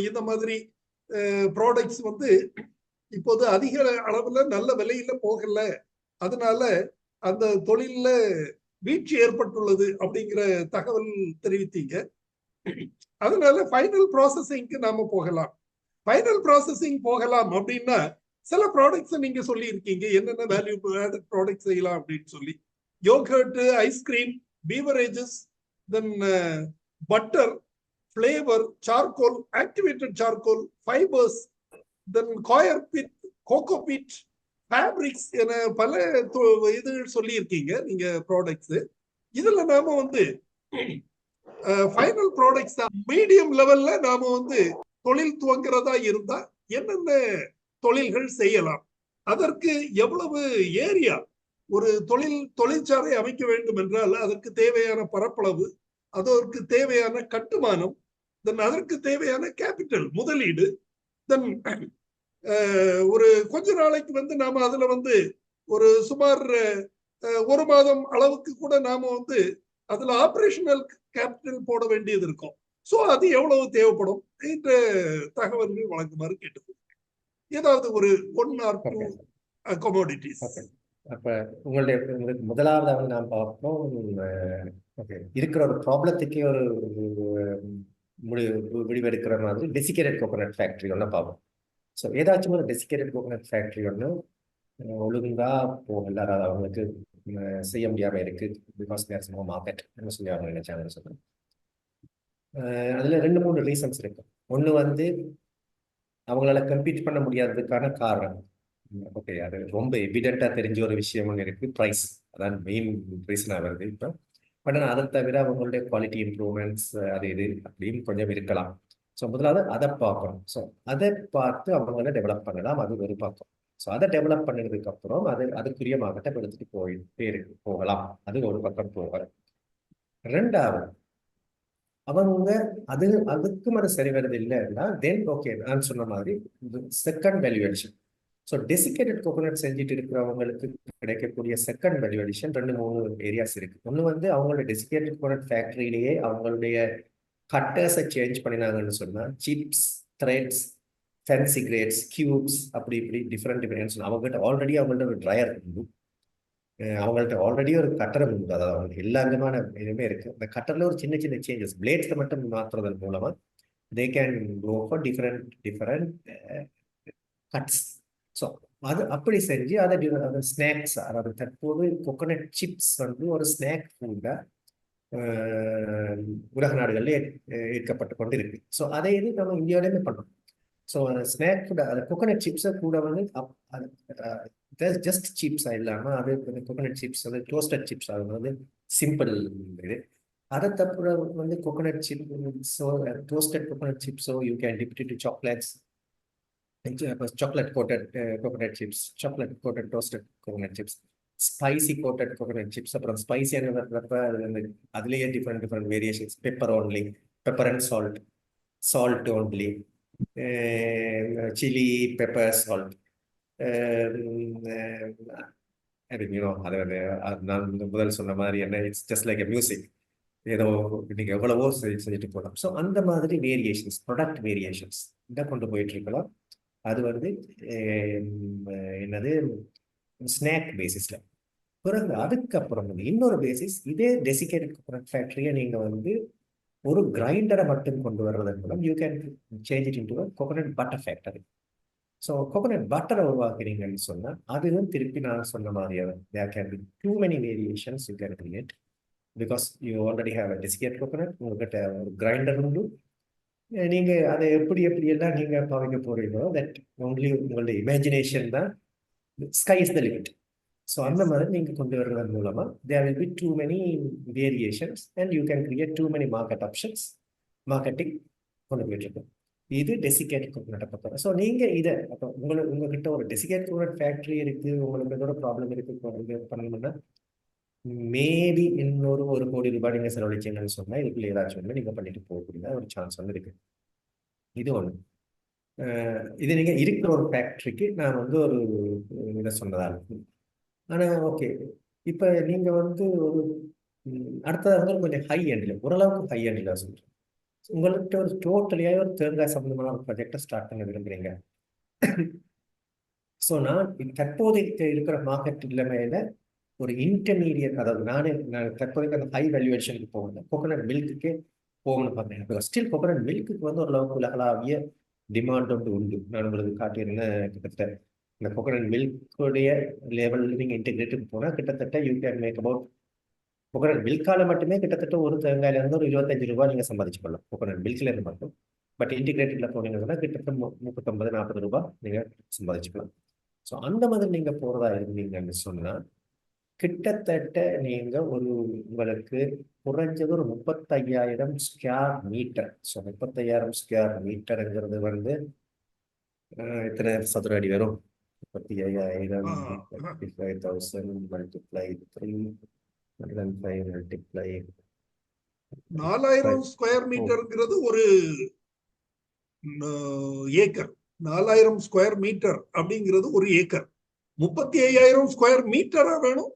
இந்த மாதிரி ப்ராடக்ட்ஸ் வந்து இப்போது அதிக அளவுல நல்ல விலையில போகல. அதனால அந்த தொழில்ல வீழ்ச்சி ஏற்பட்டுள்ளது அப்படிங்கிற தகவல் தெரிவித்தீங்க. அதனால ஃபைனல் ப்ராசஸிங்க்கு நாம போகலாம். ஃபைனல் ப்ராசஸிங் போகலாம் அப்படின்னா சில ப்ராடக்ட்ஸ் நீங்க சொல்லி இருக்கீங்க, என்னென்ன வேல்யூ ஆடட் ப்ராடக்ட் செய்யலாம் அப்படின்னு சொல்லி. Yogurt, ice cream, beverages, then butter, flavour, charcoal, activated charcoal, fibres, then coir pit, coco pit, fabrics என பல இது சொல்லி இருக்கீங்க நீங்க ப்ராடக்ட்ஸ். இதுல நாம வந்து ஃபைனல் ப்ராடக்ட்ஸ் மீடியம் லெவல்ல நாம வந்து தொழில் துவங்குறதா இருந்தா என்னென்ன தொழில்கள் செய்யலாம், அதற்கு எவ்வளவு ஏரியா, ஒரு தொழிற்சாலை அமைக்க வேண்டும் என்றால் அதற்கு தேவையான பரப்பளவு, அதற்கு தேவையான கட்டுமானம், தென் அதற்கு தேவையான கேபிட்டல் முதலீடு, தென் ஒரு கொஞ்ச நாளைக்கு வந்து நாம அதுல வந்து ஒரு சுமார் 1 மாதம் அளவுக்கு கூட நாம வந்து அதுல ஆபரேஷனல் கேபிட்டல் போட வேண்டியது இருக்கும். சோ அது எவ்வளவு தேவைப்படும் என்ற தகவல்கள் வழங்குமாறு கேட்டுக்கொள்கிறேன். ஏதாவது ஒரு 1 or 2 commodities. அப்ப உங்களுடைய முதலாவது வந்து நாம் பார்ப்போம், இருக்கிற ஒரு ப்ராப்ளத்துக்கே ஒரு முடிவெடுக்கிற மாதிரி டெசிகேட்டட் கோகோனட் ஃபேக்டரி ஒன்று பார்ப்போம். ஸோ ஏதாச்சும் ஒரு டெசிகேட்டட் கோகோனட் ஃபேக்டரி ஒன்று ஒழுங்கா போகல, அதாவது அவங்களுக்கு செய்ய முடியாம இருக்கு, because there is no market என்ன சொல்லி அவங்க நினைச்சாங்கன்னு சொல்றேன். அதுல 2-3 ரீசன்ஸ் இருக்கு. ஒன்று வந்து அவங்களால கம்பீட் பண்ண முடியாததுக்கான காரணம். ஓகே, அது ரொம்ப எவிடென்ட்டா தெரிஞ்ச ஒரு விஷயம் ஒன்று இருக்கு, ப்ரைஸ். அதான் மெயின் ரீசனாக வருது இப்போ. பட் ஆனால் அதை தவிர அவங்களுடைய குவாலிட்டி இம்ப்ரூவ்மெண்ட்ஸ் அது இது அப்படின்னு கொஞ்சம் இருக்கலாம். ஸோ முதலாவது அதை பார்க்கணும். ஸோ அதை பார்த்து அவங்கள டெவலப் பண்ணலாம், அது ஒரு பக்கம். ஸோ அதை டெவலப் பண்ணதுக்கு அப்புறம் அதுக்குரிய மார்க்கெட்டை எடுத்துட்டு போகலாம், அது ஒரு பக்கம் போகலாம். ரெண்டாவது, அவங்க அதுக்கும் அது சரி வருது இல்லைன்னா தென் ஓகே, நான் சொன்ன மாதிரி second valuation. So desiccated coconut செஞ்சுட்டு இருக்கிறவங்களுக்கு கிடைக்கக்கூடிய செகண்ட் வேல்யூவேஷன் 2-3 ஏரியாஸ் இருக்கு. ஒன்று வந்து அவங்களோட டெசிகேட்டட் கோகோனட் ஃபேக்டரியிலேயே அவங்களுடைய கட்டர்ஸை சேஞ்ச் பண்ணினாங்கன்னு சொன்னா chips, threads, fancy grates, cubes, அப்படி இப்படி டிஃப்ரெண்ட் அவங்ககிட்ட ஆல்ரெடி அவங்கள்ட்ட ஒரு ட்ரையர் இருந்து, அவங்கள்ட்ட ஆல்ரெடி ஒரு கட்டரம் உண்டு. அதாவது அவங்களுக்கு எல்லா விதமான இதுவுமே இருக்கு. அந்த கட்டர்ல ஒரு சின்ன சின்ன சேஞ்சஸ் பிளேட்ஸ்ல மட்டும் மாற்றுறதன் மூலமா they can go for different cuts. So அது அப்படி செஞ்சு அதை ஸ்நாக்ஸ், அதாவது தற்போது கோகோனட் சிப்ஸ் வந்து ஒரு ஸ்நாக் ஃபுட்டா உலக நாடுகளில் ஈர்க்கப்பட்டு கொண்டு இருக்கு. ஸோ அதை இது நம்ம இந்தியாவிலேயுமே பண்ணோம். ஸோ ஸ்நாக் ஃபுட், அது கோகோனட் சிப்ஸை கூட வந்து ஜஸ்ட் சிப்ஸா இல்லாமல் அது கோகோனட் சிப்ஸ் வந்து டோஸ்டட் சிப்ஸ், அது வந்து சிம்பிள் இது. அதை தப்புற வந்து கோகோனட் சிப்ஸோ டோஸ்டட் கோகோனட் சிப்ஸோ you can dip it to chocolates, chocolate coated coconut chips, chocolate coated toasted coconut chips, spicy coated coconut chips. அப்புறம் ஸ்பைசி அதுலேயே different variations, pepper only, pepper and salt only, chilli, pepper, salt. அது நான் முதல் சொன்ன மாதிரி என்ன, it's just like a music. ஏதோ நீங்கள் எவ்வளவோ செஞ்சுட்டு போகலாம். ஸோ அந்த மாதிரி வேரியேஷன்ஸ், ப்ராடக்ட் வேரியேஷன்ஸ் இதை கொண்டு போயிட்டு இருக்கலாம். அது வந்து என்னது, ஸ்நாக் பேசிஸில். பிறகு அதுக்கப்புறம் வந்து இன்னொரு பேசிஸ், இதே டெசிகேட்டட் கோகோனட் ஃபேக்டரியை நீங்கள் வந்து ஒரு கிரைண்டரை மட்டும் கொண்டு வர்றதன் மூலம் you can change it into coconut butter factory. So coconut பட்டரை உருவாக்குறீங்கன்னு சொன்னால் அதுவும் திருப்பி நான் சொன்ன மாதிரியாக there can be too many variations you can create, because you already have a desiccated coconut, உங்கள்கிட்ட ஒரு கிரைண்டர் உண்டு. நீங்கள் அதை எப்படி எப்படியெல்லாம் நீங்கள் பாவிக்க போகிறீங்களோ தட் ஒன்லி உங்களுடைய இமேஜினேஷன் தான், sky is the limit. So அந்த மாதிரி நீங்கள் கொண்டு வர்றதன் மூலமாக there will be too many variations and you can create too many market options, marketing கொண்டு போயிட்டுருக்கோம். இது டெசிகேட் கோகோனட்டை பொறுத்தவரை. ஸோ நீங்கள் இதை அப்போ உங்ககிட்ட ஒரு டெசிகேட் கோகோனட் ஃபேக்ட்ரி இருக்குது, உங்களுக்கு ஏதோ ப்ராப்ளம் இருக்குது பண்ணணும்னா மேபி இன்னொரு 1 கோடி ரூபாய் நீங்கள் செலவழிச்சீங்கன்னு சொன்னால் இதுக்குள்ள ஏதாச்சும் ஒன்று நீங்கள் பண்ணிட்டு போகக்கூடிய ஒரு சான்ஸ் வந்து இருக்குது. இது ஒன்று. இது நீங்கள் இருக்கிற ஒரு ஃபேக்ட்ரிக்கு நான் வந்து ஒரு இதை சொன்னதாக இருக்கும். ஆனால் ஓகே, இப்போ நீங்கள் வந்து ஒரு அடுத்ததாக வந்து கொஞ்சம் ஹை எண்டில், ஓரளவுக்கு ஹை எண்டில் சொல்கிறேன். உங்கள்கிட்ட ஒரு டோட்டலியாக ஒரு தேங்காய் சம்பந்தமான ஒரு ப்ராஜெக்டை ஸ்டார்ட் பண்ண விரும்புகிறீங்க. ஸோ நான் தற்போதைக்கு இருக்கிற மார்க்கெட் நிலைமையில ஒரு இன்டர்மீடியட், அதாவது நான் தற்போதைக்கு அந்த ஹை வேல்யூவேஷனுக்கு போகணும், கோகோனட் மில்க்குக்கே போகணும்னு பார்த்தேன். பிகாஸ் ஸ்டில் கோகோனட் மில்க்குக்கு வந்து ஓரளவுக்கு உலகளாவிய டிமாண்ட் வந்து உண்டு. நான் உங்களுக்கு காட்டியிருந்தேன், கிட்டத்தட்ட இந்த கோகோனட் மில்க்குடைய லெவலில் நீங்கள் இன்டெகிரேட்டுக்கு போனால் கிட்டத்தட்ட you can make about, coconut மில்கால மட்டுமே கிட்டத்தட்ட ஒரு தேங்காயிலேருந்து ஒரு 25 ரூபா நீங்கள் சம்பாதிச்சுக்கலாம் கோகோனட் மில்க்லேருந்து மட்டும். பட் இன்டிகிரேட்டடில் போனீங்கன்னா கிட்டத்தட்ட 39-40 ரூபா நீங்கள் சம்பாதிச்சுக்கலாம். ஸோ அந்த மாதிரி நீங்கள் போகிறதா இருந்தீங்கன்னு சொன்னால் கிட்டத்தட்ட நீங்கள் உங்களுக்கு குறைஞ்சது ஒரு 35,000 ஸ்கொயர் மீட்டர். ஸோ 35,000 ஸ்கொயர் மீட்டருங்கிறது வந்து எத்தனை சதுர அடி வரும்? 35,000 35,000 மல்டிப்ளை 3 105 மல்டிப்ளை 4000 ஸ்கொயர் மீட்டர்ங்கிறது ஒரு ஏக்கர். 4000 ஸ்கொயர் மீட்டர் அப்படிங்கிறது ஒரு ஏக்கர். 35,000 ஸ்கொயர் மீட்டரா வேணும்?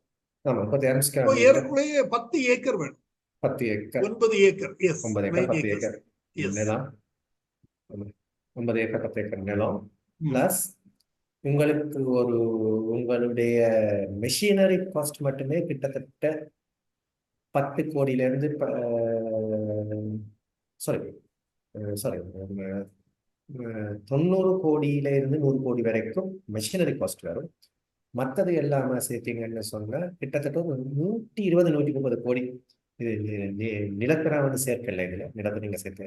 ஆமா, 35,000 ஸ்கொயர் மீட்டர். ஏறக்குறைய 10 ஏக்கர் வேணும். 10 acre, 9 acre. Yes, 9 acre 10 acre நிலம். 9 ஏக்கர் 10 ஏக்கர் நிலம் பிளஸ் உங்களுக்கு உங்களுடைய மெஷினரி காஸ்ட் மட்டுமே கிட்டத்தட்ட 10 கோடியிலேருந்து சாரி 90 கோடியிலேருந்து 100 கோடி வரைக்கும் மெஷினரி காஸ்ட் வரும். மற்றது எல்லாமே சேர்த்தீங்கன்னு சொன்னால் கிட்டத்தட்ட ஒரு 120-130 கோடி. இது நிலத்தை நான் வந்து சேர்க்கல, இதில் நிலத்தை நீங்கள் சேர்த்து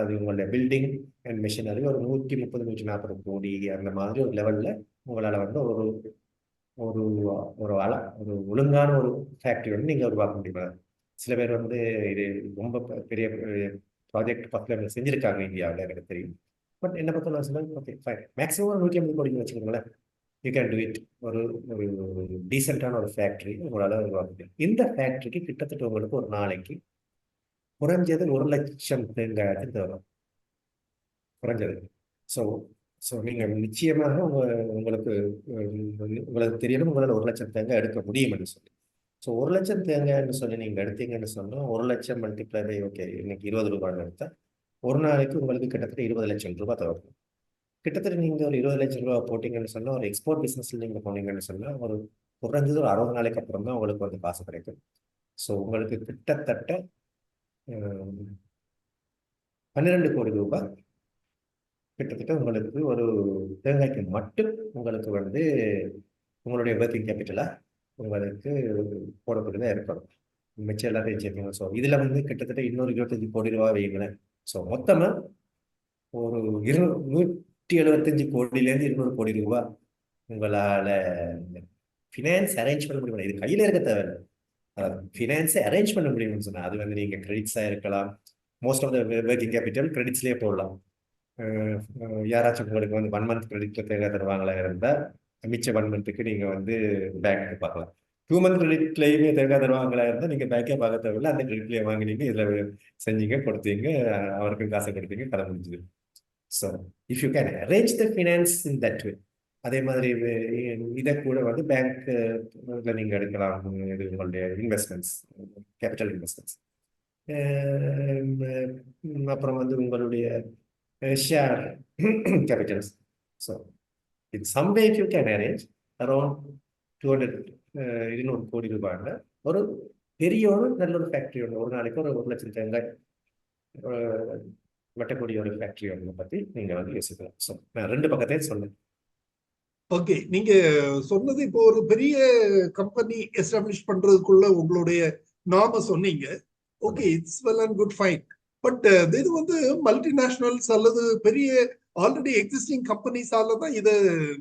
அது உங்களுடைய பில்டிங் அண்ட் மெஷினரி ஒரு 130-140 கோடி அந்த மாதிரி ஒரு லெவலில் உங்களால் வந்து ஒரு ஒரு ஒரு ஒழுங்கான ஒரு ஃபேக்ட்ரி வந்து நீங்கள் உருவாக்க முடியுமா? சில பேர் வந்து இது ரொம்ப பெரிய ப்ராஜெக்ட் 10 செஞ்சுருக்காங்க இந்தியாவில், எனக்கு தெரியும். பட் என்ன பற்றி நான் சொல்லுவேன், ஓகே ஃபைன், மேக்ஸிமம் 150 கோடின்னு வச்சுக்கோங்களேன், யூ கேன் டூ இட். ஒரு டீசெண்டான ஒரு ஃபேக்ட்ரி உங்களால் உருவாக்க முடியும். இந்த ஃபேக்ட்ரிக்கு கிட்டத்தட்ட உங்களுக்கு ஒரு நாளைக்கு குறைஞ்சது 1 லட்சம் தேங்காய் தேவை, குறைஞ்சது. ஸோ நீங்கள் நிச்சயமாக உங்களுக்கு தெரியணும் உங்களால் 1 லட்சம் தேங்காய் எடுக்க முடியும்னு சொல்லி. ஸோ 1 லட்சம் தேங்காய்ன்னு சொல்லி நீங்கள் எடுத்தீங்கன்னு சொன்னால் 1 லட்சம் மல்டிப்ளை பை ஓகே இன்னைக்கு 20 ரூபான்னு எடுத்தால் ஒரு நாளைக்கு உங்களுக்கு கிட்டத்தட்ட 20 லட்சம் ரூபாய் தேவைப்படும். கிட்டத்தட்ட நீங்கள் ஒரு 20 லட்சம் ரூபா போட்டிங்கன்னு சொன்னால் ஒரு எக்ஸ்போர்ட் பிஸ்னஸில் நீங்கள் போனீங்கன்னு சொன்னால் ஒரு குறைஞ்சது ஒரு 60 நாளைக்கு அப்புறம் தான் உங்களுக்கு வந்து காசு கிடைக்கும். ஸோ உங்களுக்கு கிட்டத்தட்ட 12 கோடி ரூபாய் கிட்டத்தட்ட உங்களுக்கு ஒரு தேங்காய்க்கு மட்டும் உங்களுக்கு வந்து உங்களுடைய ஒர்க்கிங் கேபிட்டலாக உங்களுக்கு போடக்கூடியதாக இருக்கணும். மிச்சம் எல்லாத்தையும் சேர்க்கணும். ஸோ இதில் வந்து கிட்டத்தட்ட இன்னொரு 25 கோடி ரூபா வைங்களேன். ஸோ மொத்தமாக ஒரு 175 கோடியிலேருந்து 200 கோடி ரூபா உங்களால் ஃபினான்ஸ் அரேஞ்ச் பண்ண முடியும். இது கையில் இருக்க தேவையில்லை, ஃபினான்ஸை அரேஞ்ச் பண்ண முடியும்னு சொன்னால் அது வந்து நீங்கள் கிரெடிட்ஸாக இருக்கலாம், most of the working capital கிரெடிட்ஸ்லேயே போடலாம். யாராச்சும் உங்களுக்கு வந்து 1 மந்த் கிரெடிட்டில் தேங்காய் தருவாங்களா இருந்தால் மிச்ச 1 மந்த்துக்கு நீங்கள் வந்து பேங்க்கு பார்க்கலாம். 2 மந்த் கிரெடிட்லேயுமே தேங்காய் தருவாங்களா இருந்தால் நீங்கள் பேங்கே பார்க்க தேவையில்லை, அந்த கிரெடிட்லேயே வாங்கினீங்க, இதில் செஞ்சீங்க, கொடுத்தீங்க, அவருக்கும் காசை கொடுத்தீங்க, கதை முடிஞ்சுது. So if you can arrange the finance in that way, அதே மாதிரி இதை கூட வந்து பேங்க்ல நீங்கள் எடுக்கலாம். இது உங்களுடைய இன்வெஸ்ட்மெண்ட்ஸ், கேபிட்டல் இன்வெஸ்ட்மெண்ட்ஸ். அப்புறம் வந்து உங்களுடைய share capitals. So in some way you can arrange around 200 கோடி ரூபாயில் ஒரு பெரிய ஒரு நல்ல ஒரு ஃபேக்ட்ரி ஒன்று, ஒரு நாளைக்கு ஒரு 1 லட்சம் தேங்காய் வெட்டக்கூடிய ஒரு ஃபேக்ட்ரி ஒன்று பற்றி நீங்கள் வந்து யோசிக்கலாம். ஸோ நான் 2 பக்கத்தையும் சொன்னேன். ஓகே, நீங்க சொன்னது இப்போ ஒரு பெரிய கம்பெனி எஸ்டாப்ளிஷ் பண்றதுக்குள்ள உங்களுடைய நாம சொன்னீங்க. Okay, it's well and good fine. But இது வந்து மல்டிநேஷனல்ஸ் அல்லது பெரிய ஆல்ரெடி எக்ஸிஸ்டிங் கம்பெனிஸால தான் இதை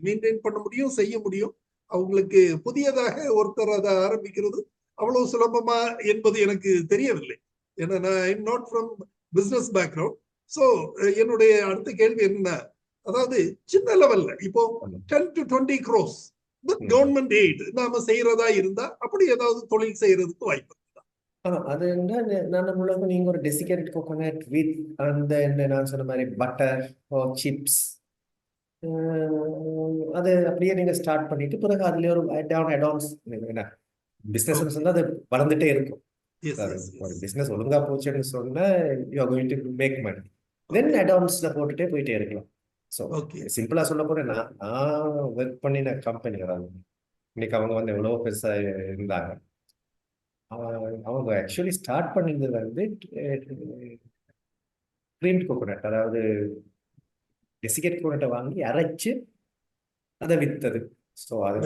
மெயின்டைன் பண்ண முடியும், செய்ய முடியும். அவங்களுக்கு புதியதாக ஒருத்தர் அதை ஆரம்பிக்கிறது அவ்வளவு சுலபமா என்பது எனக்கு தெரியவில்லை. ஏன்னா நான் I'm not from business background. So என்னுடைய அடுத்த கேள்வி என்னன்னா, அதாவது சின்ன லெவல்ல இப்போ 10 to 20 crores கவர்மெண்ட் எய்ட் நாம செய்யறதா இருந்தா அப்படி ஏதாவது தொழில் செய்யறதுக்கு வாய்ப்பு இருக்குதா? அது நான் நம்மளுக்கு நீங்க ஒரு டெசிகேட்டட் கோகோனட் வித் அந்த நான் சொன்ன மாதிரி பட்டர் சிப்ஸ், அது அப்படியே நீங்க ஸ்டார்ட் பண்ணிட்டு பிறகு அதுல ஒரு அடான்ஸ் என்ன பிசினஸ் வந்து அது வளர்ந்துட்டே இருக்கும். ஒரு பிசினஸ் ஒழுங்கா போச்சுன்னு சொன்னா you are going to make money, then அடான்ஸ்ல போட்டுட்டே போயிட்டே இருக்கலாம். ஸோ சிம்பிளா சொல்ல போனா நான் ஒர்க் பண்ணின கம்பெனி, அதாவது இன்னைக்கு அவங்க வந்து எவ்வளோ பெருசா இருந்தாங்க. அவங்க ஆக்சுவலி ஸ்டார்ட் பண்ணது வந்து க்ரீம்ட் கோகோனட், அதாவது டெசிகேட் கோகோனட்டை வாங்கி அரைச்சு அதை வித்தது. ஸோ அது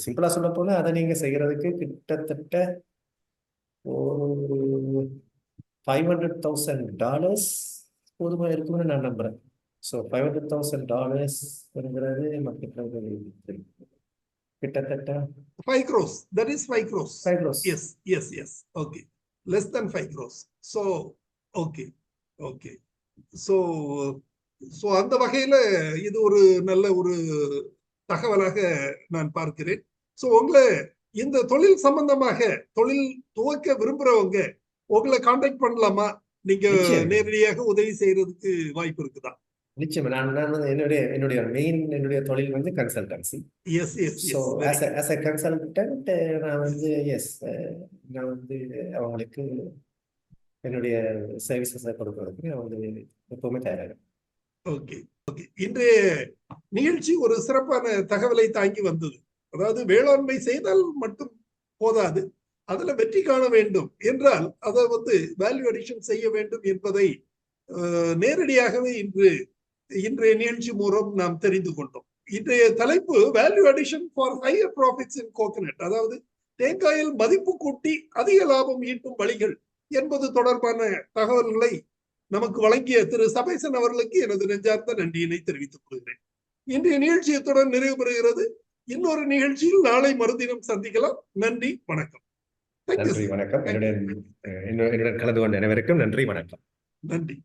சிம்பிளா சொல்ல போனா அதை நீங்க செய்யறதுக்கு கிட்டத்தட்ட ஒரு $500,000 போதுமா இருக்கும்னு நான் நம்புறேன். ஸோ $500,000 கிட்டத்தட்ட 5 crores. That is 5 crores. 5 crores. Yes. Okay. Less than 5 crores. So, okay. So அந்த வகையில இது ஒரு நல்ல ஒரு தகவலாக நான் பார்க்கிறேன். ஸோ உங்களை இந்த தொழில் சம்பந்தமாக தொழில் துவக்க விரும்புறவங்க உங்களை கான்டாக்ட் பண்ணலாமா? நீங்க நேரடியாக உதவி செய்யறதுக்கு வாய்ப்பு இருக்குதா? நிச்சயமா. நான் என்னுடைய தொழில் வந்து consultancy. So as a consultant நான் வந்து நான் வந்து அவங்களுக்கு என்னுடைய சர்வீசஸை கொடுக்கறதுக்கு நான் வந்து எப்பவுமே தயாராக. ஓகே. இன்றைய நிகழ்ச்சி ஒரு சிறப்பான தகவலை தாங்கி வந்தது. அதாவது வேளாண்மை செய்தால் மட்டும் போதாது, அதுல வெற்றி காண வேண்டும் என்றால் அதை வந்து வேல்யூ அடிஷன் செய்ய வேண்டும் என்பதை நேரடியாகவே இன்றைய நிகழ்ச்சி மூலம் நாம் தெரிந்து கொண்டோம். இன்றைய தலைப்பு value addition for higher profits in coconut, அதாவது தேங்காயில் மதிப்பு கூட்டி அதிக லாபம் ஈட்டும் வழிகள் என்பது தொடர்பான தகவல்களை நமக்கு வழங்கிய திரு சபேசன் அவர்களுக்கு எனது நெஞ்சார்ந்த நன்றியினை தெரிவித்துக் கொள்கிறேன். இன்றைய நிகழ்ச்சியத்துடன் நிறைவு பெறுகிறது. இன்னொரு நிகழ்ச்சியில் நாளை மறுதினம் சந்திக்கலாம். நன்றி, வணக்கம். நன்றி, வணக்கம். என்னுடன் கலந்து கொண்ட அனைவருக்கும் நன்றி, வணக்கம். நன்றி.